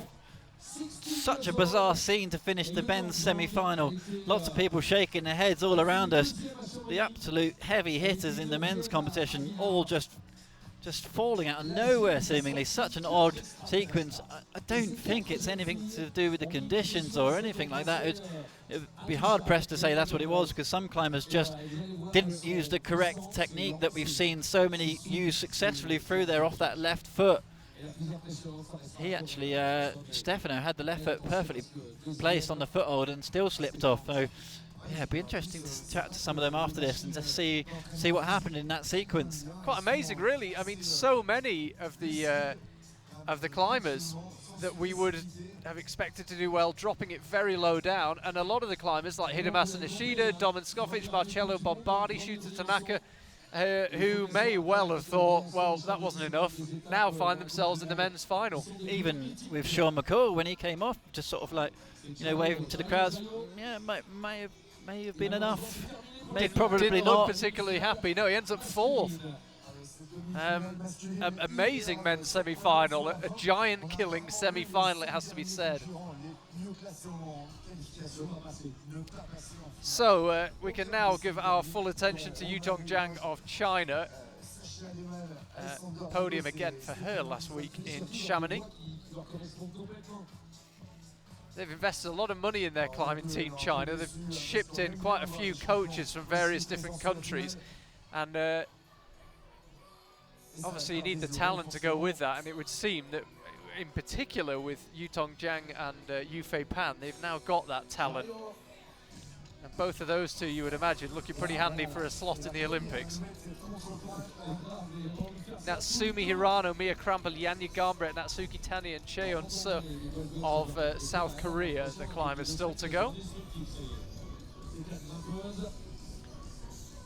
Such a bizarre scene to finish the men's semi-final. Lots of people shaking their heads all around us. The absolute heavy hitters in the men's competition all just falling out of nowhere seemingly. Such an odd sequence. I don't think it's anything to do with the conditions or anything like that. It'd be hard pressed to say that's what it was, because some climbers just didn't use the correct technique that we've seen so many use successfully through there off that left foot. He actually, Stefano had the left foot perfectly placed on the foothold and still slipped off. So yeah, it'd be interesting to chat to some of them after this and just see what happened in that sequence. Quite amazing, really. I mean, so many of the climbers that we would have expected to do well, dropping it very low down, and a lot of the climbers like Hidemasa Nishida, Domen Skofic, Marcello Bombardi, Shuta Tanaka, who may well have thought, well, that wasn't enough, now find themselves in the men's final. Even with Sean McColl, when he came off, just sort of like, you know, waving to the crowds, yeah, may have been enough. Probably didn't not look particularly happy. No, he ends up 4th. Amazing men's semi-final, a giant-killing semi-final, it has to be said. So we can now give our full attention to Yutong Jiang of China. Podium again for her last week in Chamonix. They've invested a lot of money in their climbing team, China. They've shipped in quite a few coaches from various different countries, and obviously you need the talent to go with that, and it would seem that in particular with Yutong Jiang and Yufei Pan, they've now got that talent. And both of those two, you would imagine, looking pretty handy for a slot in the Olympics. Natsumi Hirano, Mia Krampel, Yanya Gambret, Natsuki Tani and Cheon Seo of South Korea, the climbers still to go.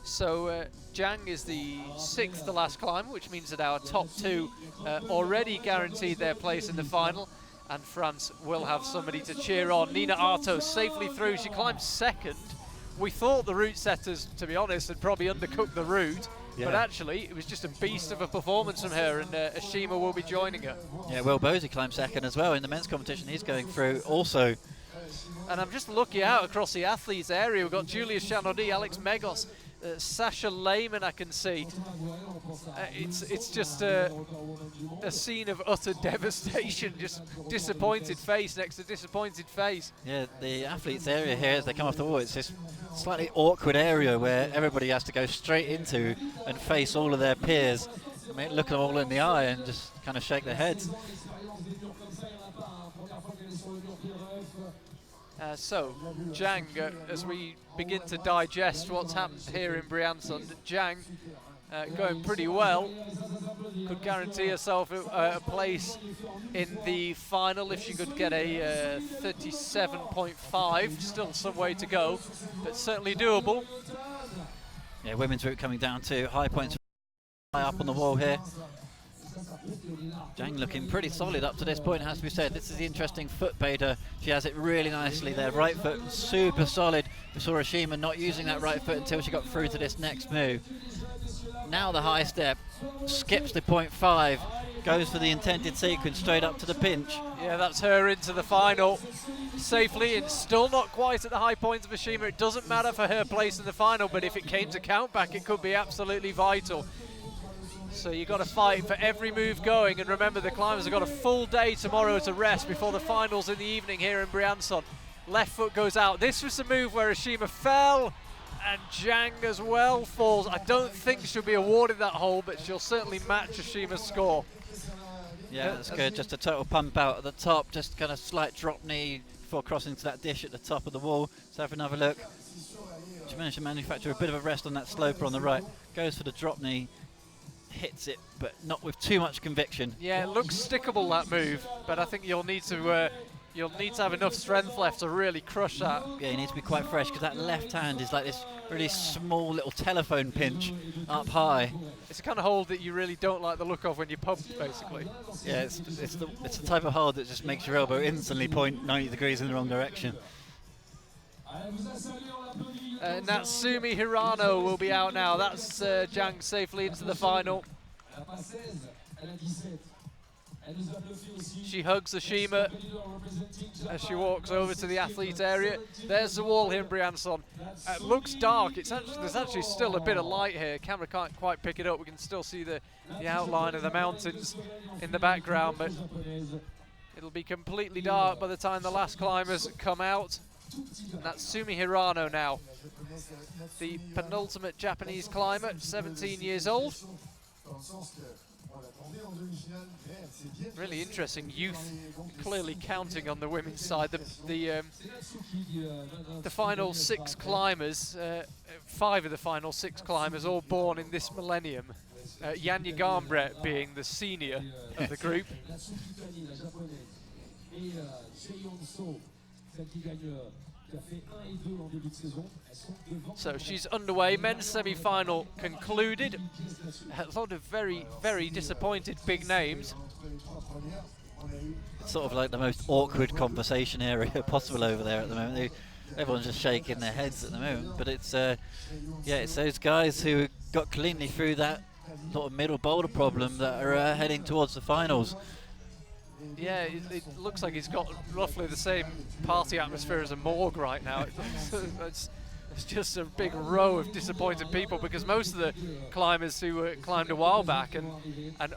So Jiang is the 6th to last climber, which means that our top 2 already guaranteed their place in the final, and France will have somebody to cheer on. Nina Arto safely through. She climbed 2nd. We thought the route setters, to be honest, had probably undercooked the route, but actually it was just a beast of a performance from her, and Ashima will be joining her. Yeah, Will Bosey climbed 2nd as well in the men's competition. He's going through also. And I'm just looking out across the athletes area. We've got Julia Chanodi, Alex Megos, Sasha Lehmann, I can see. It's just a scene of utter devastation, just disappointed face next to disappointed face. Yeah, the athletes area here as they come off the wall, it's this slightly awkward area where everybody has to go straight into and face all of their peers. I mean, look them all in the eye and just kind of shake their heads. So, Jiang, as we begin to digest what's happened here in Briançon, Jiang going pretty well, could guarantee herself a place in the final if she could get a 37.5, still some way to go, but certainly doable. Yeah, women's route coming down to high points high up on the wall here. Jiang looking pretty solid up to this point, it has to be said. This is the interesting foot beta. She has it really nicely there. Right foot super solid. We saw Ashima not using that right foot until she got through to this next move. Now the high step, skips the 0.5, goes for the intended sequence straight up to the pinch. Yeah, that's her into the final safely, and still not quite at the high points of Ashima. It doesn't matter for her place in the final, but if it came to count back, it could be absolutely vital. So you've got to fight for every move going, and remember the climbers have got a full day tomorrow to rest before the finals in the evening here in Briançon. Left foot goes out. This was the move where Ashima fell And Zhang as well falls. I don't think she'll be awarded that hole, but she'll certainly match Ashima's score. Yeah, that's good. Just a total pump out at the top, just kind of slight drop knee before crossing to that dish at the top of the wall. Let's have another look. She managed to manufacture a bit of a rest on that sloper on the right. Goes for the drop knee, hits it, but not with too much conviction. Yeah, it looks stickable, that move, but I think you'll need to have enough strength left to really crush that. Yeah, you need to be quite fresh because that left hand is like this really small little telephone pinch up high. It's the kind of hold that you really don't like the look of when you're pumped, basically. Yeah, it's the type of hold that just makes your elbow instantly point 90 degrees in the wrong direction. Natsumi Hirano will be out now. That's Zhang safely into the final. She hugs Ashima as she walks over to the athlete area. There's the wall here in Briançon. It looks dark. There's actually still a bit of light here. Camera can't quite pick it up. We can still see the outline of the mountains in the background, but it'll be completely dark by the time the last climbers come out. And that's Natsumi Hirano now, the penultimate Japanese climber, 17 years old. Really interesting youth, clearly counting on the women's side. The final 6 climbers, 5 of the final 6 climbers, all born in this millennium. Yanya Gambret being the senior of the group. So she's underway. Men's semi-final concluded. A lot of very, very disappointed big names. It's sort of like the most awkward conversation area possible over there at the moment. Everyone's just shaking their heads at the moment. But it's it's those guys who got cleanly through that sort of middle boulder problem that are heading towards the finals. Yeah, it looks like he's got roughly the same party atmosphere as a morgue right now. It's just a big row of disappointed people, because most of the climbers who climbed a while back and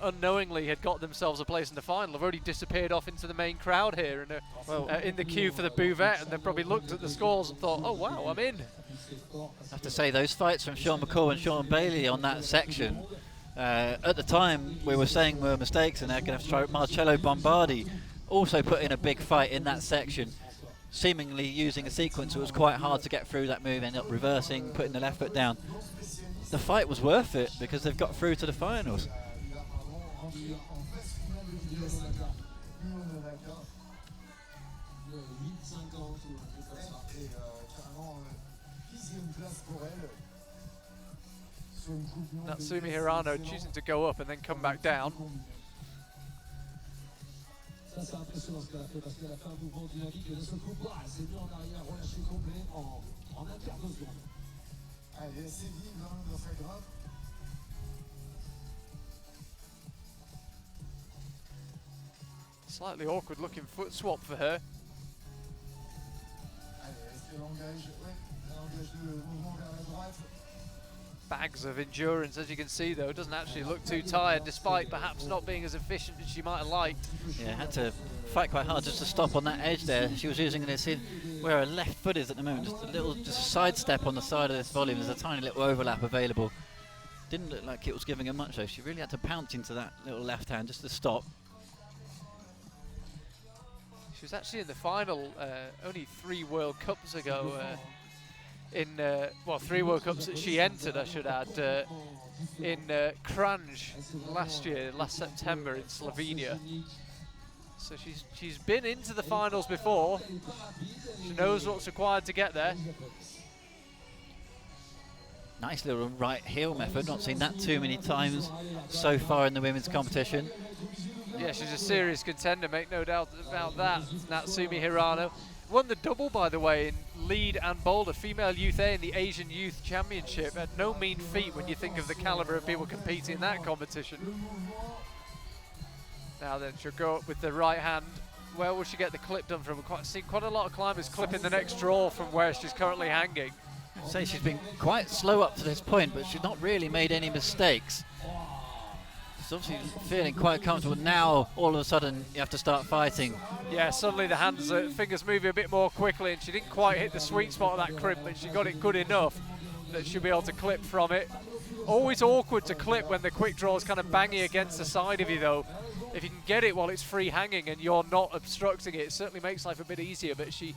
unknowingly had got themselves a place in the final have already disappeared off into the main crowd here and in the queue for the buvette, and they've probably looked at the scores and thought, oh wow, I'm in. I have to say, those fights from Sean McColl and Sean Bailey on that section, at the time we were saying were mistakes, and they're going to have to try. Marcello Bombardi also put in a big fight in that section, seemingly using a sequence that was quite hard to get through that move, ended up reversing, putting the left foot down. The fight was worth it because they've got through to the finals. Natsumi Hirano choosing to go up and then come back down. Ça c'est impressionnant ce qu'elle a fait, parce qu'elle a fait un mouvement dynamique et d'un seul coup, bah, elle s'est mis en arrière, relâché complet en un quart de seconde. Elle est assez vive dans sa grappe. Slightly awkward looking foot swap for her. Allez, est-ce qu'elle engage? Ouais, elle engage le mouvement vers la droite. Bags of endurance, as you can see though. Doesn't actually look too tired, despite perhaps not being as efficient as she might have liked. Yeah, had to fight quite hard just to stop on that edge there. She was using this in where her left foot is at the moment, just a side step on the side of this volume. There's a tiny little overlap available. Didn't look like it was giving her much though. She really had to pounce into that little left hand just to stop. She was actually in the final only 3 World Cups ago. Well, 3 World Cups that she entered, I should add, in Kranj last September in Slovenia. So she's been into the finals before. She knows what's required to get there. Nice little right heel method, not seen that too many times so far in the women's competition. Yeah, she's a serious contender, make no doubt about that. Natsumi Hirano won the double, by the way, in lead and boulder, female youth A in the Asian Youth Championship. At no mean feat when you think of the caliber of people competing in that competition. Now then, she'll go up with the right hand. Where will she get the clip done from? I've seen quite a lot of climbers clipping the next draw from where she's currently hanging. I'd say she's been quite slow up to this point, but she's not really made any mistakes. She's obviously feeling quite comfortable. Now, all of a sudden, you have to start fighting. Yeah, suddenly the fingers moving a bit more quickly, and she didn't quite hit the sweet spot of that crimp, but she got it good enough. that she'll be able to clip from it. Always awkward to clip when the quick draw is kind of banging against the side of you though. If you can get it while it's free hanging and you're not obstructing it, it certainly makes life a bit easier, but she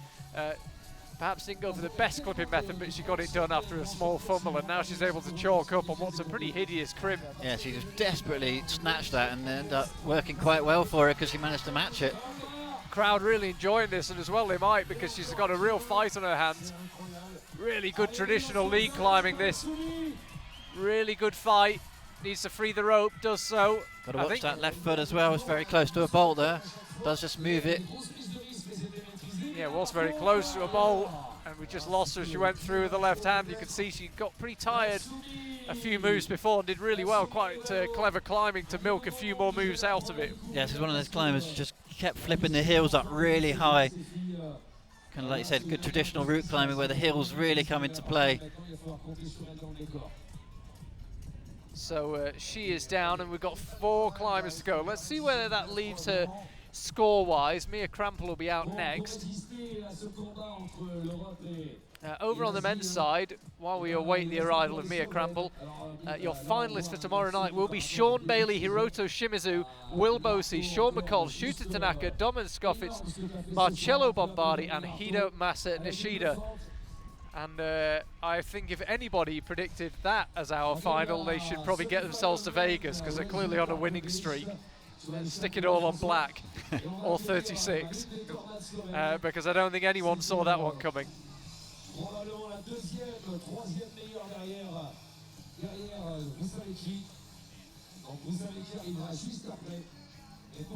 perhaps didn't go for the best clipping method, but she got it done after a small fumble, and now she's able to chalk up on what's a pretty hideous crimp. Yeah, she just desperately snatched that and ended up working quite well for her because she managed to match it. Crowd really enjoying this, and as well they might, because she's got a real fight on her hands. Really good traditional lead climbing this. Really good fight. Needs to free the rope, does so. Got to watch that left foot as well. It's very close to a bolt there. Does just move it. Yeah, was very close to a bolt, and we just lost her as she went through with the left hand. You can see she got pretty tired a few moves before and did really well. Quite clever climbing to milk a few more moves out of it. Yeah, she's one of those climbers who just kept flipping the heels up really high. Kind of like you said, good traditional route climbing where the heels really come into play. So she is down, and we've got 4 climbers to go. Let's see whether that leaves her score-wise. Mia Krampel will be out next. Over on the men's side, while we await the arrival of Mia Krampel, your finalists for tomorrow night will be Sean Bailey, Hiroto Shimizu, Will Bosi, Sean Mccoll, Shuta Tanaka, Domin Scoffitz, Marcello Bombardi, and Hida Masa Nishida. And I think if anybody predicted that as our final, they should probably get themselves to Vegas, because they're clearly on a winning streak. Stick it all on black, or 36, because I don't think anyone saw that one coming.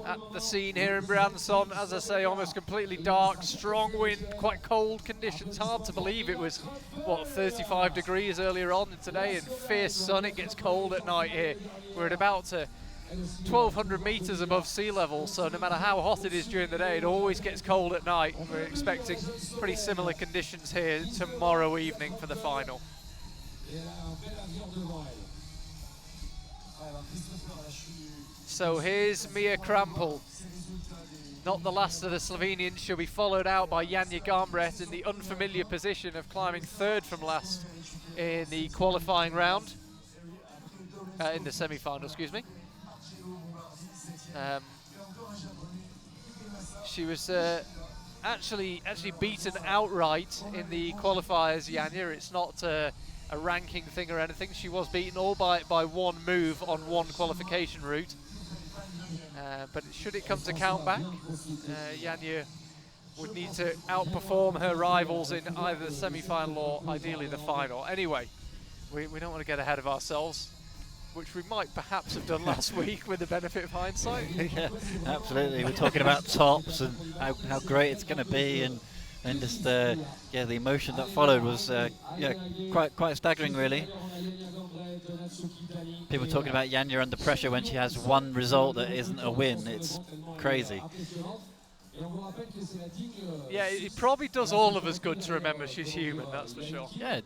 At the scene here in Briançon, as I say, almost completely dark, strong wind, quite cold conditions. Hard to believe it was, what, 35 degrees earlier on today, and fierce sun. It gets cold at night here. We're at about 1,200 meters above sea level, so no matter how hot it is during the day, it always gets cold at night. We're expecting pretty similar conditions here tomorrow evening for the final. So here's Mia Krampel, not the last of the Slovenians. She'll be followed out by Janja Garmbret in the unfamiliar position of climbing 3rd from last in the qualifying round, in the semi-final, excuse me. She was actually beaten outright in the qualifiers, Janja. It's not a ranking thing or anything. She was beaten all by 1 move on 1 qualification route. But should it come to count back, Janja would need to outperform her rivals in either the semi-final or ideally the final. Anyway, we don't want to get ahead of ourselves, which we might perhaps have done last week with the benefit of hindsight. Yeah, absolutely. We're talking about tops and how great it's going to be, and just yeah, the emotion that followed was yeah, quite staggering, really. People talking about Janja under pressure when she has 1 result that isn't a win. It's crazy. Yeah, it probably does all of us good to remember she's human, that's for sure. Yeah,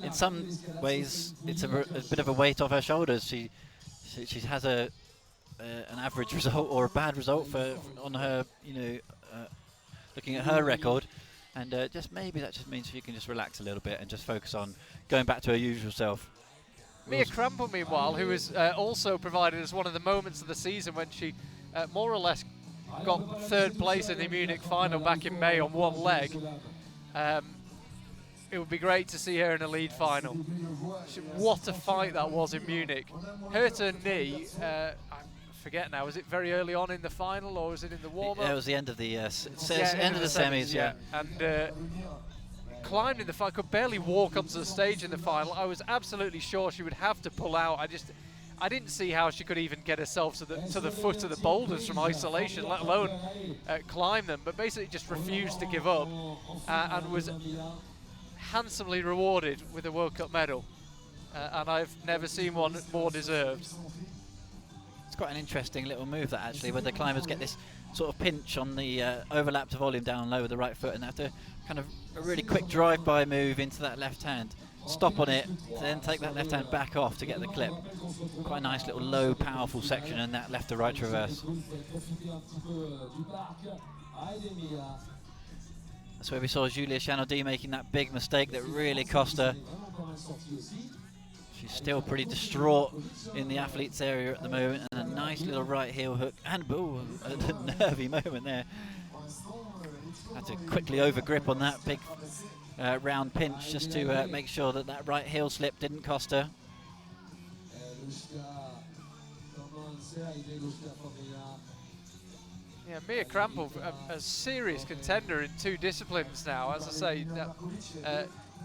in some ways it's a bit of a weight off her shoulders. She has an average result or a bad result on her, you know, looking at her record, and just maybe that just means she can just relax a little bit and just focus on going back to her usual self. Mia Krampel, meanwhile, who was also provided as one of the moments of the season when she more or less got 3rd place in the Munich final back in May on 1 leg. It would be great to see her in a lead final. What a fight that was in Munich. Hurt her knee, I forget now, was it very early on in the final or was it in the warm-up? It was the end of the end of the semis, yeah. And climbed in the final, could barely walk onto the stage in the final. I was absolutely sure she would have to pull out. I didn't see how she could even get herself to the foot of the boulders from isolation, let alone climb them, but basically just refused to give up and was handsomely rewarded with a World Cup medal. And I've never seen one more deserved. It's quite an interesting little move that actually, where the climbers get this sort of pinch on the overlap to volume down low with the right foot, and have to kind of a really quick drive-by move into that left hand, stop on it, then take that left hand back off to get the clip. Quite a nice little low, powerful section in that left to right traverse. That's where we saw Julia Chanaudy making that big mistake that really cost her. She's still pretty distraught in the athletes area at the moment, and a nice little right heel hook, and ooh, a nervy moment there. Had to quickly over grip on that big round pinch just to make sure that that right heel slip didn't cost her. Yeah, Mia Krampel, a serious contender in 2 disciplines now. As I say,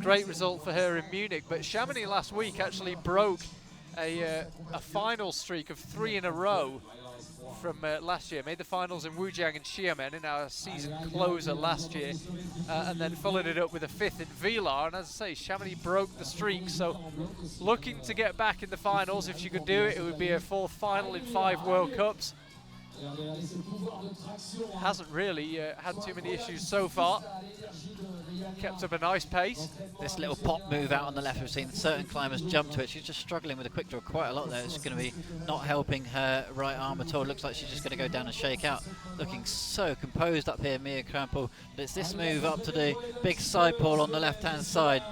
great result for her in Munich. But Chamonix last week actually broke a final streak of 3 in a row from last year. Made the finals in Wujiang and Xiamen in our season closer last year, and then followed it up with a 5th in Villars. And as I say, Chamonix broke the streak, so looking to get back in the finals. If she could do it, it would be her 4th final in 5 World Cups. Hasn't really had too many issues so far. Kept up a nice pace. This little pop move out on the left, we've seen certain climbers jump to it. She's just struggling with a quick draw quite a lot there. It's going to be not helping her right arm at all. Looks like she's just going to go down and shake out. Looking so composed up here, Mia Krampel. But it's this move up to the big side pull on the left-hand side.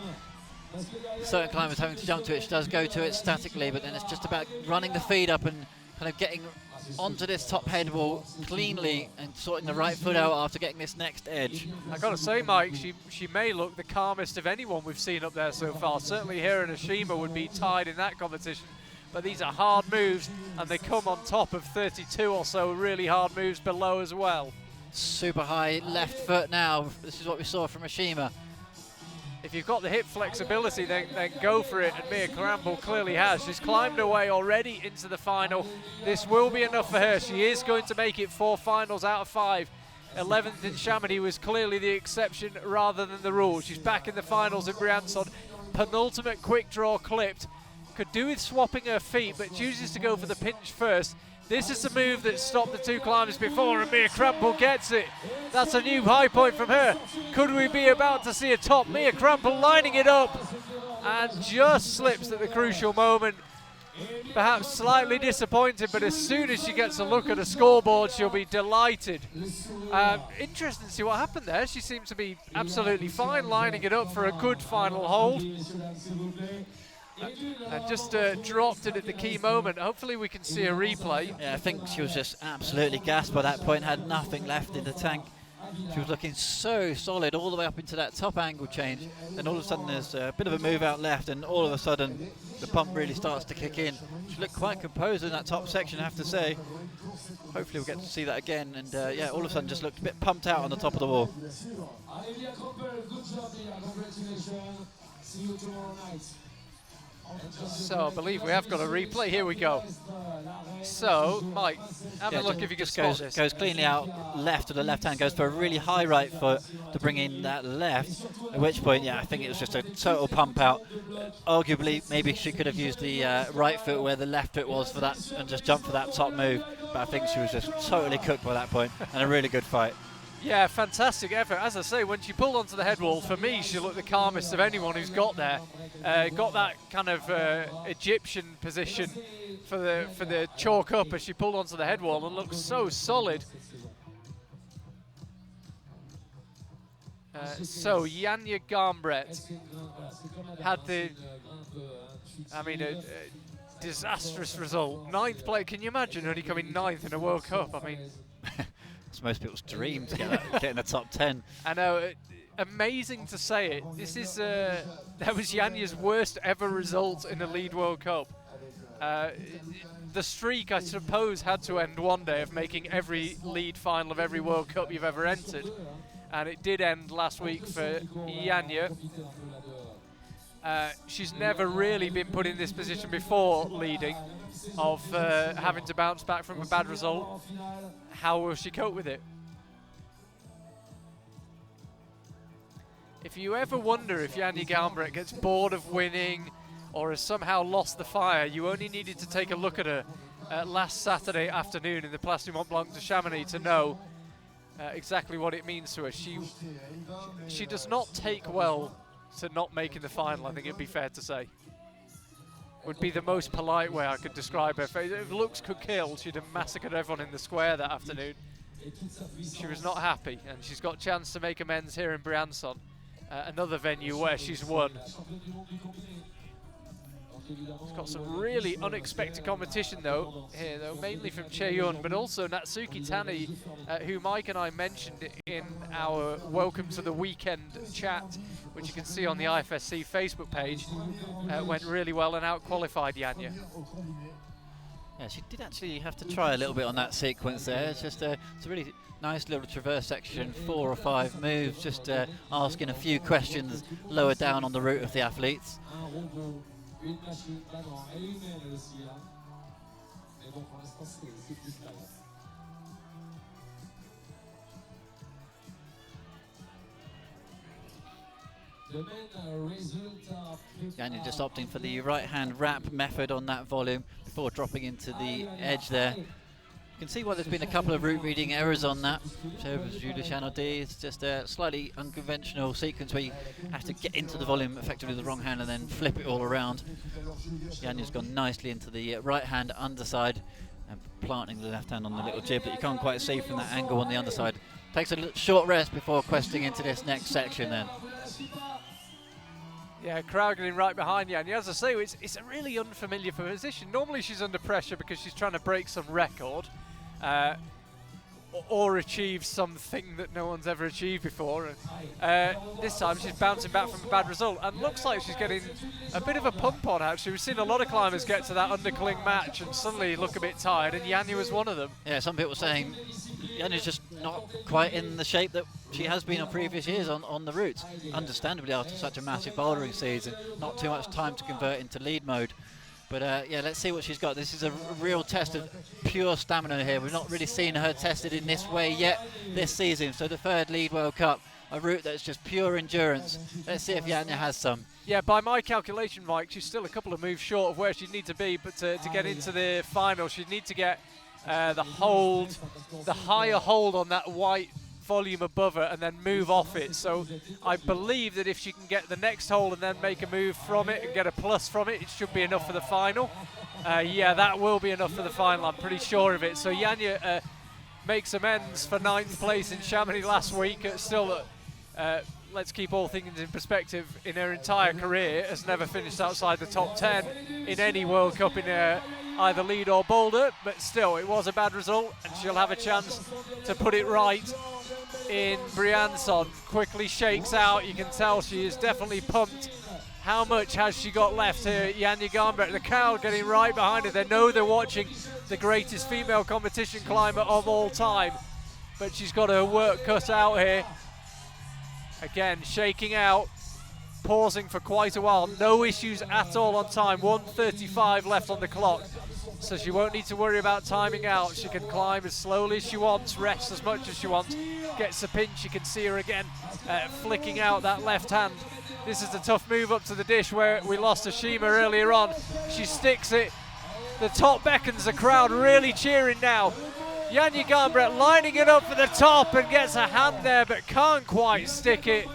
Certain climbers having to jump to it. She does go to it statically, but then it's just about running the feet up and kind of getting onto this top head wall cleanly and sorting the right foot out after getting this next edge. I gotta say, Mike, she may look the calmest of anyone we've seen up there so far. Certainly her and Ashima would be tied in that competition, but these are hard moves, and they come on top of 32 or so really hard moves below as well. Super high left foot now. This is what we saw from Ashima. If you've got the hip flexibility, then go for it, and Mia Krampel clearly has. She's climbed her way already into the final. This will be enough for her. She is going to make it 4 finals out of 5. 11th in Chamonix was clearly the exception rather than the rule. She's back in the finals in Briançon. Penultimate quick draw clipped. Could do with swapping her feet, but chooses to go for the pinch first. This is the move that stopped the 2 climbers before, and Mia Krampel gets it. That's a new high point from her. Could we be about to see a top? Mia Krampel lining it up and just slips at the crucial moment. Perhaps slightly disappointed, but as soon as she gets a look at a scoreboard, she'll be delighted. Interesting to see what happened there. She seemed to be absolutely fine, lining it up for a good final hold. And just dropped it at the key moment. Hopefully we can see a replay. Yeah, I think she was just absolutely gassed by that point, had nothing left in the tank. She was looking so solid all the way up into that top angle change. Then all of a sudden there's a bit of a move out left, and all of a sudden the pump really starts to kick in. She looked quite composed in that top section, I have to say. Hopefully we'll get to see that again, and yeah, all of a sudden just looked a bit pumped out on the top of the wall. So I believe we have got a replay. Here we go. So, Mike, have a look if you can spot this. Goes cleanly out left to the left hand, goes for a really high right foot to bring in that left, at which point, yeah, I think it was just a total pump out. Arguably, maybe she could have used the right foot where the left foot was for that and just jumped for that top move, but I think she was just totally cooked by that point, and a really good fight. Yeah, fantastic effort. As I say, when she pulled onto the head wall, for me, she looked the calmest of anyone who's got there. Got that kind of Egyptian position for the chalk up as she pulled onto the head wall and looked so solid. So Janja Garmbret had the, a disastrous result. 9th place. Can you imagine only coming 9th in a World Cup? I mean, it's most people's dream to get in the top 10. I know. Amazing to say it. This is that was Janja's worst ever result in a lead World Cup. The streak, I suppose, had to end one day of making every lead final of every World Cup you've ever entered, and it did end last week for Janja. She's never really been put in this position before leading, of having to bounce back from a bad result. How will she cope with it? If you ever wonder if Janja Garmbret gets bored of winning or has somehow lost the fire, you only needed to take a look at her last Saturday afternoon in the Place du Mont Blanc de Chamonix to know exactly what it means to her. She does not take well to not making the final, I think it'd be fair to say. Would be the most polite way I could describe her. If looks could kill, she'd have massacred everyone in the square that afternoon. she was not happy, and she's got a chance to make amends here in Briançon, another venue where she's won. It's got some really unexpected competition though here, though, mainly from Chaeyoung, but also Natsuki Tani, who Mike and I mentioned in our Welcome to the Weekend chat, which you can see on the IFSC Facebook page, went really well and out-qualified Janja. Yeah, she did actually have to try a little bit on that sequence there. It's just it's a really nice little traverse section, 4 or 5 moves, just asking a few questions lower down on the route of the athletes. Janja just opting for the right-hand wrap method on that volume before dropping into the edge there. You can see why there's been a couple of route reading errors on that. It's just a slightly unconventional sequence where you have to get into the volume effectively with the wrong hand and then flip it all around. Janja's gone nicely into the right-hand underside and planting the left hand on the little jib that you can't quite see from that angle on the underside. Takes a short rest before questing into this next section then. Yeah, crowd getting right behind Janja. As I say, it's a really unfamiliar position. Normally she's under pressure because she's trying to break some record or achieve something that no one's ever achieved before. This time she's bouncing back from a bad result and looks like she's getting a bit of a pump on actually. We've seen a lot of climbers get to that undercling match and suddenly look a bit tired, and Janja was one of them. Yeah, some people saying Janja's just not quite in the shape that she has been on previous years on the routes. Understandably, after such a massive bouldering season, not too much time to convert into lead mode. But yeah, let's see what she's got. This is a real test of pure stamina here. We've not really seen her tested in this way yet this season. So the third Lead World Cup, a route that's just pure endurance. Let's see if Janja has some. Yeah, by my calculation, Mike, she's still a couple of moves short of where she'd need to be, but to get into the final, she'd need to get the higher hold on that white volume above her and then move off it. So I believe that if she can get the next hole and then make a move from it and get a plus from it, it should be enough for the final. Yeah, that will be enough for the final, I'm pretty sure of it. So Janja makes amends for 9th place in Chamonix last week. Still, let's keep all things in perspective, in her entire career has never finished outside the top 10 in any World Cup in either lead or boulder, but still it was a bad result and she'll have a chance to put it right in Briançon. Quickly shakes out, you can tell she is definitely pumped. How much has she got left here? Janja Garnbret, the crowd getting right behind her. They know they're watching the greatest female competition climber of all time, but she's got her work cut out here. Again, shaking out, pausing for quite a while. No issues at all on time. 1:35 left on the clock. So she won't need to worry about timing out. She can climb as slowly as she wants, rest as much as she wants. Gets a pinch, you can see her again flicking out that left hand. This is a tough move up to the dish where we lost Ashima earlier on. She sticks it. The top beckons, the crowd really cheering now. Janja Garnbret lining it up for the top and gets a hand there but can't quite stick it.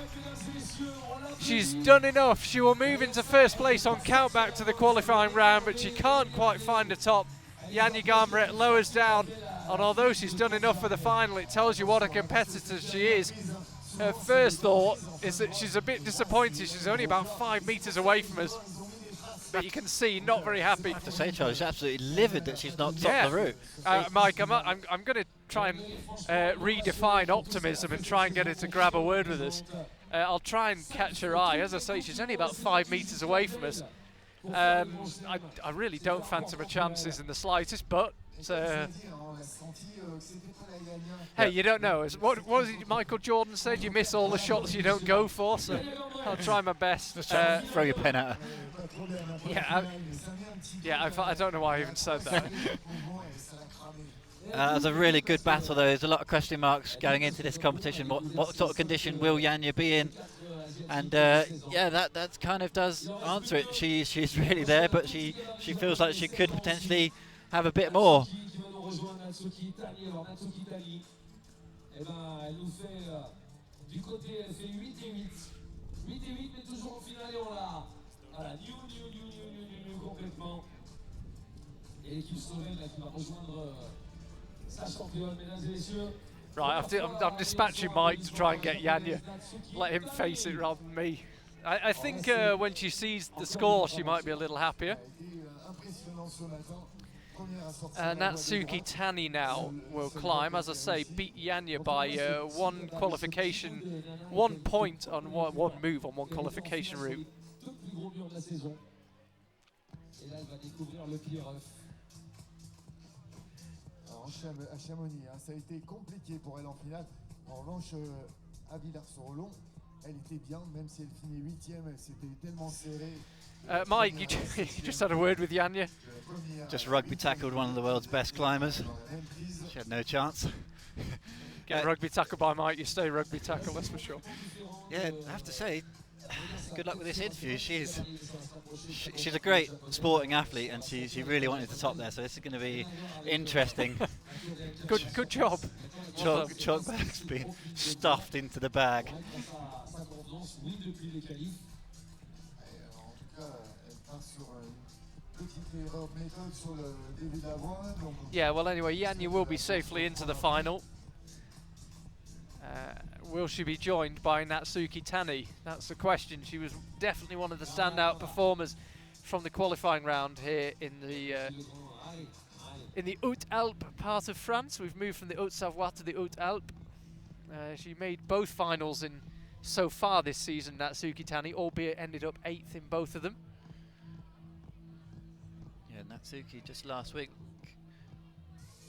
She's done enough. She will move into first place on count back to the qualifying round, but she can't quite find the top. Janja Garnbret lowers down, and although she's done enough for the final, it tells you what a competitor she is. Her first thought is that she's a bit disappointed. She's only about 5 meters away from us, but you can see not very happy. I have to say, Charles, she's absolutely livid that she's not top the route. Mike, I'm going to try and redefine optimism and try and get her to grab a word with us. I'll try and catch her eye. As I say, she's only about 5 meters away from us. I really don't fancy my chances in the slightest, but hey, you don't know. What was it Michael Jordan said? You miss all the shots you don't go for, so I'll try my best. Throw your pen at her. I don't know why I even said that. It was a really good battle though. There's a lot of question marks going into this competition. What sort of condition will Janja be in? And yeah, that kind of does answer it. She's really there, but she feels like she could potentially have a bit more. Sa championne, mesdames et messieurs, Right, I'm dispatching Mike to try and get Janja. Let him face it rather than me. I think when she sees the score, she might be a little happier. Natsuki Tani now will climb, as I say, beat Janja by one point on one move on one qualification route. À Chamonix, ça a été compliqué pour elle en finale. En revanche, à Villars-sur-Olon, elle était bien, même si elle finit 8e, c'était tellement serré. Mike, you just had a word with Janja. Just rugby tackled one of the world's best climbers. She had no chance. Get rugby tackled by Mike, you stay rugby tackled, that's for sure. Yeah, I have to say, good luck with this interview. She's a great sporting athlete, and she really wanted to top there, so this is going to be interesting. Good job. Chalk bag's been stuffed into the bag. Yeah, well anyway, Janja will be safely into the final. Will she be joined by Natsuki Tani? That's the question. She was definitely one of the standout performers from the qualifying round here in the Haute-Alpes part of France. We've moved from the Haute-Savoie to the Haute-Alpes. She made both finals in so far this season, Natsuki Tani, albeit ended up 8th in both of them. Yeah, Natsuki just last week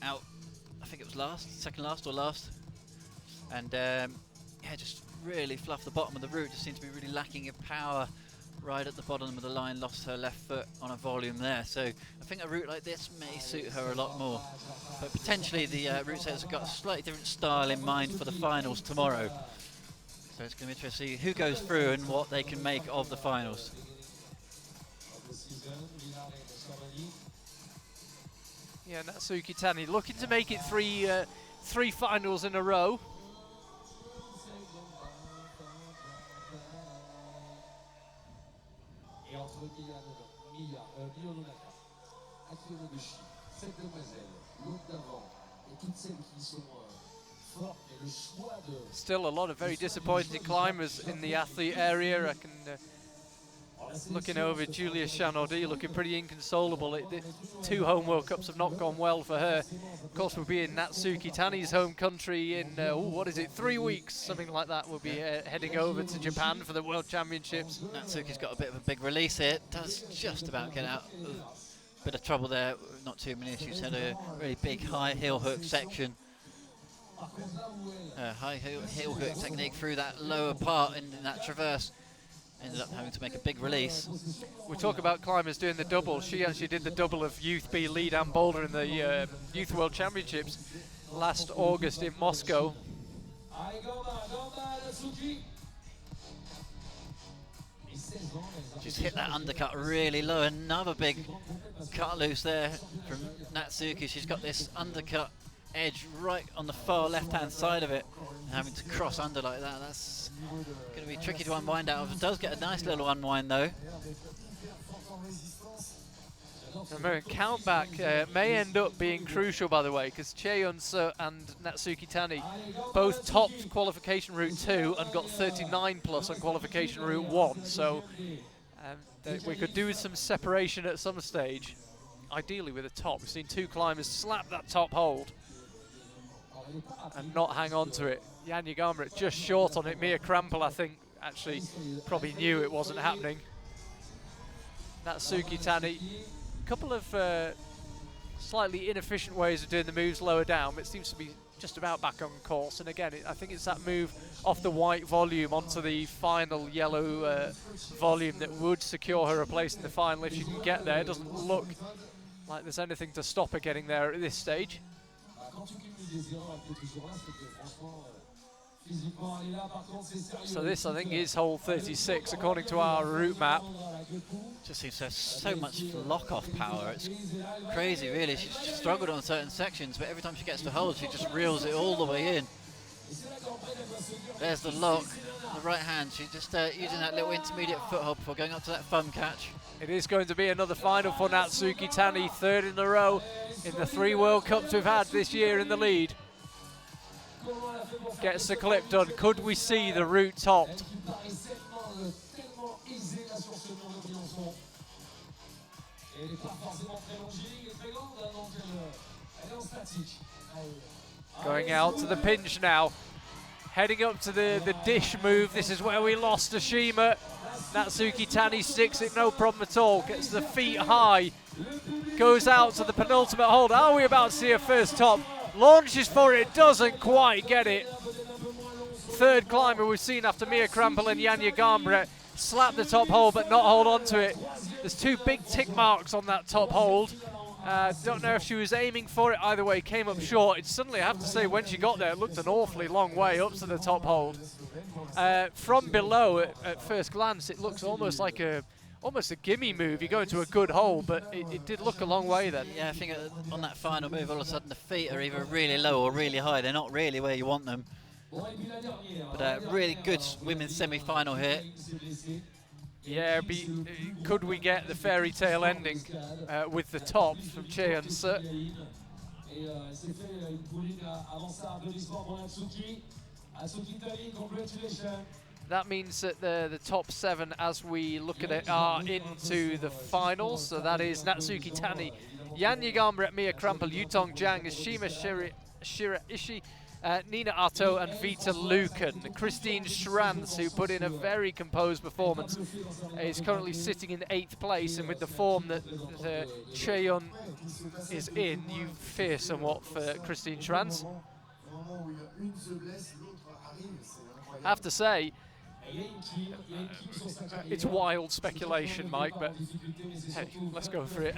out, I think it was second last or last. And yeah, just really fluffed the bottom of the route, just seemed to be really lacking in power right at the bottom of the line, lost her left foot on a volume there. So I think a route like this may suit her a lot more. But potentially the route setters have got a slightly different style in mind for the finals tomorrow. So it's going to be interesting to see who goes through and what they can make of the finals. Yeah, Natsuki Tani looking to make it three finals in a row. Still a lot of very disappointed climbers in the athlete area. I can looking over Julia Chanaudy, looking pretty inconsolable. The 2 home World Cups have not gone well for her. Of course, we'll be in Natsuki Tani's home country in, what is it, 3 weeks, something like that. We'll be heading over to Japan for the World Championships. Natsuki's got a bit of a big release here. Does just about get out of a bit of trouble there, not too many issues. Had a really big high heel hook section. High heel hook technique through that lower part in that traverse. Ended up having to make a big release. We talk about climbers doing the double. She actually did the double of Youth B lead and boulder in the Youth World Championships last August in Moscow. She's hit that undercut really low. Another big cut loose there from Natsuki. She's got this undercut edge right on the far left-hand side of it, and having to cross under like that, that's going to be tricky to unwind out of. It does get a nice little unwind though. Remember, countback may end up being crucial, by the way, because Cheon-seo and Natsuki Tani both topped qualification route 2 and got 39 plus on qualification route 1, so we could do with some separation at some stage, ideally with a top. We've seen 2 climbers slap that top hold and not hang on to it. Janja Garnbret just short on it. Mia Krampel, I think, actually probably knew it wasn't happening. Natsuki Tani, a couple of slightly inefficient ways of doing the moves lower down, but it seems to be just about back on course. And again, I think it's that move off the white volume onto the final yellow volume that would secure her a place in the final if she can get there. It doesn't look like there's anything to stop her getting there at this stage. So this, I think, is hole 36 according to our route map. Just seems to have so much lock-off power. It's crazy, really. She's struggled on certain sections, but every time she gets to hold, she just reels it all the way in. There's the lock, the right hand. She's just using that little intermediate foothold before going up to that thumb catch. It is going to be another final for Natsuki Tani, 3rd in a row in the 3 World Cups we've had this year in the lead. comment elle a fait pour faire gets the clip done. Could we see the route topped? elle qui paraissait tellement aisée là sur ce mur de Briançon. Et elle n'est pas forcément très longiligne et très grande, hein, donc elle est en statique. Going out to the pinch now. Heading up to the dish move. This is where we lost Ashima. Natsuki Tani sticks it, no problem at all. Gets the feet high. Goes out to the penultimate hold. Are we about to see a first top? Launches for it, doesn't quite get it. Third climber we've seen after Mia Krampel and Janja Garnbret. Slap the top hold but not hold on to it. There's two big tick marks on that top hold. Don't know if she was aiming for it. Either way, came up short. It suddenly, I have to say, when she got there, it looked an awfully long way up to the top hold. From below, at first glance, it looks almost like almost a gimme move. You go into a good hole, but it did look a long way then. Yeah, I think on that final move, all of a sudden the feet are either really low or really high. They're not really where you want them. But really good women's semi-final here. Yeah, could we get the fairy tale ending with the top from Cheon-soo? That means that the top 7, as we look at it, are into the finals. So that is Natsuki Tani, Janja Garnbret, Mia Krampel, Yutong Jang, Ashima Shiraishi, Nina Arto and Vita Lucan. Christine Schranz, who put in a very composed performance, is currently sitting in 8th place, and with the form that Cheon is in, you fear somewhat for Christine Schranz. I have to say, it's wild speculation, Mike, but hey, let's go for it.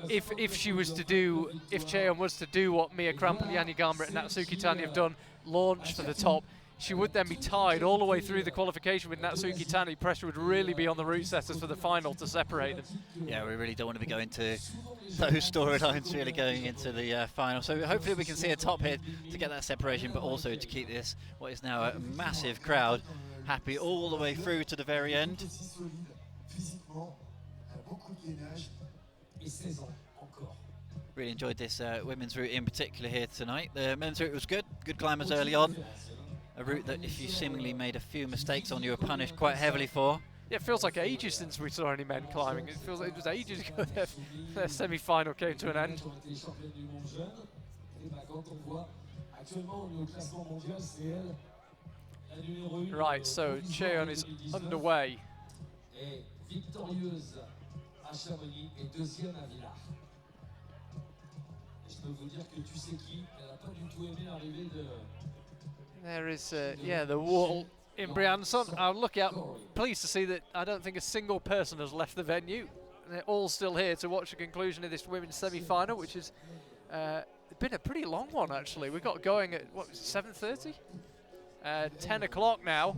If she was to do, if Cheon was to do what Mia Krampel, Janja Garnbret and Natsuki Tani have done, launch for the top, she would then be tied all the way through the qualification with Natsuki Tani. Pressure would really be on the route setters for the final to separate them. Yeah, we really don't want to be going to those storylines really going into the final. So hopefully we can see a top hit to get that separation, but also to keep this, what is now a massive crowd, happy all the way through to the very end. Really enjoyed this women's route in particular here tonight. The men's route was good climbers early on. A route that if you seemingly made a few mistakes on, you were punished quite heavily for. Yeah, it feels like ages since we saw any men climbing. It feels like it was ages ago their semi-final came to an end. Right, so Cheon is underway. There is, yeah, the wall in Briançon. I'm pleased to see that I don't think a single person has left the venue. They're all still here to watch the conclusion of this women's semi-final, which has been a pretty long one, actually. We got going at, what was it, 7:30? 10 o'clock now.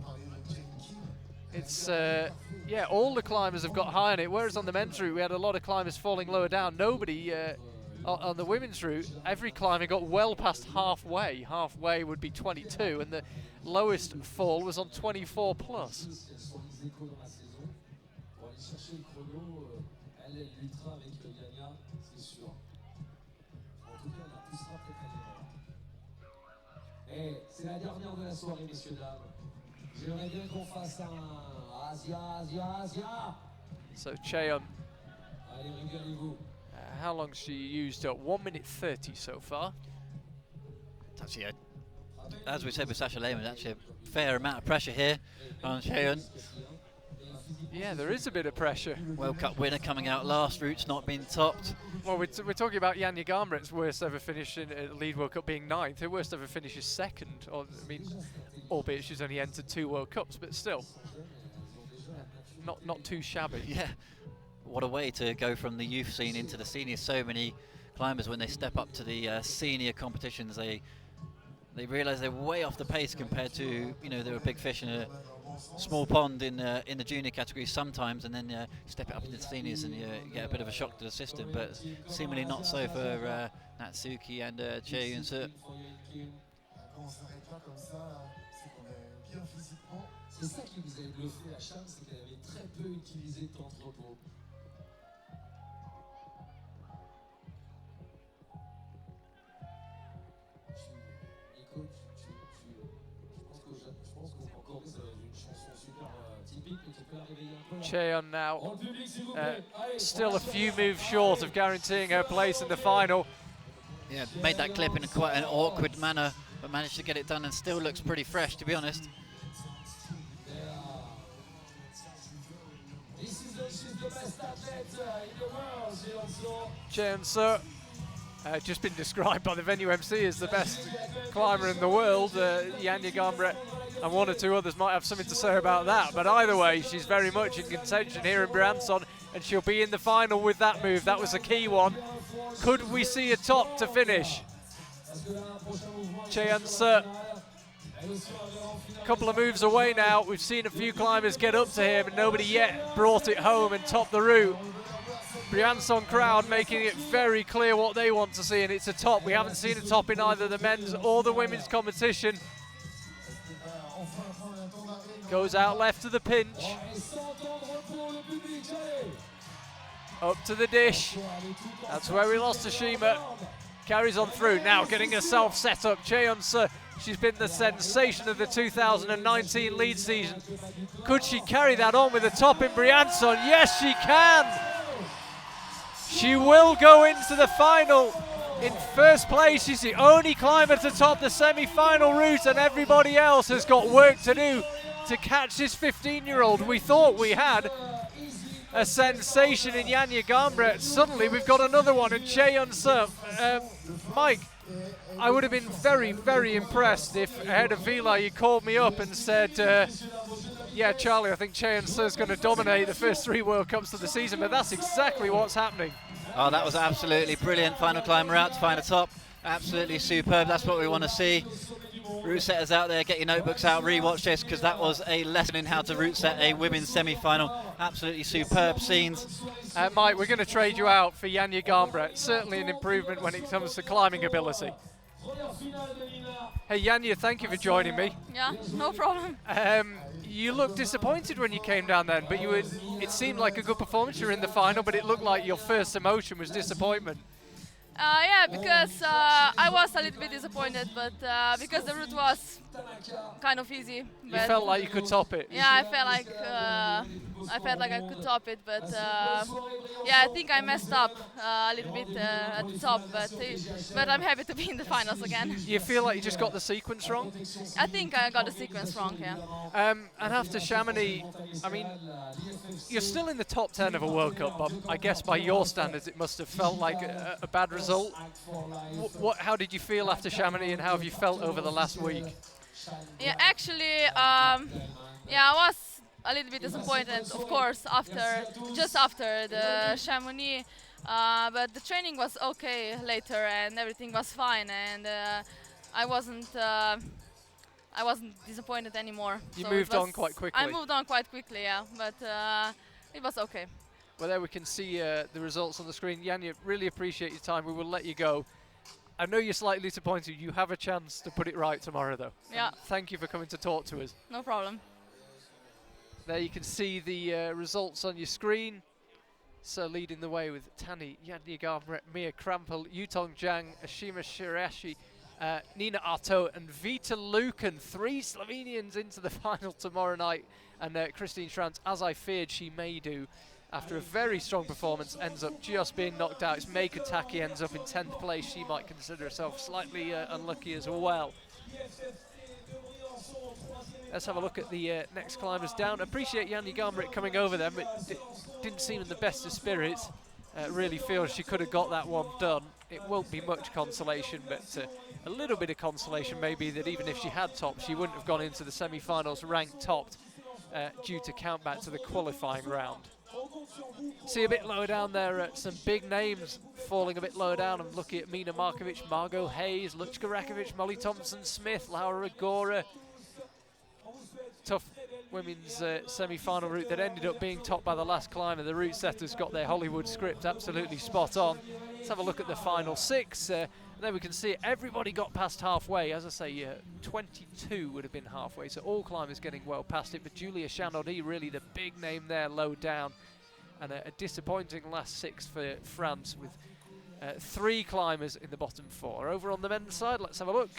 It's, yeah, all the climbers have got high on it, whereas on the men's route we had a lot of climbers falling lower down. Nobody on the women's route, every climber got well past halfway. Halfway would be 22, and the lowest fall was on 24 plus. C'est la dernière de la soirée, messieurs, dames. J'aimerais bien qu'on fasse un Asia. So Cheon, Allez, régalez-vous. how long's she used? 1 minute 30 so far. It's actually, as we said with Sasha Lehmann, actually a fair amount of pressure here on Cheon. Yeah, there is a bit of pressure. World Cup winner coming out last, route's not been topped. Well, we're talking about Janja Garnbret's worst ever finish in Lead World Cup being 9th. Her worst ever finish is 2nd. Or, I mean, albeit she's only entered 2 World Cups, but still, not too shabby. Yeah, what a way to go from the youth scene into the seniors. So many climbers, when they step up to the senior competitions, they realise they're way off the pace compared to, you know, they're a big fish in a small pond in the junior category sometimes, and then step it up into the seniors and you get a bit of a shock to the system. But seemingly not so for Natsuki and Cheon-soo. C'est ça qui vous avait bluffé à Cham, c'est qu'elle avait très peu utilisé de temps de repos. Écoute, Cheon now still a few moves short of guaranteeing her place in the final. Yeah, made that clip in quite an awkward manner, but managed to get it done and still looks pretty fresh, to be honest. Cheon Seo, just been described by the venue MC as the best climber in the world. Janja Garnbret and one or two others might have something to say about that, but either way, she's very much in contention here in Briançon, and she'll be in the final with that move. That was a key one. Could we see a top to finish? Cheon Seo, a couple of moves away now. We've seen a few climbers get up to him, and nobody yet brought it home and topped the route. Briançon crowd making it very clear what they want to see, and it's a top. We haven't seen a top in either the men's or the women's competition. Goes out left to the pinch. Up to the dish. That's where we lost Ashima. Carries on through. Now getting herself set up. Cheon Seo, she's been the sensation of the 2019 lead season. Could she carry that on with a top in Briançon? Yes, she can. She will go into the final in first place. She's the only climber to top the semi-final route, and everybody else has got work to do to catch this 15-year-old. We thought we had a sensation in Janja Garnbret. Suddenly we've got another one in Cheon Seo. Mike, I would have been very, very impressed if ahead of Vila you called me up and said, yeah, Charlie, I think Cheon Seo is going to dominate the first 3 World Cups of the season, but that's exactly what's happening. Oh, that was absolutely brilliant. Final climber out to find a top. Absolutely superb. That's what we want to see. Route setters out there, get your notebooks out, rewatch this, because that was a lesson in how to route set a women's semi-final. Absolutely superb scenes. Mike, we're going to trade you out for Janja Garnbret. Certainly an improvement when it comes to climbing ability. Hey Janja, thank you for joining me. Yeah, no problem. You looked disappointed when you came down then, but it seemed like a good performance. You were in the final, but it looked like your first emotion was disappointment. Yeah, because I was a little bit disappointed, but because the route was kind of easy. You felt like you could top it. Yeah, I felt like I could top it, but yeah, I think I messed up a little bit at the top, but I'm happy to be in the finals again. You feel like you just got the sequence wrong? I think I got the sequence wrong, yeah. And after Chamonix, I mean, you're still in the top 10 of a World Cup, but I guess by your standards it must have felt like a bad result. How did you feel after Chamonix, and how have you felt over the last week? Yeah, actually, yeah, I was a little bit disappointed, of course, just after the Chamonix, but the training was okay later, and everything was fine, and I wasn't disappointed anymore. You so moved on quite quickly. I moved on quite quickly, yeah, but it was okay. Well, there we can see the results on the screen. Janja, really appreciate your time. We will let you go. I know you're slightly disappointed. You have a chance to put it right tomorrow, though. Yeah. And thank you for coming to talk to us. No problem. There you can see the results on your screen. So leading the way with Tani, Janja Garnbret, Mia Krampel, Yutong Zhang, Ashima Shirashi, Nina Artaud and Vita Lucan. 3 Slovenians into the final tomorrow night. And Christine Schranz, as I feared she may do, after a very strong performance, ends up just being knocked out. It's Meika Taki ends up in 10th place. She might consider herself slightly unlucky as well. Let's have a look at the next climbers down. Appreciate Janja Garnbret coming over them, but didn't seem in the best of spirits. Really feels she could have got that one done. It won't be much consolation, but a little bit of consolation maybe that even if she had topped, she wouldn't have gone into the semi-finals ranked topped due to count back to the qualifying round. See a bit lower down there, some big names falling a bit lower down. I'm looking at Mina Markovic, Margot Hayes, Luchka Rakovic, Molly Thompson-Smith, Laura Agora. Tough women's semi-final route that ended up being topped by the last climber. The route setters got their Hollywood script absolutely spot on. Let's have a look at the final 6. And there we can see it. Everybody got past halfway. As I say, 22 would have been halfway, so all climbers getting well past it. But Julia Chanaudy, really the big name there low down. And a disappointing last 6 for France with 3 climbers in the bottom 4. Over on the men's side, let's have a look.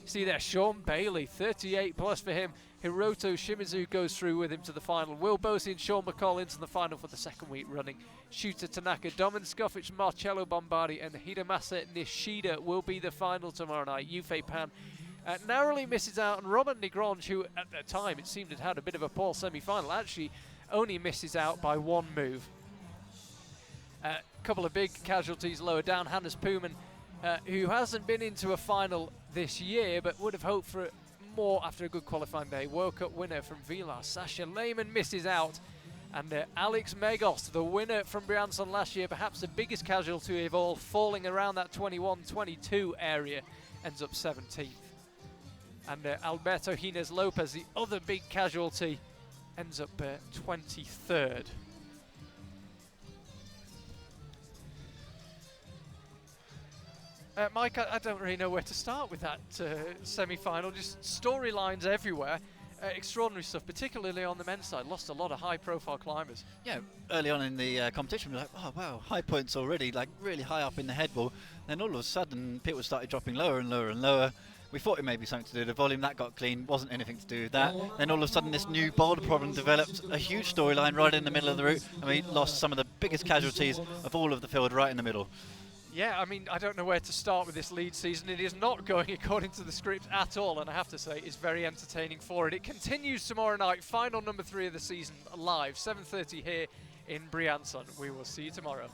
See there, Sean Bailey, 38 plus for him, Hiroto Shimizu goes through with him to the final. Will Bosi and Sean McColl into the final for the second week running. Shooter Tanaka, Domin Skovic, Marcello Bombardi and Hidemasa Nishida will be the final tomorrow night. Yufei Pan narrowly misses out, and Robert Negrange, who at the time it seemed had a bit of a poor semi-final, actually only misses out by one move. A couple of big casualties lower down. Hannes Puman, who hasn't been into a final this year but would have hoped for more after a good qualifying day. World Cup winner from Vila, Sasha Lehmann misses out. And Alex Megos, the winner from Briançon last year, perhaps the biggest casualty of all, falling around that 21-22 area, ends up 17th. And Alberto Hines Lopez, the other big casualty, ends up 23rd. Mike, I don't really know where to start with that semi-final. Just storylines everywhere. Extraordinary stuff, particularly on the men's side. Lost a lot of high-profile climbers. Yeah, early on in the competition, we were like, oh wow, high points already, like really high up in the head wall. Then all of a sudden, people started dropping lower and lower and lower. We thought it may be something to do with the volume. That got clean, wasn't anything to do with that. Then all of a sudden, this new boulder problem developed, a huge storyline right in the middle of the route, and we lost some of the biggest casualties of all of the field right in the middle. Yeah, I mean, I don't know where to start with this lead season. It is not going according to the script at all, and I have to say it's very entertaining for it. It continues tomorrow night, final number 3 of the season, live, 7:30 here in Briançon. We will see you tomorrow.